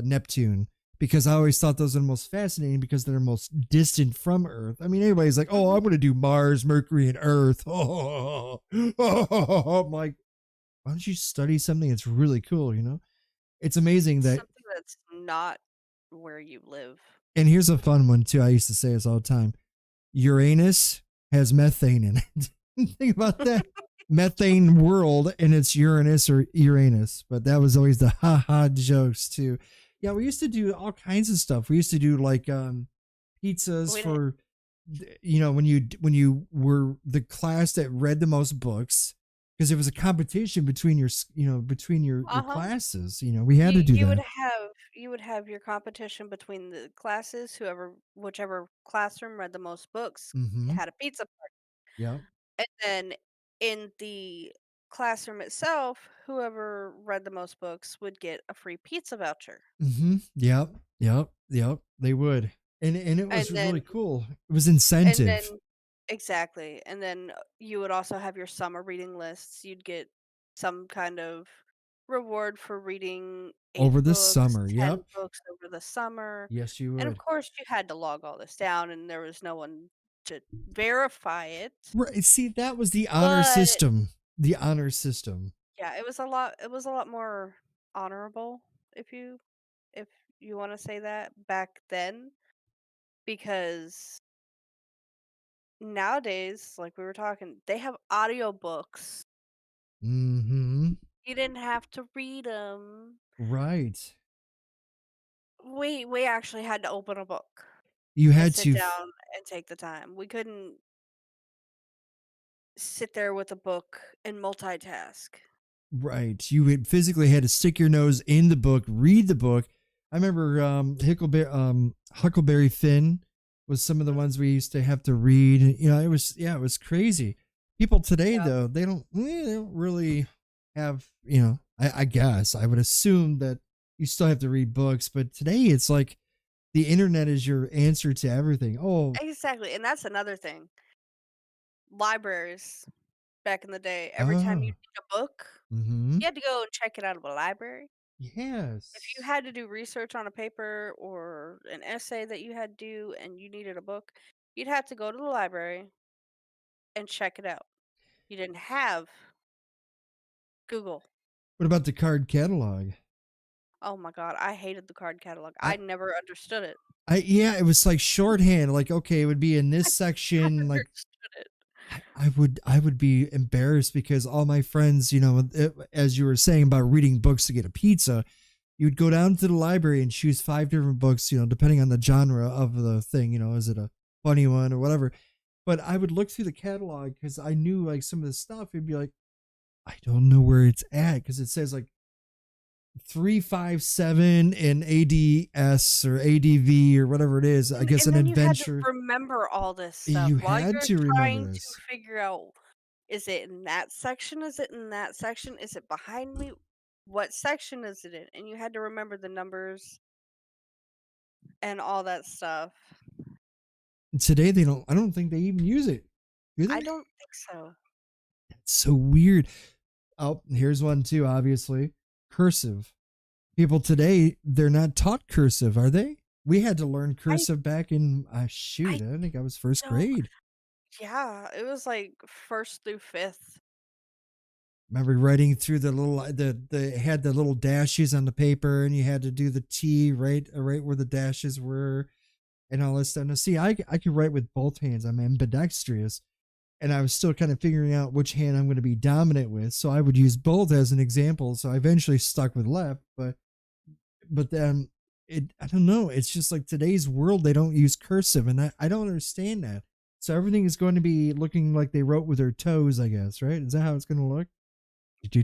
Neptune because I always thought those are the most fascinating because they're most distant from Earth. I mean, everybody's like, oh, Mhm. I'm going to do Mars, Mercury, and Earth. I'm like, why don't you study something that's really cool, It's amazing that, Something that's not where you live. and here's a fun one too. I used to say this all the time. Uranus has methane in it. Think about that. Methane world, and it's Uranus or Uranus. But that was always the ha ha jokes too. Yeah, we used to do all kinds of stuff. We used to do like pizzas We didn't for when you were the class that read the most books because it was a competition between your Uh-huh. classes. We had You to do you would that. have you would have your competition between the classes, whichever classroom read the most books Mm-hmm. had a pizza party. Yep. And then in the classroom itself, whoever read the most books would get a free pizza voucher. Mm-hmm. Yep. Yep. Yep. They would. And it And was then really cool. It was and incentive then exactly, and then, you would also have your summer reading lists. You'd get some kind of reward for reading 8 over the books, summer. 10 Yep. books over the summer, Yes, you and of would. course, you had to log all this down, and there was no one to verify it, Right. See, that was the honor but system. The honor system. yeah, it was a lot more honorable, if you if you wanna say that, back then, because nowadays, like we were talking, they have audiobooks. Mm-hmm. You didn't have to read them. Right. We actually had to open a book You and had sit to. down and take the time. We couldn't sit there with a book and multitask. Right. You had physically had to stick your nose in the book, read the book. I remember Huckleberry Finn was some of the Mm, ones we used to have to read. It was crazy. People today yep, though, they don't really have, I guess I would assume that you still have to read books, but today it's like the internet is your answer to everything. Oh, exactly, and that's another thing. Libraries back in the day, every time you oh, need a book, mm-hmm. you had to go and check it out of a library. If you Yes. had to do research on a paper or an essay that you had to do and you needed a book, you'd have to go to the library and check it out. You didn't have Google. What about the card catalog? Oh my god, I hated the card catalog. I I never understood it. yeah, it was like shorthand. Like, okay, it would be in I this never section, like understood it. I would be embarrassed because all my friends, as you were saying about reading books to get a pizza, you'd go down to the library and choose five different books, depending on the genre of the thing, is it a funny one or whatever. But I would look through the catalog because I knew like some of the stuff. It'd be like, I don't know where it's at because it says like 357 in ADS or ADV or whatever it is. I guess And an then you had to adventure. remember all this stuff You while had you're to remember trying to this. figure out, is it in that section? Is it in that section? Is it behind me? What section is it in? And you had to remember the numbers and all that stuff. Today they don't. I don't think they even use it. Do I they? don't think so. It's so weird. Oh, here's one too. Obviously, cursive. People today they're not taught cursive, are they? We had to learn I cursive back in I shoot. I think I was first don't. grade. Yeah, it was like first through fifth. Remember writing through the little the had the little dashes on the paper, and you had to do the T right where the dashes were, and all this stuff. Now, see, I could write with both hands. I'm ambidextrous, and I was still kind of figuring out which hand I'm going to be dominant with. So I would use both as an example. So I eventually stuck with left, but then I don't know. It's just like today's world, they don't use cursive, and I don't understand that. So everything is going to be looking like they wrote with their toes, I guess, right? Is that how it's going to look?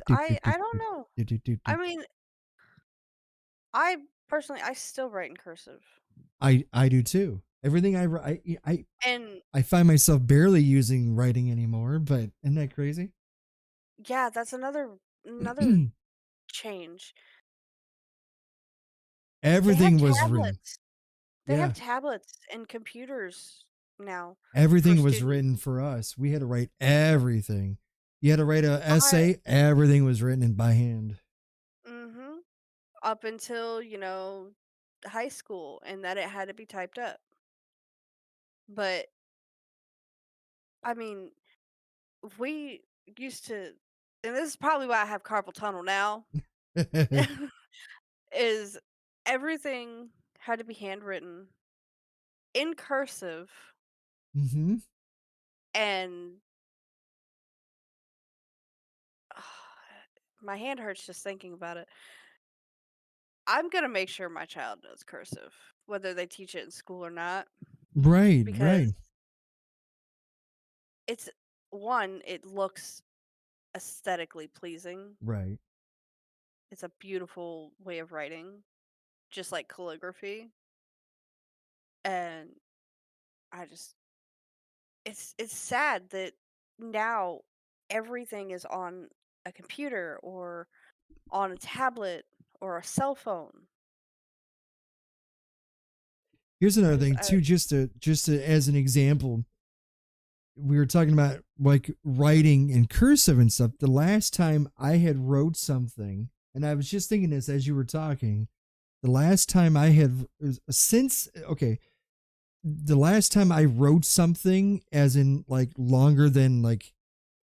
I don't know. I mean, I personally I still write in cursive. I do too. Everything I write, And I find myself barely using writing anymore. But isn't that crazy? yeah, that's another change. They have Everything was written. tablets. They have Yeah, tablets and computers now for everything was students. written for us. We had to write everything. You had to write an I essay. Everything was written in by hand. mhm. Up until, high school and that it had to be typed up. But I mean, we used to, and this is probably why I have carpal tunnel now, is everything had to be handwritten in cursive, hmm and my hand hurts just thinking about it. I'm gonna make sure my child knows cursive, whether they teach it in school or not, Right, because right, it's one, it looks aesthetically pleasing. right. It's a beautiful way of writing, just like calligraphy. And I just it's sad that now everything is on a computer or on a tablet or a cell phone. Here's another I just thing too, just to as an example. We were talking about like writing in cursive and stuff. The last time I had wrote something, and I was just thinking this as you were talking. The last time I had since okay, the last time I wrote something, as in like longer than like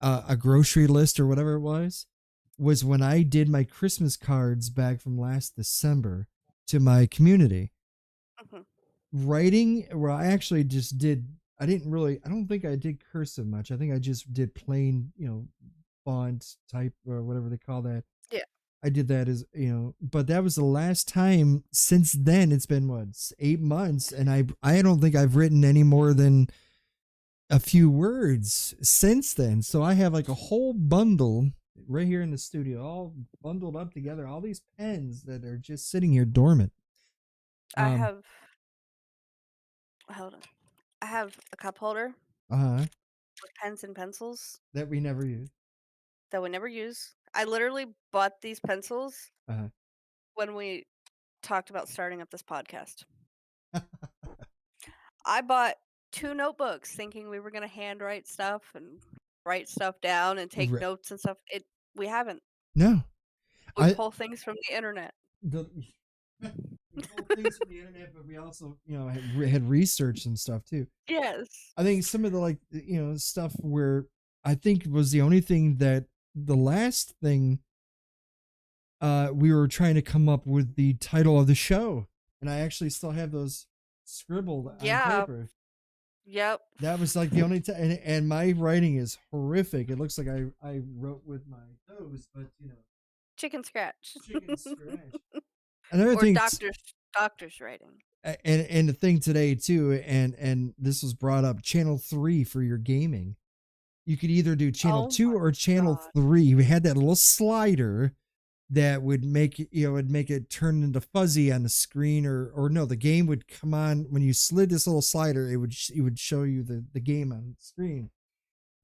a grocery list or whatever it was when I did my Christmas cards back from last December to my community. Mhm. Writing, where I actually just did. I didn't really. I don't think I did cursive much. I think I just did plain, font type or whatever they call that. Yeah, I did that as but that was the last time. Since then, it's been what 8 months, and I don't think I've written any more than a few words since then. So I have like a whole bundle right here in the studio, all bundled up together. All these pens that are just sitting here dormant. I Um. have. Hold on. I have a cup holder Uh huh. with pens and pencils That we never use. that we never use. I literally bought these pencils Uh when we talked about starting up this podcast. huh. I bought 2 notebooks thinking we were gonna handwrite stuff and write stuff down and take notes and stuff. We haven't. No, We I pull things from the internet. the we pull things from the internet, but we also had researched some stuff too. Yes. I think some of the like stuff where I think was the only thing that the last thing we were trying to come up with the title of the show, and I actually still have those scribbled on Yeah, paper. Yep. That was like the only time, and my writing is horrific. It looks like I wrote with my toes, but Chicken scratch. chicken scratch. Another Or thing, doctor's writing. and the thing today too, and this was brought up, channel 3 for your gaming. You could either do channel Oh 2 my or channel god. 3. We had that little slider that would make would make it turn into fuzzy on the screen, or no, the game would come on when you slid this little slider. It would show you the game on the screen.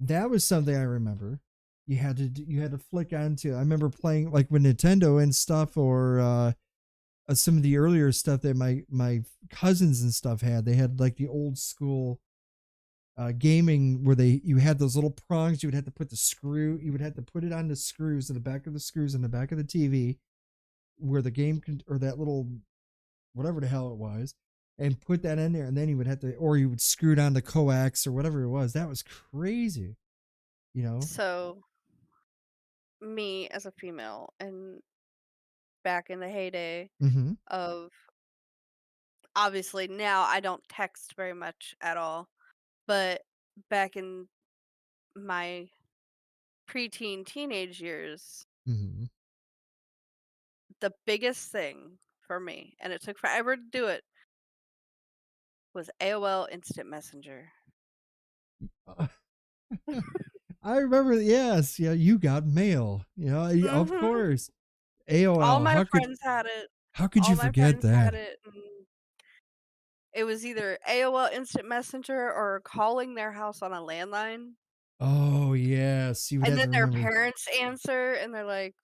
That was something I remember. You had to flick onto. I remember playing like with Nintendo and stuff, or some of the earlier stuff that my cousins and stuff had. They had like the old school gaming where you had those little prongs. You would have to put the screw. You would have to put it on the screws in the back of the screws in the back of the TV, where the game or that little whatever the hell it was, and put that in there, and then you would have to, or you would screw it on the coax or whatever it was. That was crazy, you know. So, me as a female, and back in the heyday Mm-hmm. of, obviously now I don't text very much at all, but back in my preteen teenage years, Mm-hmm. the biggest thing for me, and it took forever to do it, was AOL Instant Messenger. I remember. Yes, yeah. You got mail. Of Mhm. course. All AOL. my How could friends had it. how could All you my forget friends had that? it, and it was either AOL Instant Messenger or calling their house on a landline, Oh yes, you would and have then to their remember. parents answer, and they're like,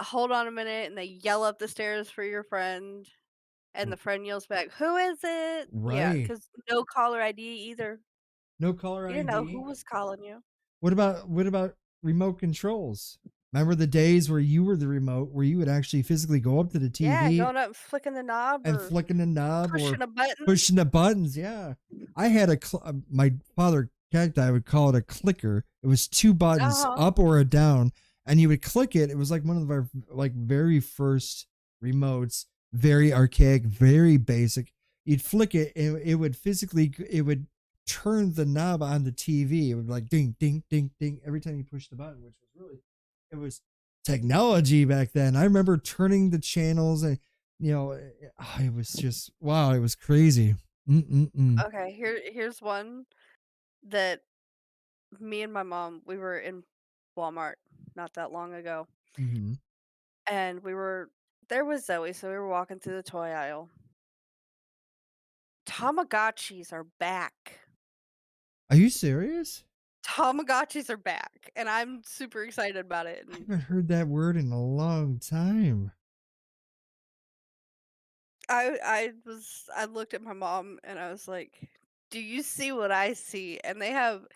"Hold on a minute," and they yell up the stairs for your friend, and the friend yells back, "Who is it?" Yeah, Right. because no caller ID either. No caller You didn't know who ID. was calling you. What about remote controls? Remember the days where you were the remote, where you would actually physically go up to the Yeah, TV going up and flicking the knob and or flicking the knob or pushing a button. pushing the buttons? Yeah, I had my father cacti would call it a clicker. It was two buttons, Uh-huh. up or a down, and you would click it. It was like one of our like very first remotes, very archaic, very basic. You'd flick it, and it would turn the knob on the TV. It would like ding, ding, ding, ding every time you push the button, which was really, it was technology back then. I remember turning the channels, and it was just wow. It was crazy. Mm-mm-mm. Okay, here's one that me and my mom, we were in Walmart not that long ago, Mm-hmm. and there was Zoe, so we were walking through the toy aisle. Tamagotchis are back. Are you serious? Tamagotchis are back, and I'm super excited about it. I And haven't heard that word in a long time. I looked at my mom and I was like, "Do you see what I see?" And they have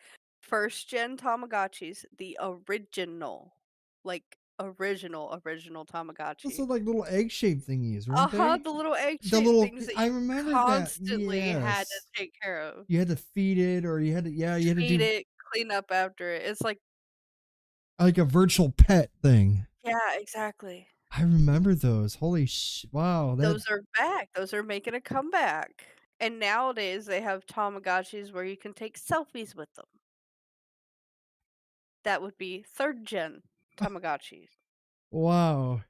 first gen Tamagotchis, the original, like original Those Tamagotchi. are like little egg shaped thingies, weren't Uh-huh, they? the little The egg-shaped little, things that I you remember that. constantly had to Yes. take care of. You had to feed it, or you had to Feed do it, clean up after it. It's like, like a virtual pet thing. yeah, exactly. I remember those. Holy wow, that Those are back. Those are making a comeback. And nowadays they have Tamagotchis where you can take selfies with them. That would be 3rd gen Tamagotchis. wow.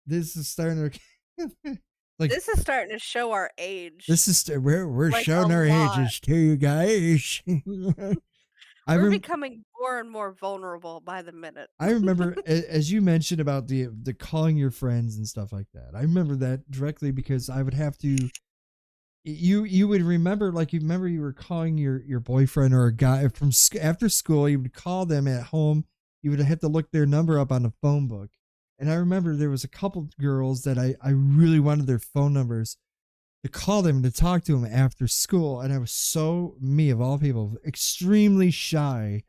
This is starting to like This is starting to show our this age, is we're like, a showing our lot. ages to you guys. I We're rem- becoming more and more vulnerable by the minute. I remember as you mentioned about the calling your friends and stuff like that. I remember that directly because I would have to, you would remember, like, you remember you were calling your boyfriend or a guy from after school. You would call them at home. You would have to look their number up on the phone book. And I remember there was a couple girls that I really wanted their phone numbers to call them and to talk to them after school. And I was so, me of all people, extremely shy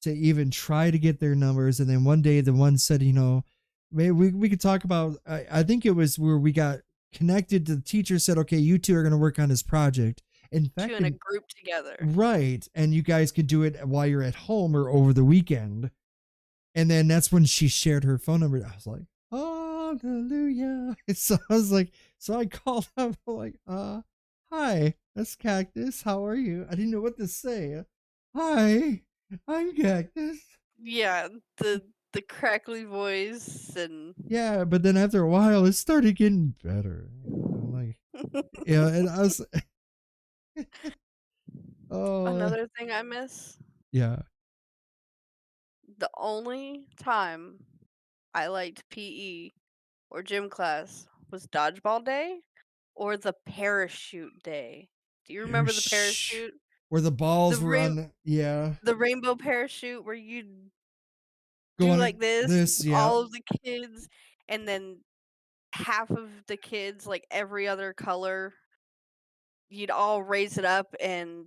to even try to get their numbers. And then one day the one said, maybe we could talk about, I think it was where we got connected to the teacher, said, okay, you two are going to work on this project. In 2 fact, in a group together. right. And you guys could do it while you're at home or over the weekend. And then that's when she shared her phone number. I was like, hallelujah. So I was like, so I called up like, hi. That's Cactus. How are you? I didn't know what to say. Hi, I'm Cactus. Yeah, the crackly voice and Yeah, but then after a while, it started getting better. Like, yeah, and I was, oh, another thing I miss, yeah, the only time I liked PE or gym class was dodgeball day or the parachute day. Do you remember the Shh. parachute? Where the The balls were rain on, yeah, the rainbow parachute where you do going like this, this, yeah, all of the kids, and then half of the kids, like every other color, you'd all raise it up and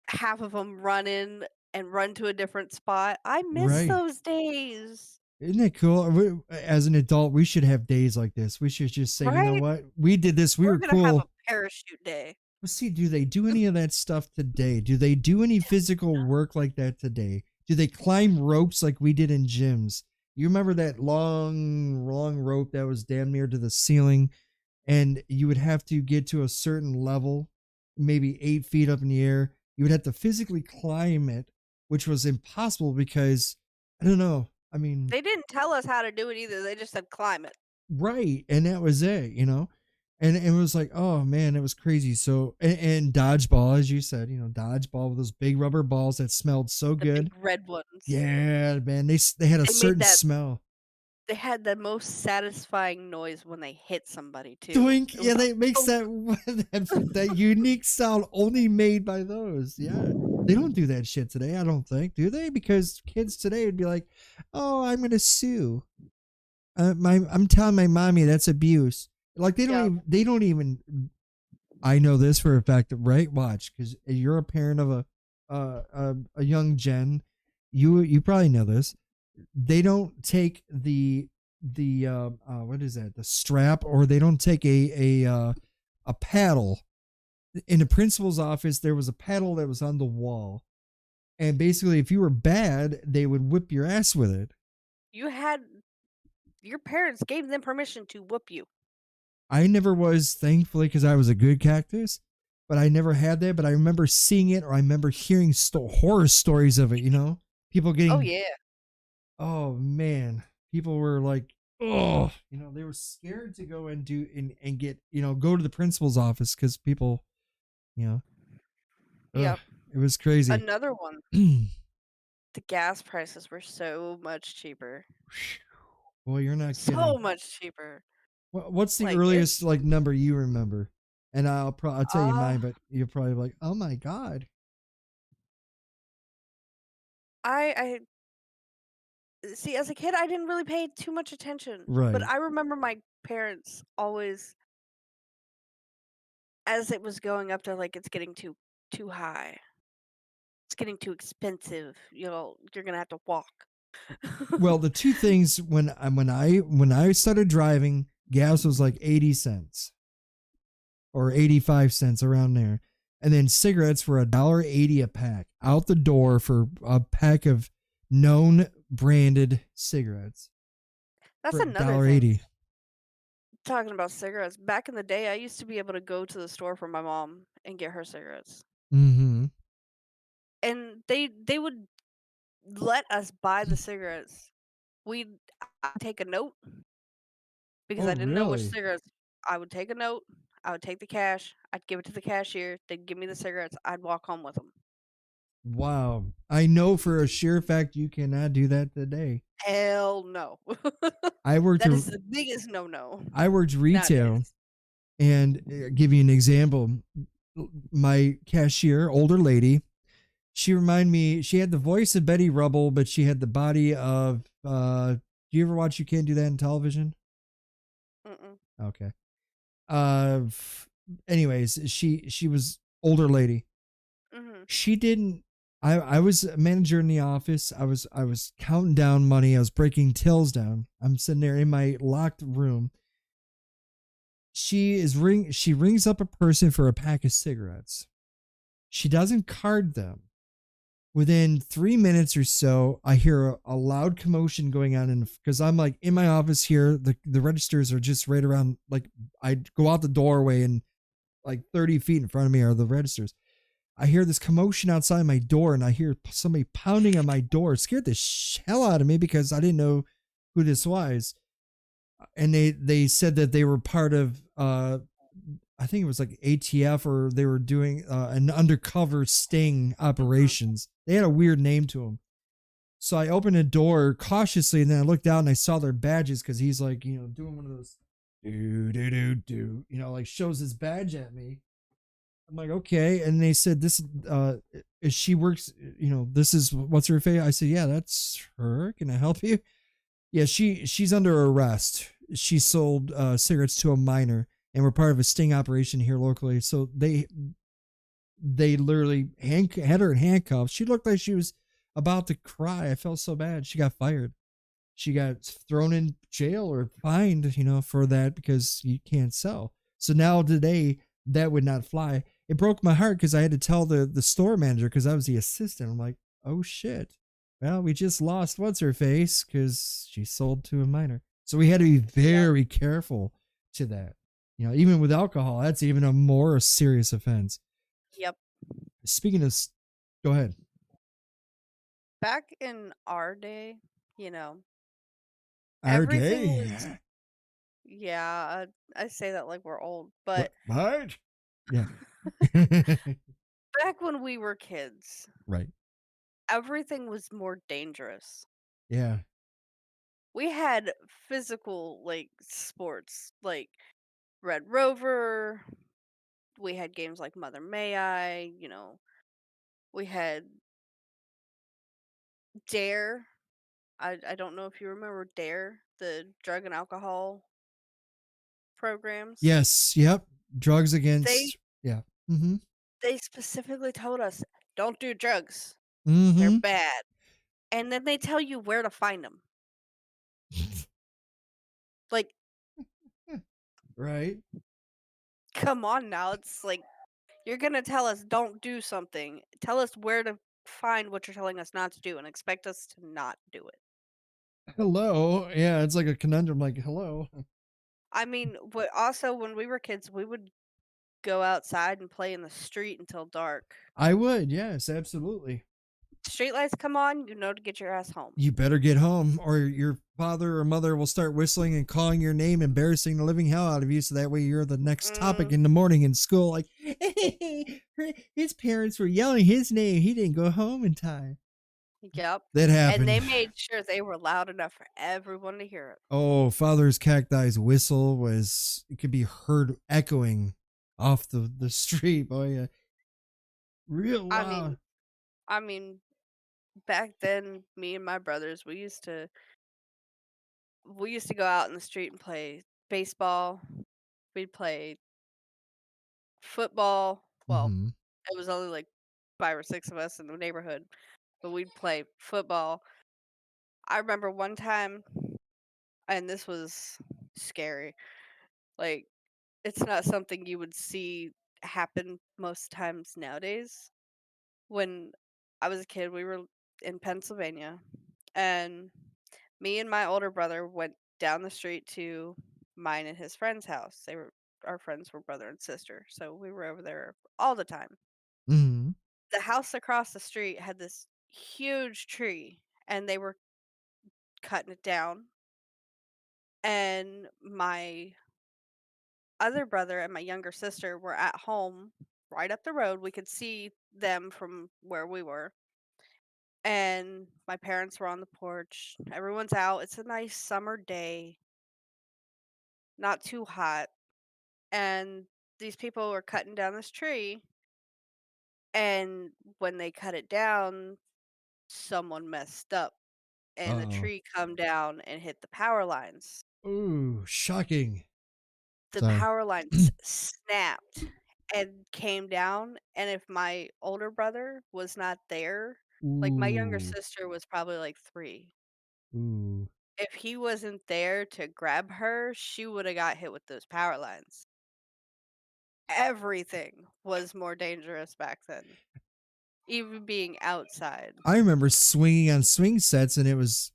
half of them run in and run to a different spot. I miss right. those days. Isn't it cool? As an adult, we should have days like this. We should just say, you know Right? what? We did this. We We're were gonna have a cool. parachute day. Let's see, do they do any of that stuff today? Do they do any physical work like that today? Do they climb ropes like we did in gyms? You remember that long rope that was damn near to the ceiling, and you would have to get to a certain level, maybe 8 feet up in the air. You would have to physically climb it, which was impossible because I don't know. I mean, They didn't tell us how to do it either, they just said, "Climb it." right, and that was it. And it was like, oh man, it was crazy. So and dodgeball, as you said, dodgeball with those big rubber balls that smelled so The big good. red ones. Yeah, man, they had a They made certain that smell. they had the most satisfying noise when they hit somebody too. Doink, It yeah, was a they makes thunk. that that unique sound only made by those. Yeah, they don't do that shit today. I don't think, do they? Because kids today would be like, "Oh, I'm gonna sue. I'm telling my mommy that's abuse." Like Yeah, they don't even. I know this for a fact. Right? Watch, because you're a parent of a young gen. You probably know this. They don't take the what is that, the strap, or they don't take a paddle. In the principal's office there was a paddle that was on the wall, and basically if you were bad they would whip your ass with it. you had your parents gave them permission to whoop you. I never was, thankfully, because I was a good cactus, but I never had that. But I remember seeing it, or I remember hearing horror stories of it. People Oh, getting, yeah. oh man, people were like, oh, they were scared to go and do and get, go to the principal's office because people, you know, ugh, Yep. it was crazy. Another one, the gas prices were so much cheaper. Boy, you're not So kidding. much cheaper. What's the Like, it's earliest like number you remember? And I'll tell you uh, mine, but you're probably like, oh my god, I see, as a kid, I didn't really pay too much attention, but right. I remember my parents always, as it was going up, they're like, "It's getting too high. It's getting too expensive, you're gonna have to walk." Well, the two things, when I started driving, gas was like 80 cents or 85 cents, around there, and then cigarettes were $1.80 a pack out the door for a pack of known branded cigarettes That's for a another dollar thing. eighty. Talking about cigarettes, back in the day, I used to be able to go to the store for my mom and get her cigarettes. Mm-hmm. And they would let us buy the cigarettes. I'd take a note because Oh, I didn't know which really? cigarettes. I would take a note, I would take the cash, I'd give it to the cashier, they'd give me the cigarettes, I'd walk home with them. Wow. I know for a sure fact you cannot do that today. Hell no. I worked That is the biggest no-no I worked retail, nowadays. and give you an example. My cashier, older lady, she reminded me, she had the voice of Betty Rubble, but she had the body of do you ever watch You Can't Do That in Television? Mm-mm. Okay. Uh anyways, she was older lady. Mhm. She didn't I was a manager in the office. I was counting down money. I was breaking tills down. I'm sitting there in my locked room. She rings up a person for a pack of cigarettes. She doesn't card them. Within 3 minutes or so, I hear a loud commotion going on, because I'm like in my office here. The registers are just right around. Like, I go out the doorway, and like 30 feet in front of me are the registers. I hear this commotion outside my door, and I hear somebody pounding on my door. It scared the hell out of me because I didn't know who this was. And they said that they were part of I think it was like ATF, or they were doing an undercover sting Mhm. operations. They had a weird name to them. So I opened a door cautiously, and then I looked down and I saw their badges because he's like, doing one of those do do do do, like shows his badge at me. I'm like, okay. And they said, this is she works, this is what's her face. I said, yeah, that's her. Can I help you? Yeah, she's under arrest. She sold cigarettes to a minor, and we're part of a sting operation here locally. So they literally had her in handcuffs. She looked like she was about to cry. I felt so bad. She got fired. She got thrown in jail or fined, for that because you can't sell. So now today that would not fly. It broke my heart because I had to tell the store manager because I was the assistant. I'm like, oh shit. Well, we just lost what's her face because she sold to a minor. So we had to be Yep. very careful to that. Even with alcohol, that's even a more serious offense. Yep. Speaking of, go ahead. Back in our day, you know, Our everything was day. yeah, I say that like we're old, What? but What? Yeah. back when we were kids, Right. everything was more dangerous. Yeah. We had physical like sports like Red Rover, we had games like Mother May I, we had Dare. I don't know if you remember Dare, the drug and alcohol programs. Yes. Yep. Drugs They against. Yeah. Mm-hmm. they specifically told us, "Don't do drugs. They're Mm-hmm. bad." And then they tell you where to find them. Like, Right. come on now. It's like you're going to tell us don't do something. Tell us where to find what you're telling us not to do and expect us to not do it. Hello. Yeah. It's like a conundrum. Like, hello. I mean, also when we were kids, we would go outside and play in the street until dark. I would. Yes. Absolutely. Street lights come on, you know to get your ass home. You better get home, or your father or mother will start whistling and calling your name, embarrassing the living hell out of you. So that way, you're the next topic Mm, in the morning in school. Like, his parents were yelling his name. He didn't go home in time. yep. That And they happened. made sure they were loud enough for everyone to hear it. Oh, Father's Cacti's whistle was, it could be heard echoing off the street. Boy, yeah. Real I mean, loud. I mean, back then, me and my brothers, we used to go out in the street and play baseball. We'd play football. Well, Mm-hmm. it was only like 5 or 6 of us in the neighborhood, but we'd play football. I remember one time, and this was scary. Like, it's not something you would see happen most times nowadays. When I was a kid, we were in Pennsylvania, and me and my older brother went down the street to mine and his friend's house. Our friends were brother and sister, so we were over there all the time. Mm-hmm. The house across the street had this huge tree, and they were cutting it down. And my other brother and my younger sister were at home right up the road. We could see them from where we were. And my parents were on the porch. Everyone's out. It's a nice summer day, not too hot. And these people were cutting down this tree. And when they cut it down, someone messed up and the Uh tree come down and hit the power lines. oh. Ooh, shocking. The Sorry. power lines snapped and came down. And if my older brother was not there, like my younger Ooh. sister was probably like 3. Ooh. If he wasn't there to grab her, she woulda got hit with those power lines. Everything was more dangerous back then, even being outside. I remember swinging on swing sets, and it was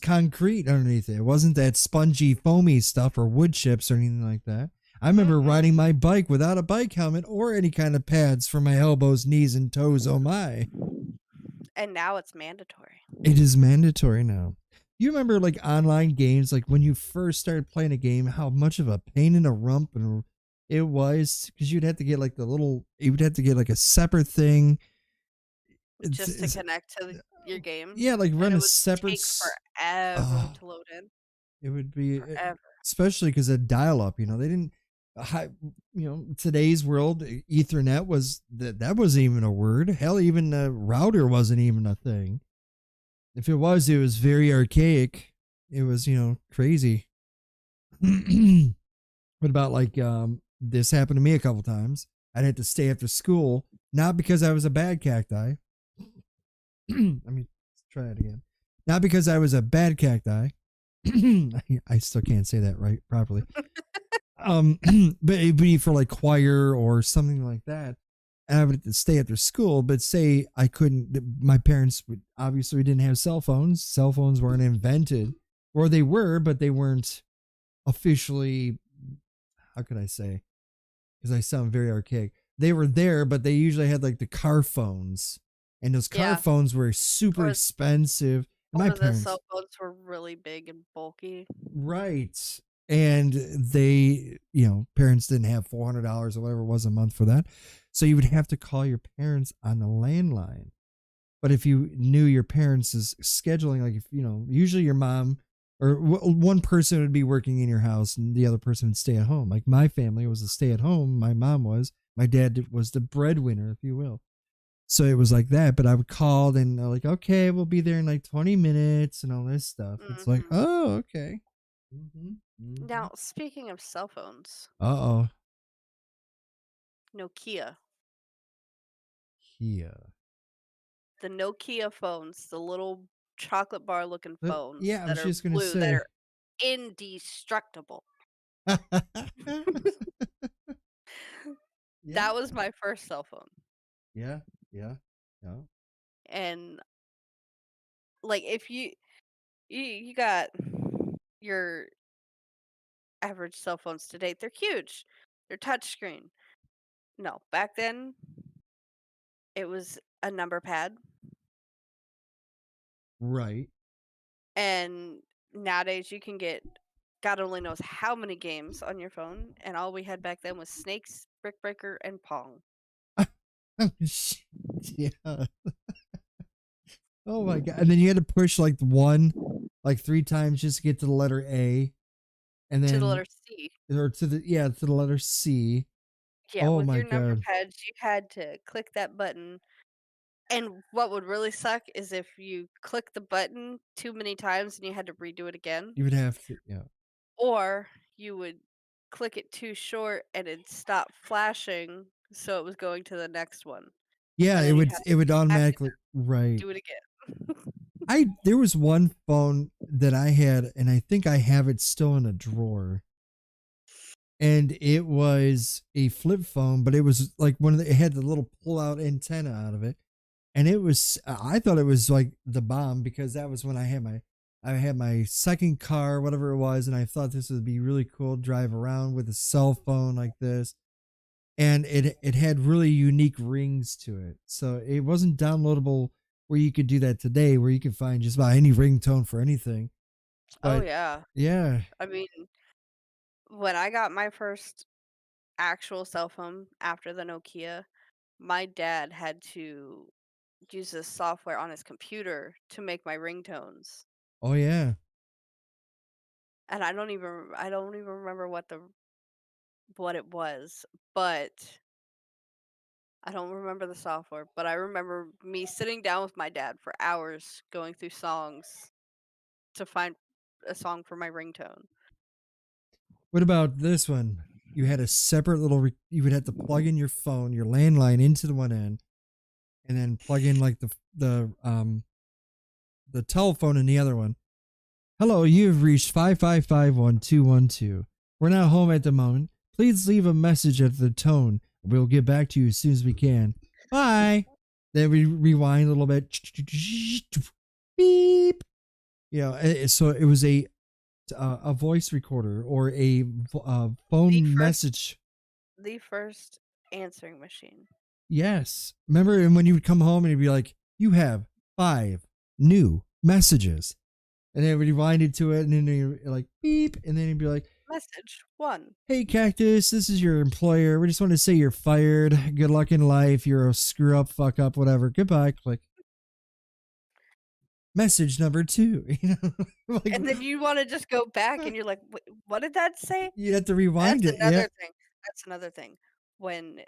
concrete underneath it. It wasn't that spongy, foamy stuff or wood chips or anything like that. I remember Mm-mm. riding my bike without a bike helmet or any kind of pads for my elbows, knees, and toes. Oh my. And now it's mandatory. It is mandatory now. You remember like online games, like when you first started playing a game, how much of a pain in the rump and it was because you'd have to get like the little, you would have to get like a separate thing. Just to It's connect to your game, yeah, like and run it a would separate. take forever Oh, to load in. it would be Forever. especially because of dial up. You know, they didn't. Today's world, Ethernet was that wasn't even a word. Hell, even a router wasn't even a thing. If it was very archaic. It was, crazy. What about like this happened to me a couple times. I'd have to stay after school, not because I was a bad cacti. Let me try it again. Not because I was a bad cacti. I still can't say that right properly. But it'd be for like choir or something like that. And I would have to stay after school, but say I couldn't, my parents would obviously didn't have cell phones. Cell phones weren't invented, or they were, but they weren't officially, how could I say? Because I sound very archaic. They were there, but they usually had like the car phones. And those car Yeah, phones were super or expensive. And my or the cell parents, phones were really big and bulky. right. And they, parents didn't have $400 or whatever it was a month for that. So you would have to call your parents on the landline. But if you knew your parents' scheduling, like if, usually your mom or one person would be working in your house and the other person would stay at home. Like my family was a stay at home. My mom was, my dad was the breadwinner, if you will. So it was like that. But I would call and they're like, okay, we'll be there in like 20 minutes and all this stuff. It's like, Mhm. oh, okay. Mm-hmm. Mm-hmm. Now, speaking of cell phones, Uh oh. Nokia. Kia. The Nokia phones, the little chocolate bar looking phones Yeah, I that was are just going to blue, that say. are indestructible. Yeah. That was my first cell phone. Yeah. Yeah. Yeah. And like if you got your average cell phones today, they're huge. They're touchscreen. No, back then it was a number pad, Right. and nowadays you can get God only knows how many games on your phone, and all we had back then was Snakes, Brick Breaker, and Pong. Yeah. Oh my god. And then you had to push like one like three times just to get to the letter A. And To the then letter C. or to the letter C. Yeah, Oh with my your number god. pads, you had to click that button. And what would really suck is if you click the button too many times and you had to redo it again, You would have to, yeah. or you would click it too short and it'd stop flashing, so it was going to the next one, Yeah, and it then you'd would have to it would go back and automatically right. do it again. I there was one phone that I had and I think I have it still in a drawer. And it was a flip phone, but it was like it had the little pull out antenna out of it. And it was I thought it was like the bomb because that was when I had my second car, whatever it was, and I thought this would be really cool to drive around with a cell phone like this. And it had really unique rings to it. So it wasn't downloadable where you could do that today, where you can find just about any ringtone for anything. Oh, But yeah. yeah. I mean, when I got my first actual cell phone after the Nokia, my dad had to use this software on his computer to make my ringtones. Oh yeah. And I don't even remember what it was, but I don't remember the software, but I remember me sitting down with my dad for hours going through songs to find a song for my ringtone. What about this one? You had a separate you would have to plug in your phone, your landline into the one end, and then plug in like the telephone in the other one. Hello, you have reached 5551212. We're not home at the moment. Please leave a message at the tone. We'll get back to you as soon as we can. Bye. Then we rewind a little bit. Beep. So it was a voice recorder or a The phone first message. the first answering machine. Yes. Remember, and when you would come home and you'd be like, you have 5 new messages. And then when you rewinded to it, and then you're like, beep. And then you'd be like, Message 1. hey, Cactus, this is your employer. We just want to say you're fired. Good luck in life. You're a screw up, fuck up, whatever. Goodbye. Click. Message number 2. You know, like And then you wanna just go back and you're like, what did that say?" you'd have to rewind That's it. Yeah. another thing. That's another thing. When,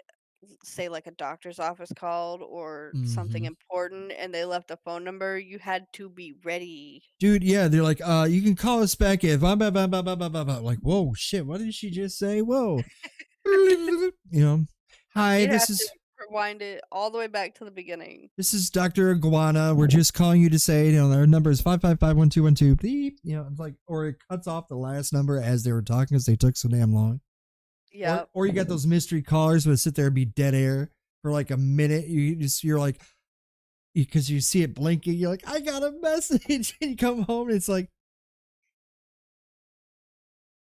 say, like, a doctor's office called or something Hmm. important and they left a phone number, you had to be ready. Dude, yeah, they're like, you can call us back if blah, blah, blah, blah, blah, blah, blah, blah. Like, whoa, shit, what did she just say? Whoa. You know, hi, You'd this have to is rewind it all the way back to the beginning. this is Dr. Iguana. We're just calling you to say, our number is 5551212. Beep. It's like, or it cuts off the last number as they were talking because they took so damn long. Yep. Or you got those mystery callers who sit there and be dead air for like a minute. You're like, because you see it blinking, you're like, I got a message. And you come home and it's like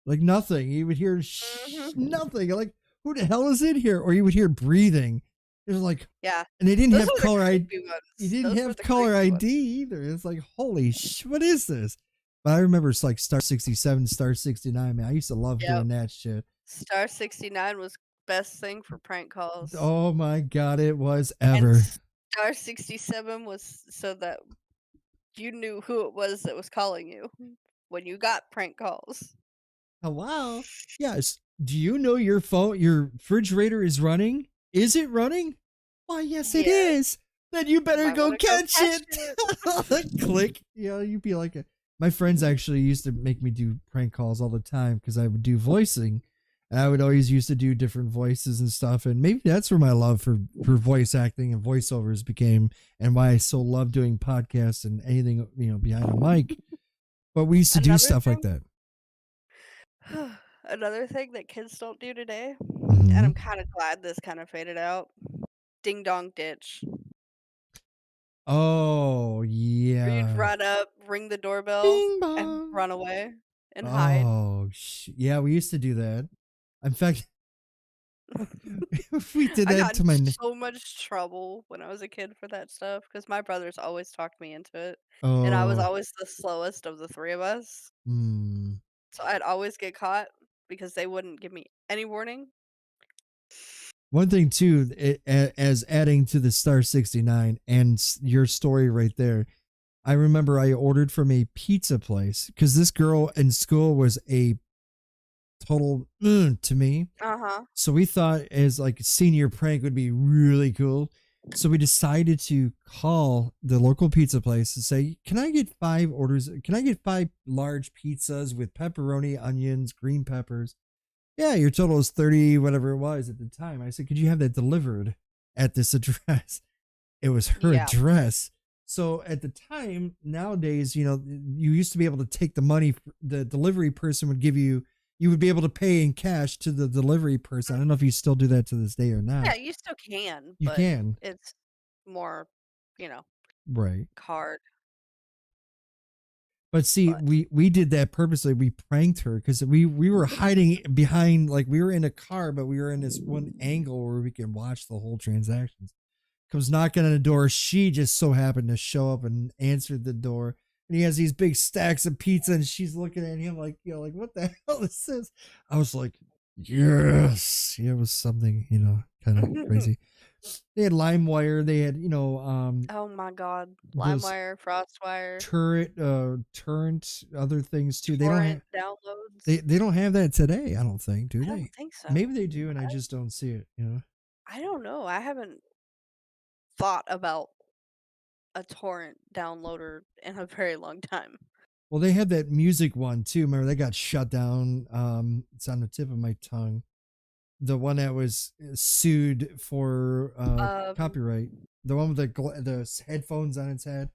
nothing. You would hear Mhm. nothing. You're like, who the hell is in here? Or you would hear breathing. It was like, Yeah. and they didn't Those have were the color ID. creepy You ones. didn't Those were have the color creepy ID ones. either. It's like, holy what is this? But I remember it's like star 67, star 69. Man, I used to love Yep. doing that shit. Star 69 was best thing for prank calls. Oh my God, it was And ever. star 67 was so that you knew who it was that was calling you when you got prank calls. Hello? Yes. Do you know your refrigerator is running? Is it running? Why, yes, it Yes. is. Then you You better might go wanna go catch catch it. it. Click. You'd be like my friends actually used to make me do prank calls all the time because I would do voicing. And I would always used to do different voices and stuff. And maybe that's where my love for voice acting and voiceovers became and why I so love doing podcasts and anything, behind a mic. But we used to do Another stuff like thing that. another thing that kids don't do today, and I'm Hmm. kinda glad this kinda faded out, ding dong ditch. Oh, Where you'd yeah. run up, ring the doorbell, Bing and bong. run away and hide. Oh, yeah, we used to do that. In fact, we did I that got to in my so much trouble when I was a kid for that stuff because my brothers always talked me into it, and I was oh, always the slowest of the 3 of us, hmm. so I'd always get caught because they wouldn't give me any warning. One thing too, as adding to the star 69 and your story right there, I remember I ordered from a pizza place because this girl in school was a total to me. Uh-huh. So we thought as like a senior prank would be really cool. So we decided to call the local pizza place and say, "Can I get 5 orders? Can I get 5 large pizzas with pepperoni, onions, green peppers?" Yeah, your total is 30, whatever it was at the time. I said, "Could you have that delivered at this address?" It was her Yeah. address. So at the time, nowadays, you used to be able to take the money. The delivery person would give you. You would be able to pay in cash to the delivery person. I don't know if you still do that to this day or Yeah, not. you still can, You but can, it's more, you know, right? card, But see, but we did that purposely. We pranked her because we were hiding behind, like we were in a car, but we were in this one angle where we can watch the whole transactions. Comes knocking on the door. She just so happened to show up and answered the door. And he has these big stacks of pizza, and she's looking at him like, like what the hell is this? I was like, yes, yeah, it was something, kind of crazy. They had LimeWire. They had, oh my god, those LimeWire, FrostWire, Torrent, other things too. They don't have torrent downloads. they don't have that today. I don't think, do I don't they? think so. Maybe they do, and I just don't see it. I don't know. I haven't thought about a torrent downloader in a very long time. Well, they had that music one too. Remember, they got shut down. It's on the tip of my tongue. The one that was sued for Um, copyright. The one with the headphones on its head.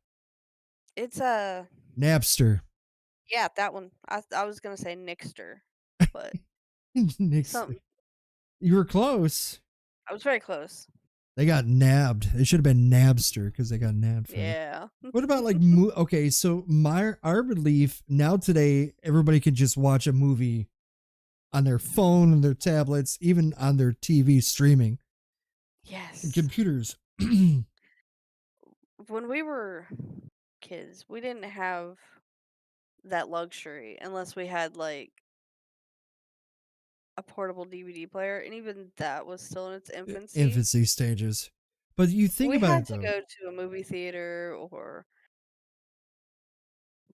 it's a Napster. yeah, that one. I was gonna say Nixter, but Nixter. something. You were close. I was very close. They got nabbed. They should have been Nabster because they got nabbed for that. Yeah. What about like okay, so my our belief now today, everybody can just watch a movie on their phone and their tablets, even on their TV streaming and Yes. computers. When we were kids, we didn't have that luxury unless we had like a portable DVD player, and even that was still in its infancy. Infancy stages. But you think We about had it to though. go to a movie theater or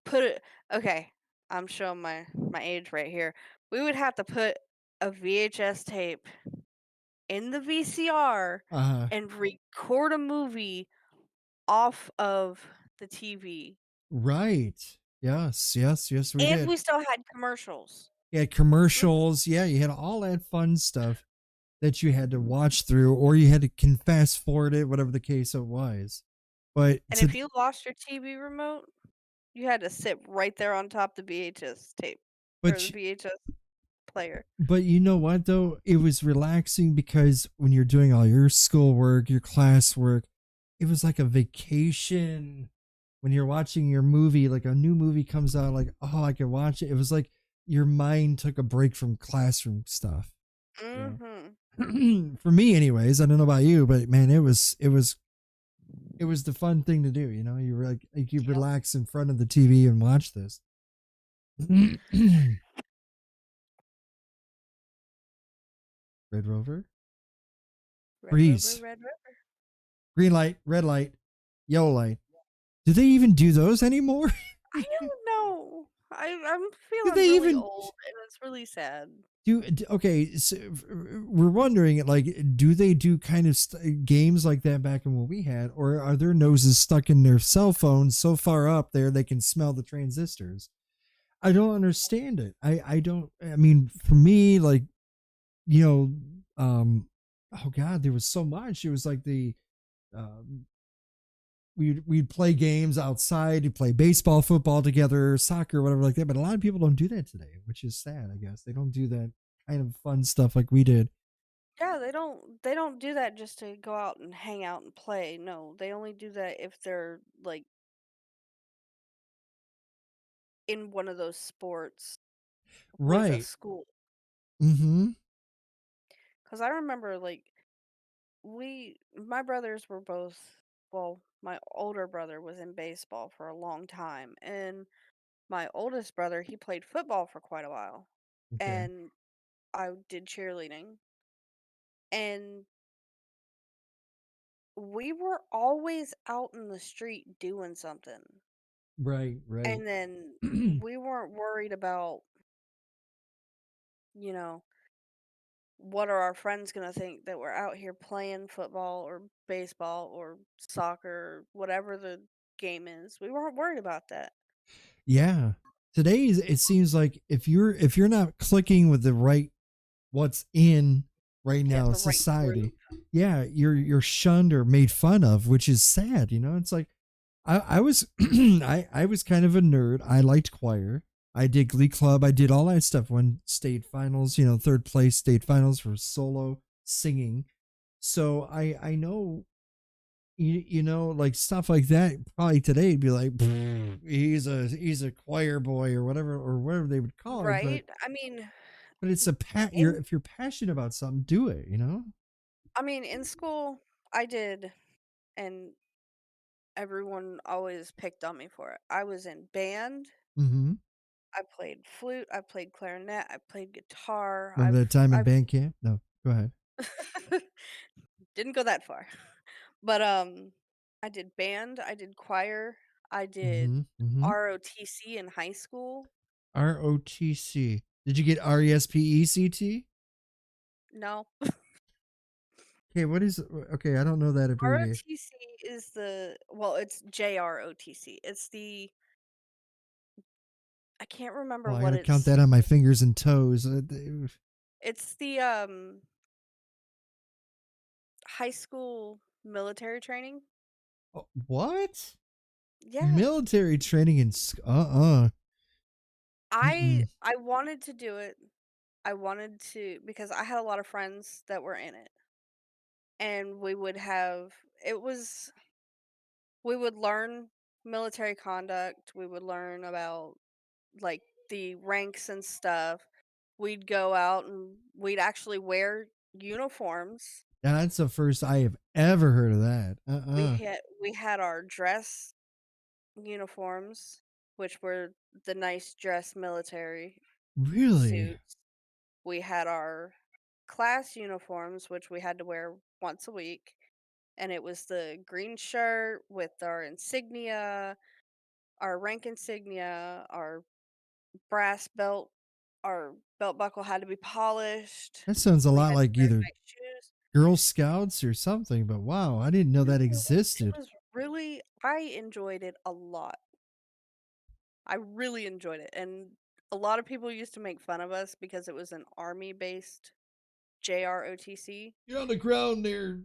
put it okay, I'm showing my age right here. We would have to put a VHS tape in the VCR Uh and record a movie off of the TV. right. Yes, yes, yes, we And did. we still had commercials. You had commercials. Yeah, you had all that fun stuff that you had to watch through, or you had to can fast forward it, whatever the case it was. But And to if you lost your TV remote, you had to sit right there on top of the VHS tape or the but VHS player. But you know what though? It was relaxing because when you're doing all your schoolwork, your classwork, it was like a vacation. When you're watching your movie, like a new movie comes out, like, oh, I can watch it. It was like your mind took a break from classroom stuff. You Mhm. know? For me anyways, I don't know about you, but man, it was the fun thing to do, you know? You were like you Yep. relax in front of the TV and watch this. Red Rover, Red Rover, freeze, Red Rover. green light, red light, yellow light. Do they even do those anymore? I don't know. I'm do feeling they really even old, and it's really sad. okay? So we're wondering, like, do they do kind of games like that back in what we had, or are their noses stuck in their cell phones so far up there they can smell the transistors? I don't understand it. I don't. I mean, for me, like, you oh god, there was so much. It was like the um, we'd play games outside, we'd play baseball, football together, soccer, whatever like that. But a lot of people don't do that today, which is sad, I guess. They don't do that kind of fun stuff like we did. Yeah, they don't do that just to go out and hang out and play. No, they only do that if they're like in one of those sports with a Right. school. Mm-hmm. Cuz I remember like my brothers were both, well, my older brother was in baseball for a long time, and my oldest brother, he played football for quite a while. Okay. And I did cheerleading, and we were always out in the street doing something. Right, right. And then we weren't worried about, you know, what are our friends going to think that we're out here playing football or baseball or soccer or whatever the game is. We weren't worried about that. Yeah. Today it seems like if you're not clicking with the right what's in right Yeah, now the right group. society, yeah, you're shunned or made fun of, which is sad, you know? It's like I was I was kind of a nerd. I liked choir. I did glee club. I did all that stuff. Won state finals, you know, third place state finals for solo singing. So I know you know, like stuff like that. Probably today would be like he's a choir boy or whatever they would call it. Right? I mean, But it's a you're in if you're passionate about something, do it. You know. in school I did, and everyone always picked on me for it. I was in band. Mm-hmm. I played flute, I played clarinet, I played guitar. Remember that time in I've band camp? No, go ahead. didn't go that far. But I did band, I did choir, I did Mm-hmm. Mm-hmm. ROTC in high school. ROTC. Did you get RESPECT? No. Okay, what is okay? I don't know that abbreviation. ROTC is it's JROTC. It's the I can't remember Well, I what gotta count it's that on my fingers and toes. it's the high school military training. What? Yeah. Military training in Mm-mm. I wanted to do it. I wanted to because I had a lot of friends that were in it. and it was we would learn military conduct, we would learn about, like, the ranks and stuff. We'd go out and we'd actually wear uniforms. That's the first I have ever heard of that. We had our dress uniforms, which were the nice dress military Really? suits. We had our class uniforms, which we had to wear once a week, and it was the green shirt with our insignia, our rank insignia, our brass belt, our belt buckle had to be polished. That sounds a We lot had to like wear either nice shoes. Girl Scouts or something, but wow, I didn't know No, that it existed. was really I enjoyed it a lot. I really enjoyed it, and a lot of people used to make fun of us because it was an army-based JROTC. You're on the ground there,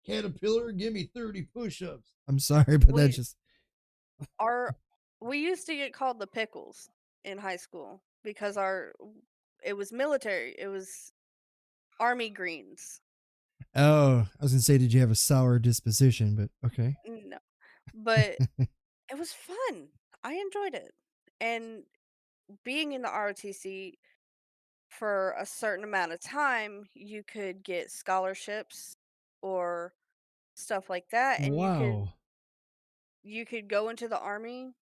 caterpillar. Give me 30 push-ups. I'm sorry, but that's We just our we used to get called the pickles in high school because our it was military. It was army greens. oh, I was gonna say, did you have a sour disposition? But okay. No. But it was fun. I enjoyed it. And being in the ROTC for a certain amount of time, you could get scholarships or stuff like that, and Wow. you could go into the army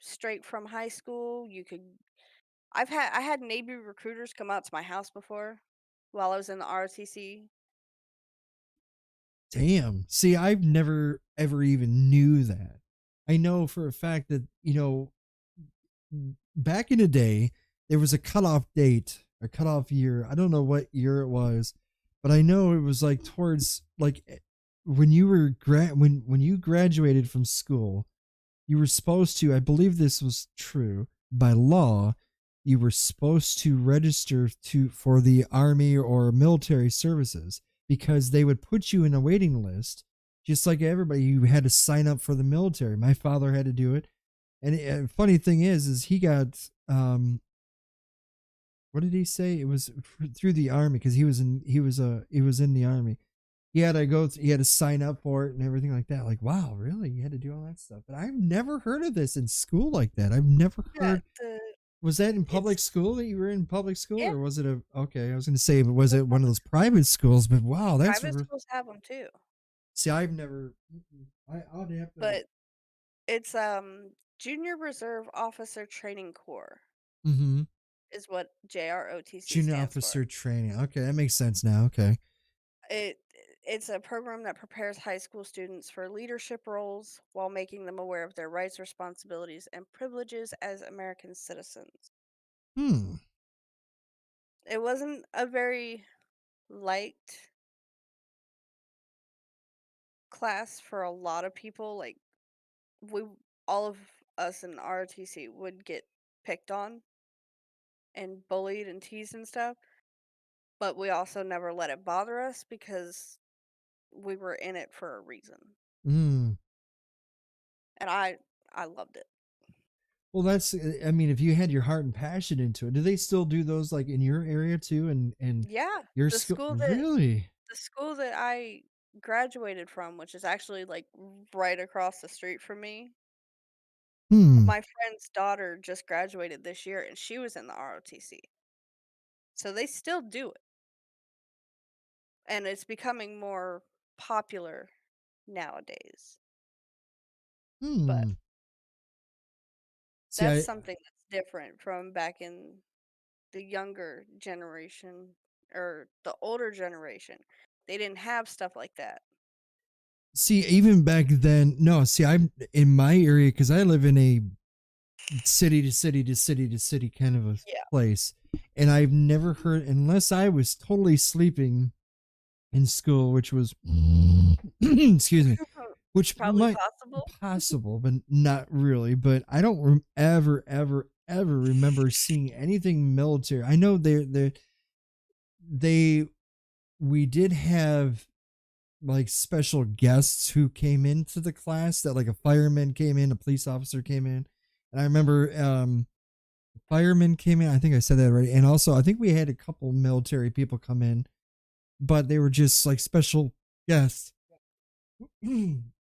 straight from high school. I had Navy recruiters come out to my house before while I was in the ROTC. Damn. See, I've never ever even knew that. I know for a fact that, back in the day, there was a cutoff date, a cutoff year. I don't know what year it was, but I know it was like towards like when you were when you graduated from school, you were supposed to, I believe this was true by law, you were supposed to register to for the army or military services because they would put you in a waiting list just like everybody. You had to sign up for the military. My father had to do it. And funny thing is he got what did he say? It was through the army because he was in the army. He had to he had to sign up for it and everything like that. Like, wow, really? You had to do all that stuff. But I've never heard of this in school like that. I've never Yeah, heard. Was that in public it's school that you were in public school, yeah, or was it a okay? I was going to say, but was the it one of those private schools? But wow, private schools have them too. see, I've never. I'd have to. But it's Junior Reserve Officer Training Corps Mm-hmm. is what JROTC Junior stands for. officer training. Okay, that makes sense now. Okay. It it's a program that prepares high school students for leadership roles while making them aware of their rights, responsibilities, and privileges as American citizens. Hmm. It wasn't a very liked class for a lot of people. Like we all of us in ROTC would get picked on and bullied and teased and stuff, but we also never let it bother us because we were in it for a reason. Hmm. And I loved it. Well, that's. I mean, if you had your heart and passion into it, do they still do those like in your area too? And Yeah, your school? Really? the school that I graduated from, which is actually like right across the street from me, Hmm. my friend's daughter just graduated this year and she was in the ROTC. So they still do it and it's becoming more popular nowadays. But Hmm. See, that's something that's different from back in the younger generation or the older generation. They didn't have stuff like that. see even back then. No, see, I'm in my area because I live in a city to city to city to city kind of a Yeah. place, and I've never heard unless I was totally sleeping in school, which was excuse me, which Probably might possible. possible, but not really. But I don't ever remember seeing anything military. I know they we did have like special guests who came into the class that like a fireman came in, a police officer came in. And I remember firemen came in. I think I said that already. And also I think we had a couple military people come in, but they were just like special Yes.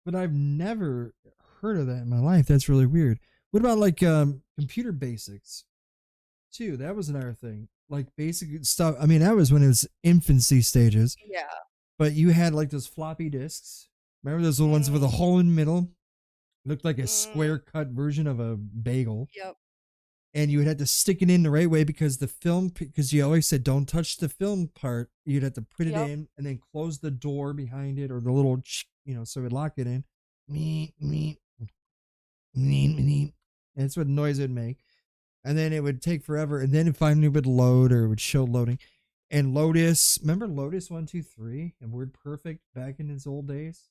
But I've never heard of that in my life. That's really weird. What about like computer basics too? That was another thing. Like basic stuff. I mean, that was when it was infancy stages. Yeah. But you had like those floppy disks. Remember those little ones with a Mhm. hole in the middle? Looked like a Mhm. square cut version of a bagel. Yep. And you would have to stick it in the right way because the film, because you always said don't touch the film part. You'd have to put it Yep. in and then close the door behind it or the little, so it would lock it in. Me, me, me, me. That's what noise it would make. And then it would take forever. And then it finally would load or it would show loading. And Lotus, remember Lotus 123 and Word Perfect back in its old days?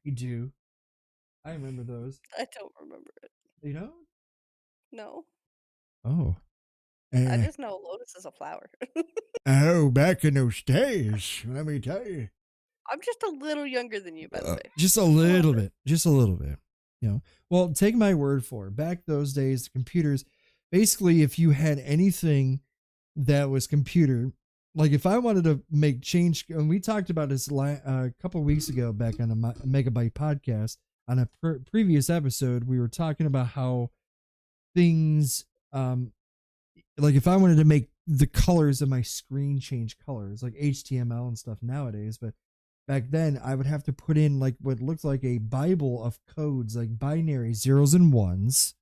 I do. I remember those. I don't remember it. You know? No. Oh. I Uh, just know lotus is a flower. oh, back in those days, let me tell you. I'm just a little younger than you, by the way. Just a Just a little little bit. bit. Just a little bit. Well, take my word for it. Back those days, the computers, basically, if you had anything that was computer, like if I wanted to make change, and we talked about this a couple of weeks ago back on a Megabyte podcast, on a previous episode, we were talking about how things, like if I wanted to make the colors of my screen change colors, like HTML and stuff nowadays, but back then I would have to put in like what looked like a Bible of codes, like binary zeros and ones,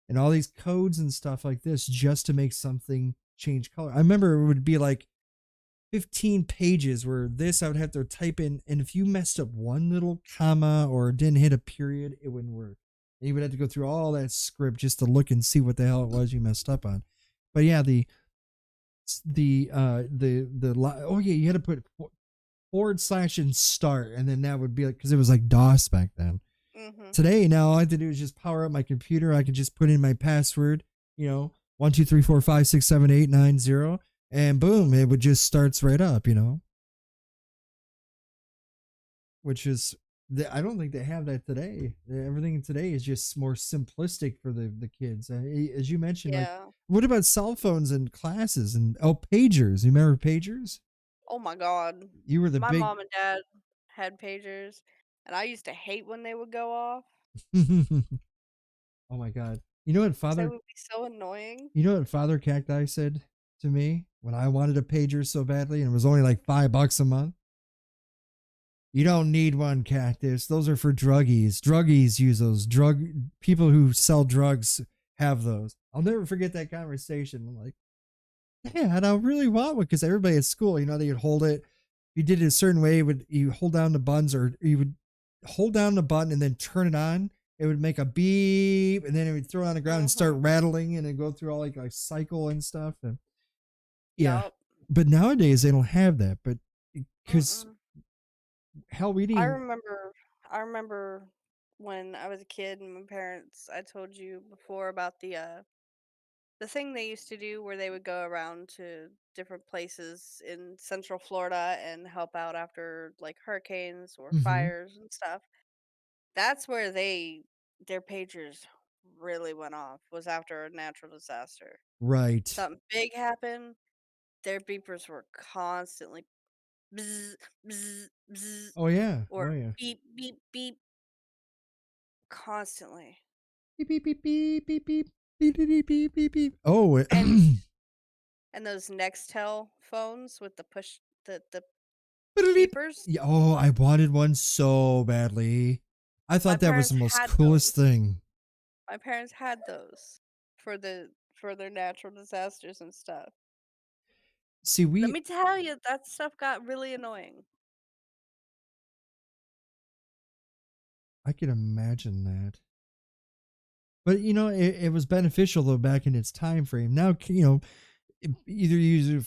and all these codes and stuff like this just to make something change color. I remember it would be like 15 pages where this I would have to type in, and if you messed up one little comma or didn't hit a period, it wouldn't work. And you would have to go through all that script just to look and see what the hell it was you messed up on. But yeah, oh yeah, you had to put forward slash and start, and then that would be like, because it was like DOS back then. Mhm. Today, now all I have to do is just power up my computer. I can just put in my password, 1 2 3 4 5 6 7 8 9 0, and boom, it would just starts right up, which is, I don't think they have that today. Everything today is just more simplistic for the kids. As you mentioned, like, Yeah. what about cell phones and classes and pagers? You remember pagers? Oh my god. You were the My big. mom and dad had pagers, and I used to hate when they would go off. Oh my god. You know what 'Cause they father would be so annoying. you know what Father Cacti said to me when I wanted a pager so badly and it was only like $5 a month? You don't need one, Cactus. Those are for druggies. Druggies use those. Drug people who sell drugs have those. I'll never forget that conversation. I'm like, yeah, I don't really want one because everybody at school, they would hold it. If you did it a certain way, would you hold down the buttons, or you would hold down the button and then turn it on. It would make a beep, and then it would throw it on the ground and start Mhm. rattling, and then go through all like cycle and stuff. And yeah, Yup. but nowadays they don't have that. But because Mm-mm. hell, we I didn't. remember I remember when I was a kid and my parents, I told you before about the thing they used to do where they would go around to different places in Central Florida and help out after like hurricanes or Mhm. fires and stuff. That's where their pagers really went off, was after a natural disaster. Right. Something big happened, their beepers were constantly bzz, bzz, bzz, Oh yeah. or Oh yeah. beep, beep, beep constantly. Beep beep beep beep beep beep beep beep beep beep beep. Oh. And those Nextel phones with the push the beepers. Yeah, oh, I wanted one so badly. I My thought that was parents the most had coolest those. thing. My parents had those for their natural disasters and stuff. See, Let we me tell you, that stuff got really annoying. I can imagine that. But it was beneficial though back in its time frame. Now, either use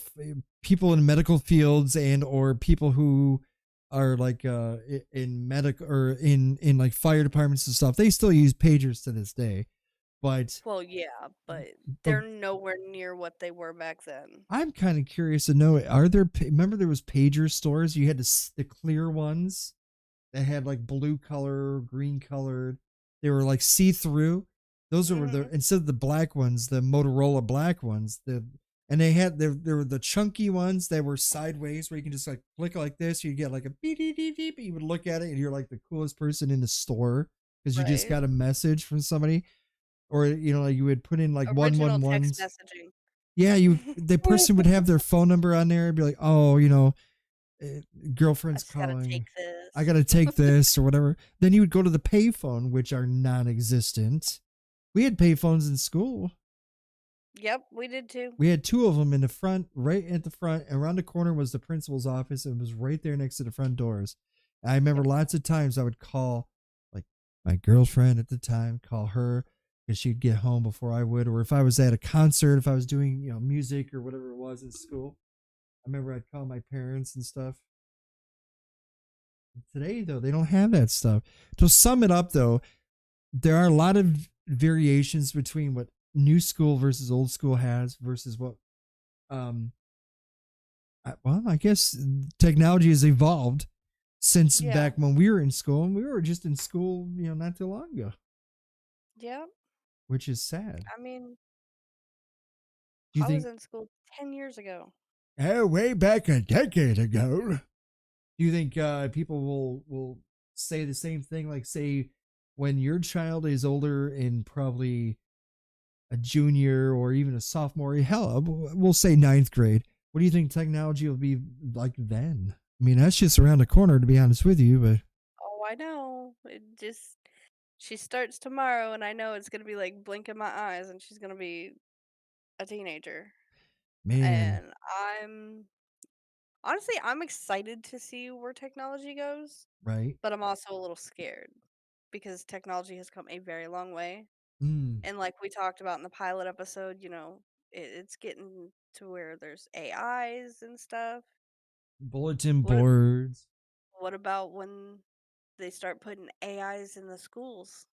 people in medical fields and or people who are like in medic or in like fire departments and stuff. They still use pagers to this day. But Well, yeah, but but they're nowhere near what they were back then. I'm kind of curious to know, are there remember there was pager stores, you had the clear ones that had like blue color, green colored. They were like see through. Those were the, Mhm. instead of the black ones, the Motorola black ones. And they had there were the chunky ones that were sideways where you can just like flick like this. You get like a beep beep beep beep. You would look at it and you're like the coolest person in the store because you just Right. got a message from somebody, or like you would put in like one Original one text ones. messaging. Yeah, you the person would have their phone number on there and be like, oh, eh, I girlfriend's just gotta take calling. I this. got to take this or whatever. Then you would go to the payphone, which are non-existent. We had payphones in school. Yep, we did too. We had two of them in the front, right at the front. And around the corner was the principal's office. And it was right there next to the front doors. I remember Yep. lots of times I would call, like, my girlfriend at the time, call her because she'd get home before I would. Or if I was at a concert, if I was doing, music or whatever it was in school, I remember I'd call my parents and stuff. Today, though, they don't have that stuff. To sum it up, though, there are a lot of variations between what new school versus old school has versus what um well, I guess technology has evolved since Yeah. back when we were in school, and we were just in school, not too long ago, Yep. which is sad. I mean, Do you I was think, in school 10 years ago. oh, way back a decade ago? Do you think people will say the same thing? Like, say, when your child is older and probably a junior or even a sophomore, hell, we'll say ninth grade. What do you think technology will be like then? I mean, that's just around the corner, to be honest with you. But Oh, I know. She starts tomorrow, and I know it's gonna be like blinking my eyes, and she's gonna be a teenager. man, And I'm excited to see where technology goes, right? but I'm also a little scared because technology has come a very long way. Mm, And like we talked about in the pilot episode, it's getting to where there's AIs and stuff. bulletin What boards. what about when they start putting AIs in the schools?